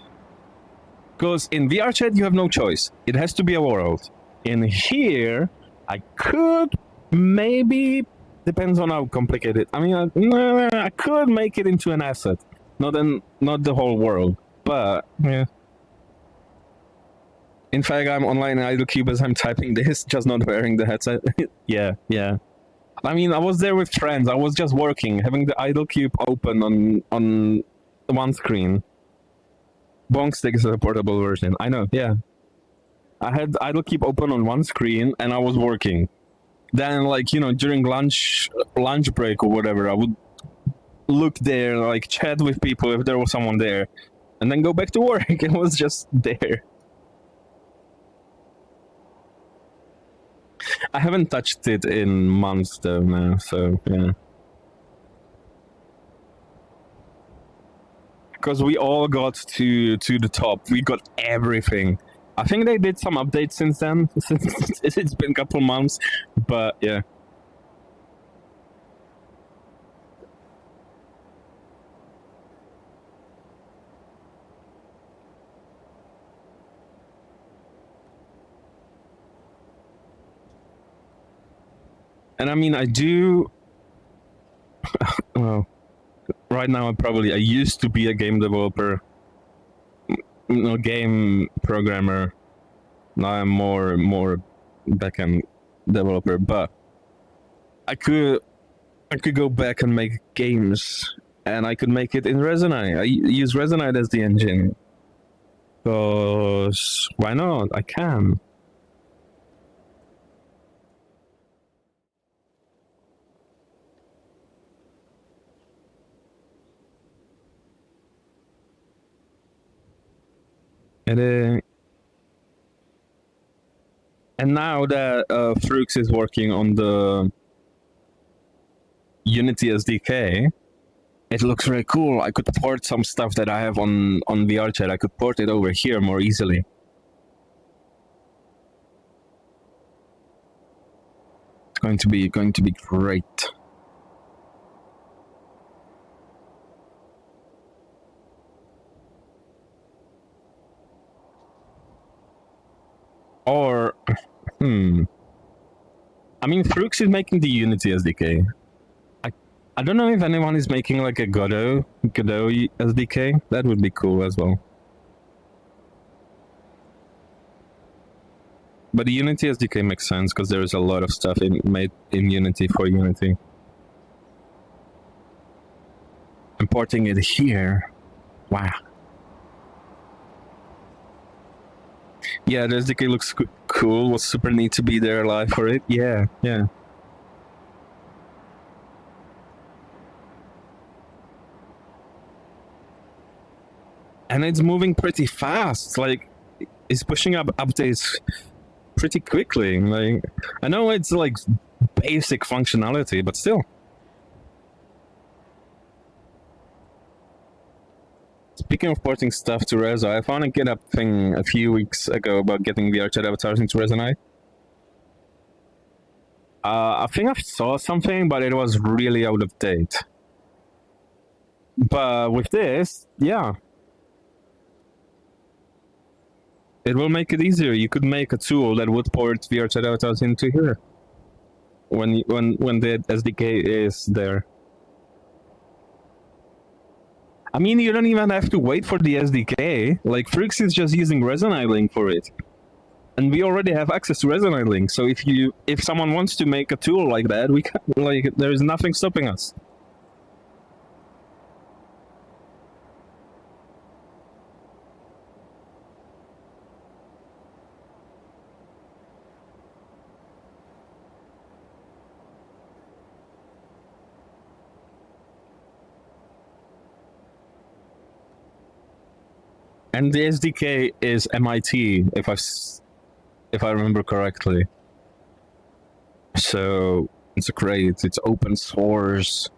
Because in VR chat you have no choice; it has to be a world. In here, I could maybe. Depends on how complicated. I mean, I could make it into an asset, not the whole world, but yeah. In fact, I'm online in Idle Cube as I'm typing this, just not wearing the headset. Yeah. I mean, I was there with friends. I was just working, having the Idle Cube open on one screen. Bonkstick is a portable version. I know. Yeah, I had Idle Cube open on one screen, and I was working. Then, like, during lunch break or whatever, I would look there, like, chat with people if there was someone there, and then go back to work. It was just there. I haven't touched it in months, though, now, so, yeah. Because we all got to the top. We got everything. I think they did some updates since then. It's been a couple months, but yeah. And I mean, I do. Well, right now, I used to be a game developer. Game programmer. Now I'm more backend developer, but I could go back and make games, and I could make it in Resonite. I use Resonite as the engine, because why not? I can. And now that Frux is working on the Unity SDK, it looks very cool. I could port some stuff that I have on VRChat. I could port it over here more easily. It's going to be great. Or, I mean, Frux is making the Unity SDK. I don't know if anyone is making like a Godot SDK. That would be cool as well. But the Unity SDK makes sense because there is a lot of stuff made in Unity for Unity. Importing it here. Wow. Yeah, the SDK looks cool. Was super neat to be there live for it. Yeah. And it's moving pretty fast. Like, it's pushing up updates pretty quickly. Like, I know it's like basic functionality, but still. Speaking of porting stuff to Reso, I found a GitHub thing a few weeks ago about getting VRChat avatars into Resonite. I think I saw something, but it was really out of date. But with this, yeah, it will make it easier. You could make a tool that would port VRChat avatars into here when the SDK is there. I mean, you don't even have to wait for the SDK. Like, Frix is just using Resonite link for it. And we already have access to Resonite link. So if someone wants to make a tool like that, we can, like, there is nothing stopping us. And the SDK is MIT, if I remember correctly. So it's great. It's open source.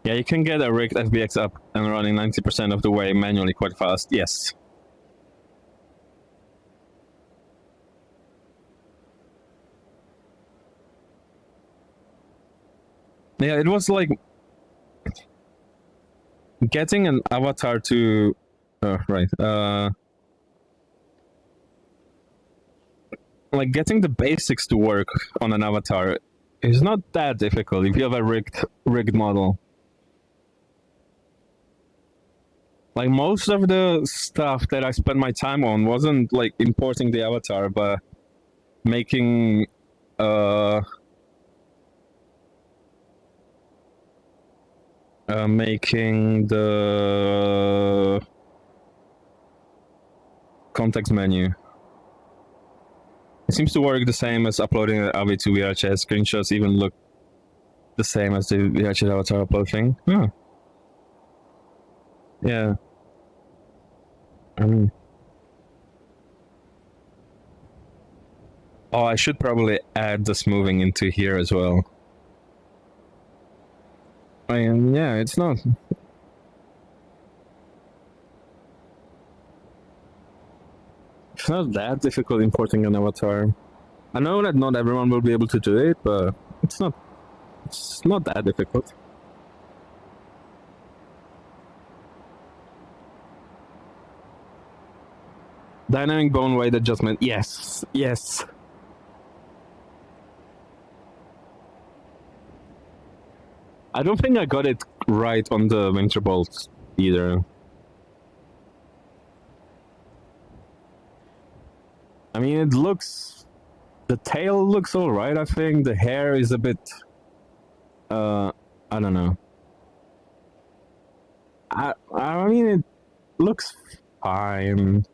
Yeah, you can get a rigged FBX up and running 90% of the way manually quite fast. Yes. Yeah, it was like getting an avatar to like getting the basics to work on an avatar is not that difficult if you have a rigged model. Like, most of the stuff that I spent my time on wasn't like importing the avatar, but making making the context menu. It seems to work the same as uploading an AVI to VRChat. Screenshots even look the same as the VRChat avatar upload thing. Huh. Yeah. I mean... Oh, I should probably add the smoothing into here as well. I mean, yeah, it's not... It's not that difficult importing an avatar. I know that not everyone will be able to do it, but it's not that difficult. Dynamic bone weight adjustment. Yes. Yes. I don't think I got it right on the winter bolts either. I mean, it looks... The tail looks alright, I think. The hair is a bit... I don't know. I mean, it looks fine.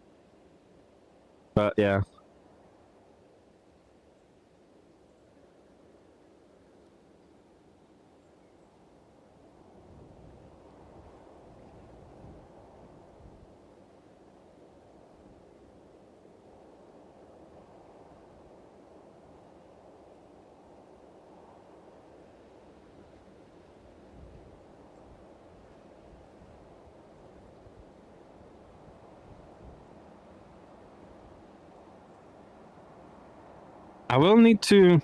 But yeah. I will need to...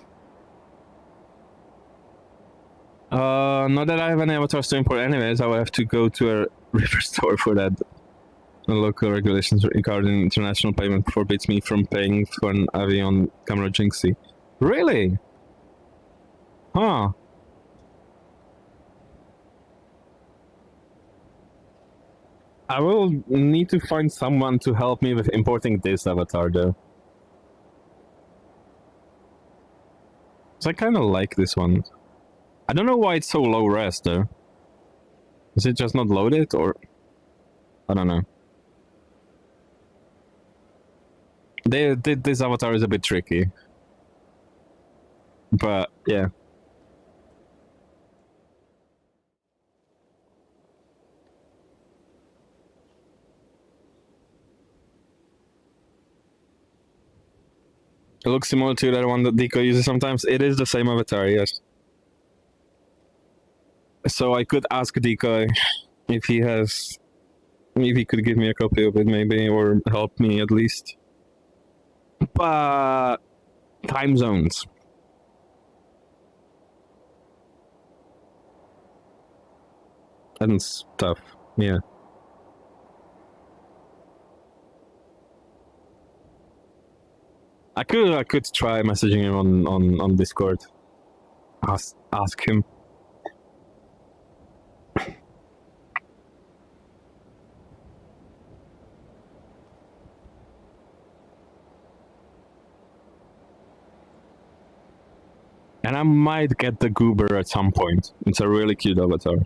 not that I have any avatars to import anyways, I will have to go to a river store for that. The local regulations regarding international payment forbids me from paying for an AVI on camera Jinxie. Really? Huh. I will need to find someone to help me with importing this avatar though. So I kind of like this one. I don't know why it's so low res though. Is it just not loaded or... I don't know. This avatar is a bit tricky. But yeah. It looks similar to that one that Deco uses sometimes. It is the same avatar, yes. So I could ask Deco if he has... If he could give me a copy of it maybe, or help me at least. But time zones. And stuff. Yeah. I could try messaging him on Discord. Ask him. And I might get the Goober at some point. It's a really cute avatar.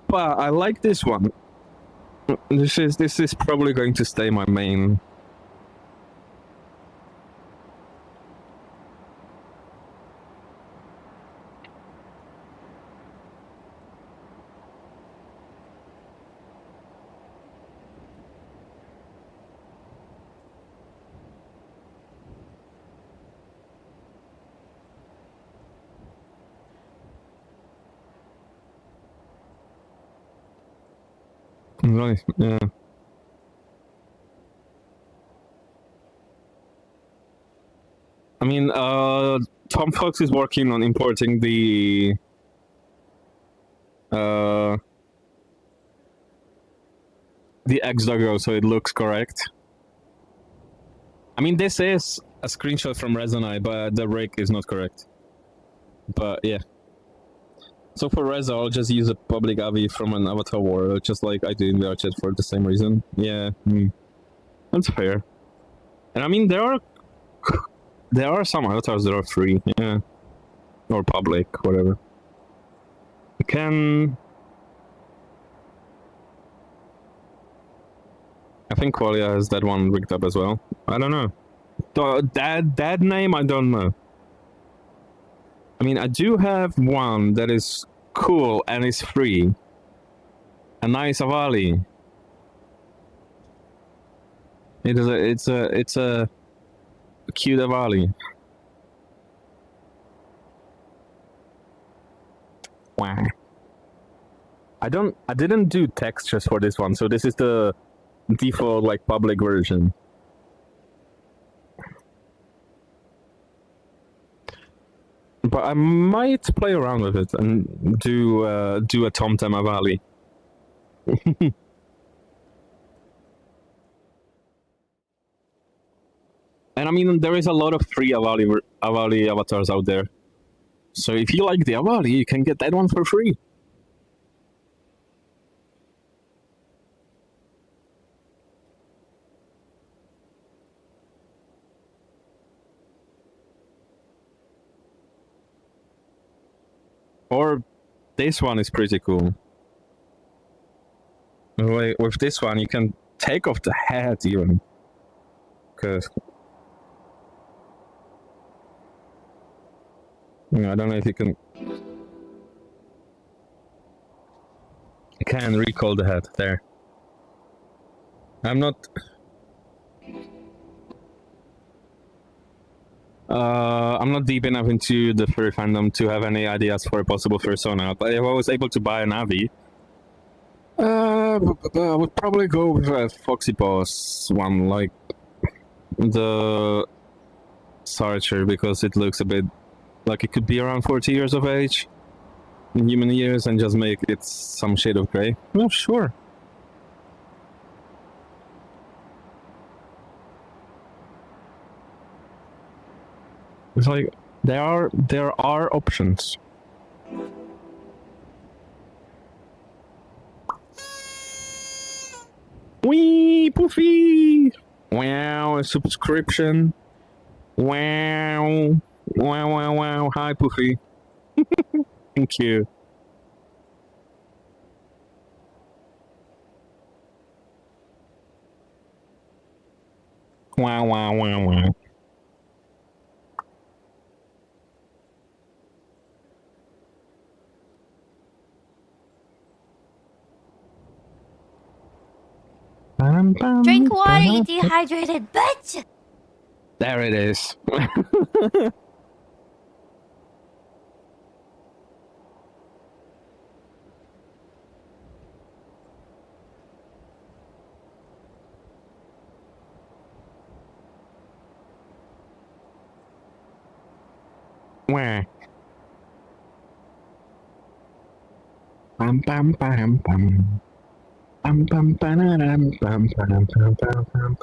But I like this one. This is probably going to stay my main. Right, yeah. I mean, Tom Fox is working on importing the X-Doggo so it looks correct. I mean, this is a screenshot from Resonite, but the rig is not correct. But yeah. So for Reza, I'll just use a public AVI from an avatar world, just like I do in VRChat for the same reason. Yeah, that's fair. And I mean, there are some avatars that are free, yeah, or public, whatever. You can. I think Qualia has that one rigged up as well. I don't know. That name I don't know. I mean, I do have one that is cool and is free. A nice Avali. It's a cute Avali. Wow. I didn't do textures for this one, so this is the default like public version. But I might play around with it and do a TomTom Avali. And I mean, there is a lot of free Avali avatars out there. So if you like the Avali, you can get that one for free. Or this one is pretty cool. With this one, you can take off the head even. Because I don't know if you can recall the head there. I'm not deep enough into the furry fandom to have any ideas for a possible persona, but if I was able to buy an Avi, I would probably go with a Foxy Paws one, like the Sarcher, because it looks a bit like it could be around 40 years of age in human years and just make it some shade of gray. Well, sure. It's like there are options. Wee Poofy! Wow, a subscription. Wow. Wow. Hi Poofy. Thank you. Wow.
Drink water, you dehydrated bitch!
There it is. Where? Bam bam bam bam. Bam bam bam bam bam bam bam bam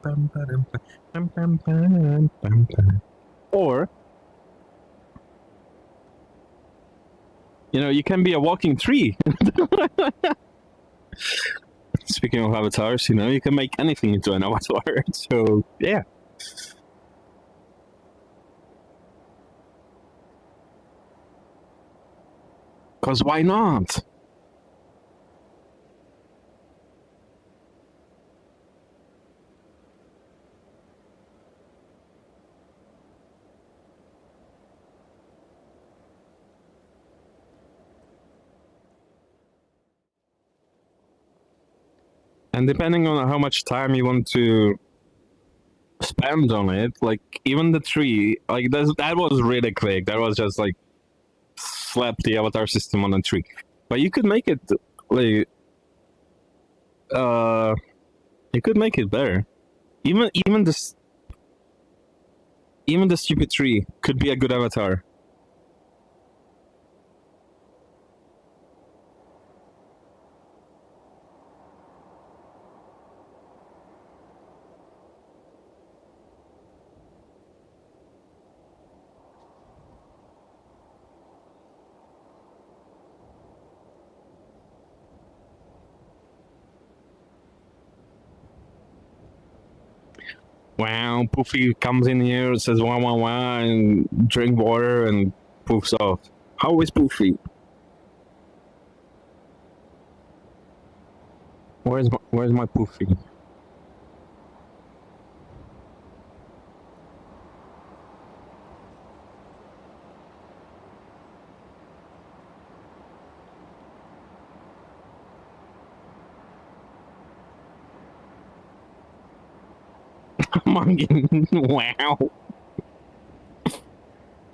bam bam bam bam bam bam. Or, you know, you can be a walking tree. Speaking of avatars, you know, you can make anything into an avatar. So, yeah. Because why not? And depending on how much time you want to spend on it, like even the tree, like that was really quick. That was just like slap the avatar system on a tree. But you could make it like you could make it better. Even the stupid tree could be a good avatar. Wow, Poofy comes in here, says wah wah wah, and drink water and poofs off. How is Poofy? Where's my Poofy? Monkey. Wow.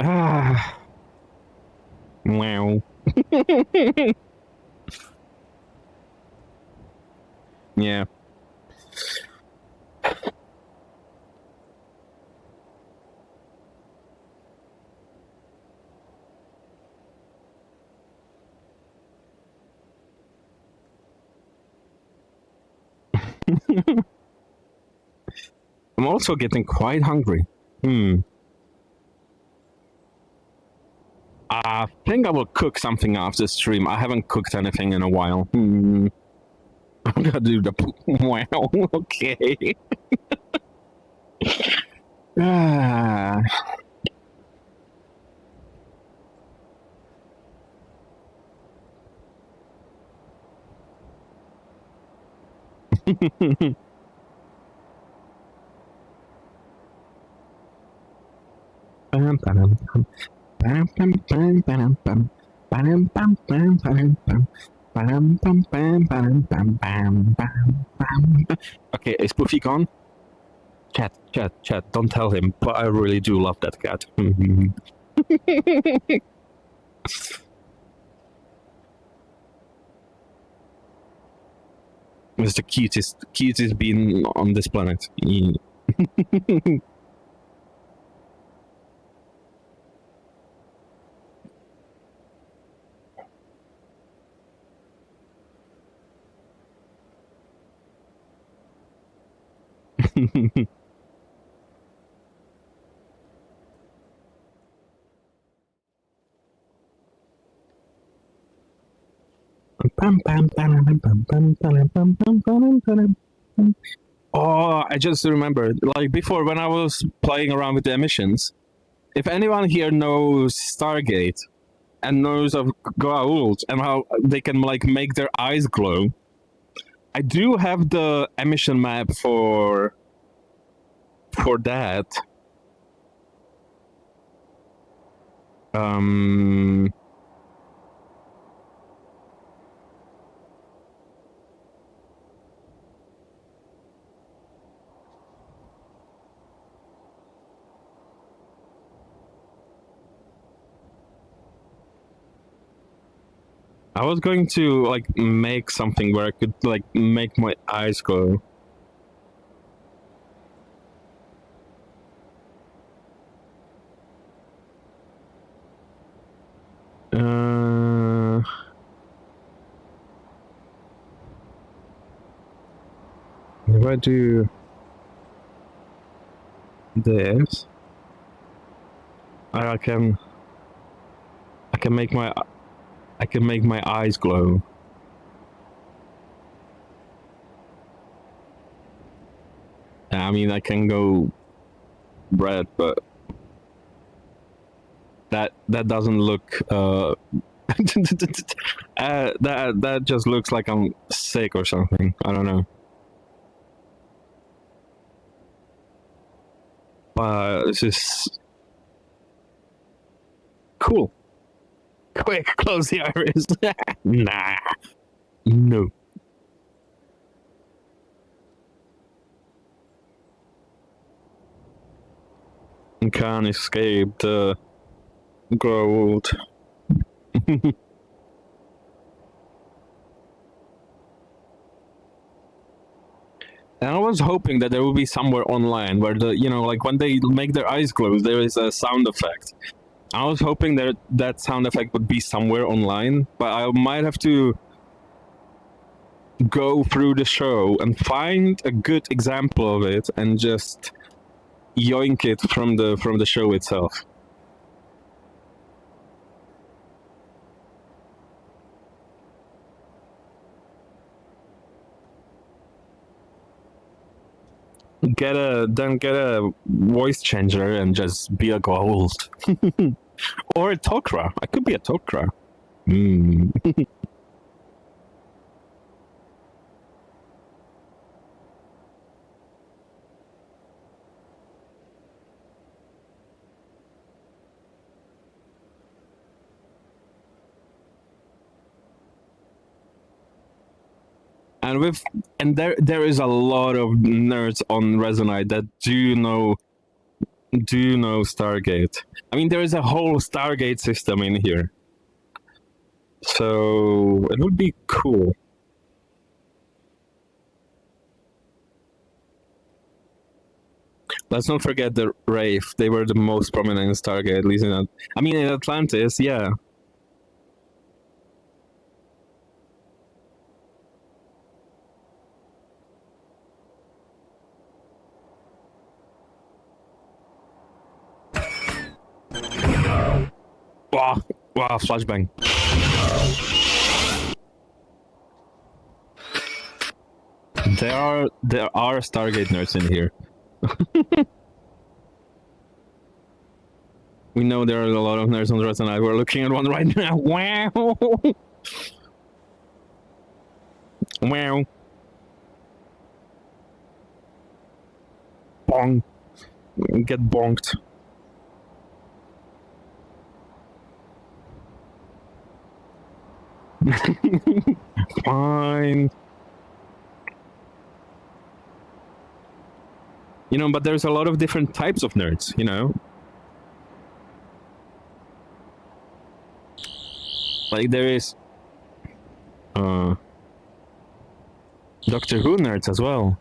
Ah. Wow. Yeah. I'm also getting quite hungry. I think I will cook something after stream. I haven't cooked anything in a while. I'm gonna do the wow. Okay. Ah. Bam, bam, bam. Bam, bam, bam, bam, bam. Bam, bam, bam, bam, bam. Bam, bam, bam, bam, bam, bam, bam, bam. Okay, is Poofy gone? Chat, don't tell him, but I really do love that cat. It's the cutest being on this planet. Oh, I just remembered. Like before, when I was playing around with the emissions, if anyone here knows Stargate and knows of Goa'uld and how they can like make their eyes glow, I do have the emission map for that. I was going to like make something where I could like make my eyes glow. if I do this, I can make my eyes glow. I mean, I can go red, but that doesn't look. That just looks like I'm sick or something. I don't know. This is cool. Quick, close the iris. Nah, no. Can't escape the growth. And I was hoping that there would be somewhere online where like when they make their eyes close, there is a sound effect. I was hoping that sound effect would be somewhere online, but I might have to go through the show and find a good example of it and just yoink it from the show itself. Get a voice changer and just be a gold. Or a Tok'ra. I could be a Tok'ra. And there is a lot of nerds on Resonite that do know Stargate. I mean, there is a whole Stargate system in here, so it would be cool. Let's not forget the Wraith. They were the most prominent in Stargate, at least in Atlantis. Yeah. Wow, flashbang. There are Stargate nerds in here. We know there are a lot of nerds on the Resonite. We're looking at one right now. Wow. Wow. Bong. Get bonked. Fine. But there's a lot of different types of nerds, Like there is Doctor Who nerds as well.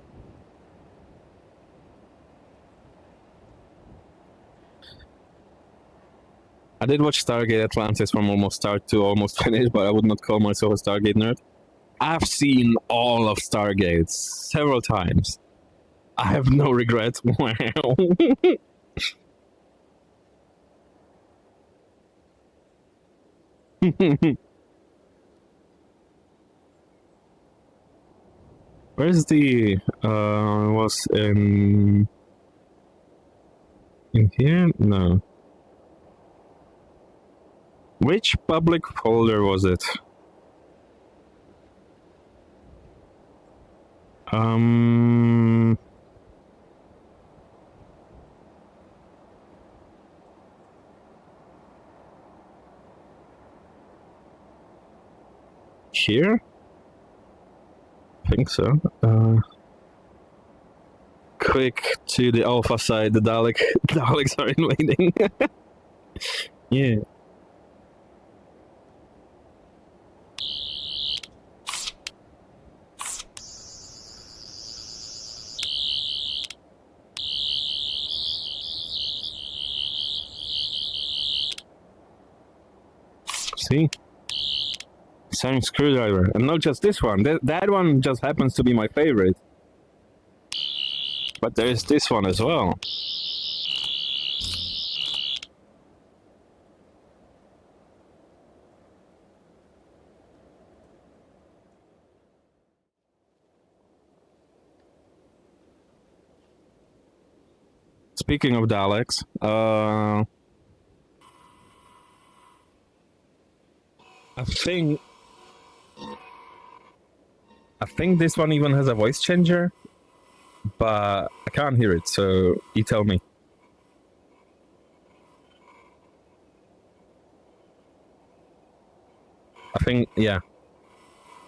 I did watch Stargate Atlantis from almost start to almost finish, but I would not call myself a Stargate nerd. I've seen all of Stargate several times. I have no regrets. Wow. Where's the was in here? No. Which public folder was it? Here? I think so. Quick to the alpha side, the Daleks are invading. Yeah. See? Sonic screwdriver. And not just this one. That one just happens to be my favorite. But there is this one as well. Speaking of Daleks, I think this one even has a voice changer, but I can't hear it, so you tell me. I think, yeah.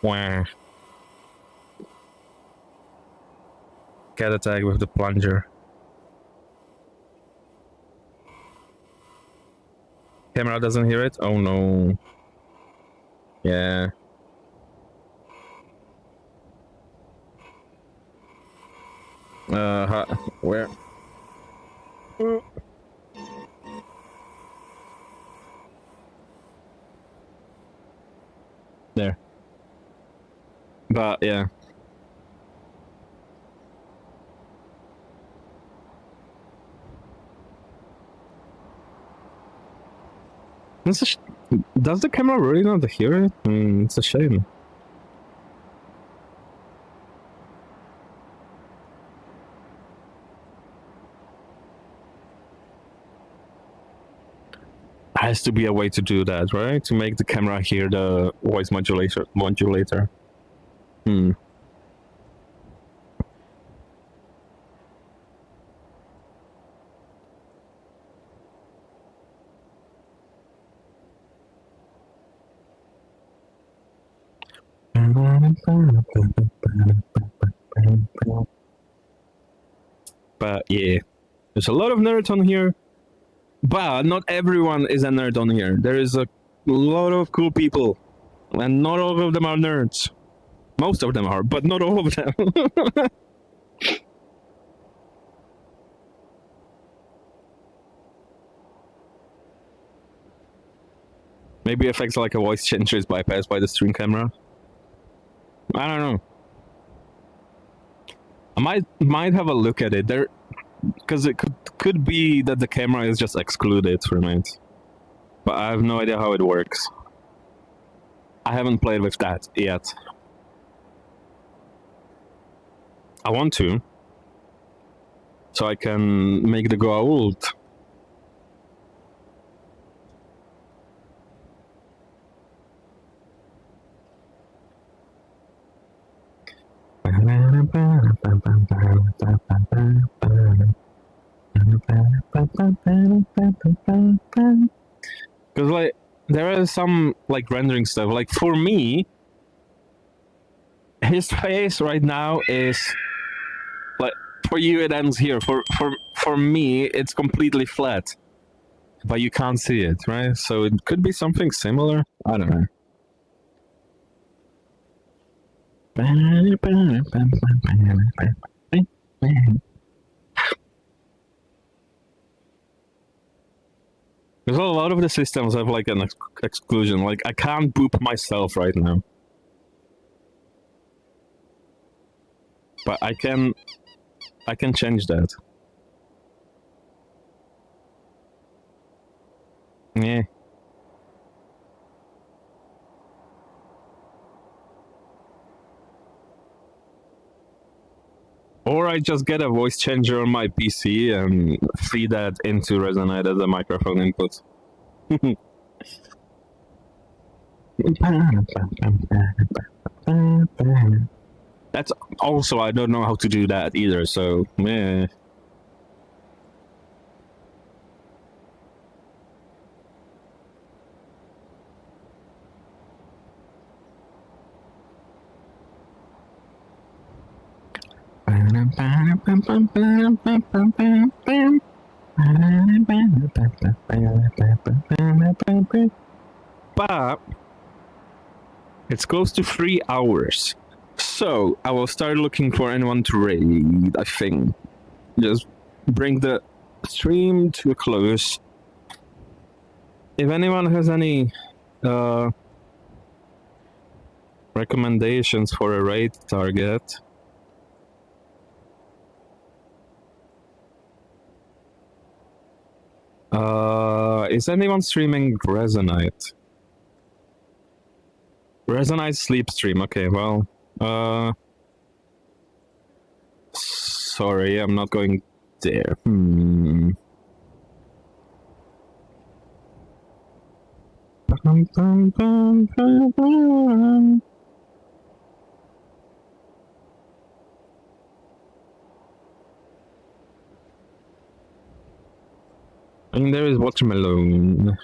Wah. Cat attack with the plunger. Camera doesn't hear it? Oh no. Yeah. Where? There. But yeah. Does the camera really not hear it? It's a shame. Has to be a way to do that, right? To make the camera hear the voice modulator. But yeah, there's a lot of nerds on here. But not everyone is a nerd on here. There is a lot of cool people. And not all of them are nerds. Most of them are, but not all of them. Maybe effects like a voice changer is bypassed by the stream camera. I don't know. I might have a look at it there, because it could be that the camera is just excluded from it. But I have no idea how it works. I haven't played with that yet. I want to, so I can make the gold. Because like there is some like rendering stuff. Like for me, his face right now is like, for you it ends here. For me it's completely flat, but you can't see it, right? So it could be something similar. I don't know. Because a lot of the systems have like an exclusion. Like I can't boop myself right now, but I can change that. Yeah. Or I just get a voice changer on my PC and feed that into Resonite as a microphone input. That's also, I don't know how to do that either, so meh. But it's close to 3 hours. So I will start looking for anyone to raid, I think. Just bring the stream to a close. If anyone has any recommendations for a raid target, Is anyone streaming Resonite? Resonite sleep stream. Okay, well, sorry, I'm not going there. I mean, there is watermelon.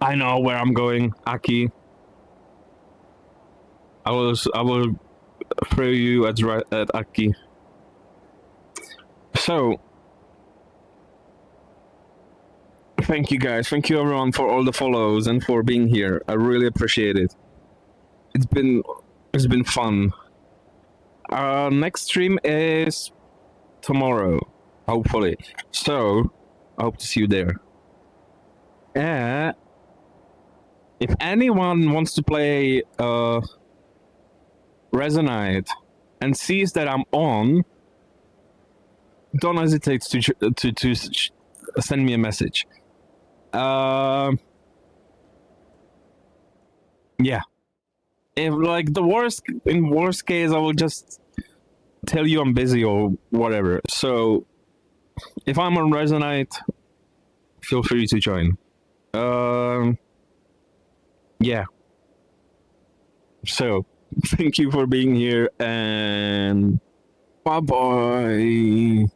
I know where I'm going, Aki. I will throw you at Aki. So, thank you guys. Thank you everyone for all the follows and for being here. I really appreciate it. It's been fun. Our next stream is tomorrow, hopefully. So, I hope to see you there. If anyone wants to play Resonite and sees that I'm on, don't hesitate to send me a message. Yeah. If like in worst case, I will just tell you I'm busy or whatever. So if I'm on Resonite, feel free to join. Yeah. So thank you for being here and bye bye.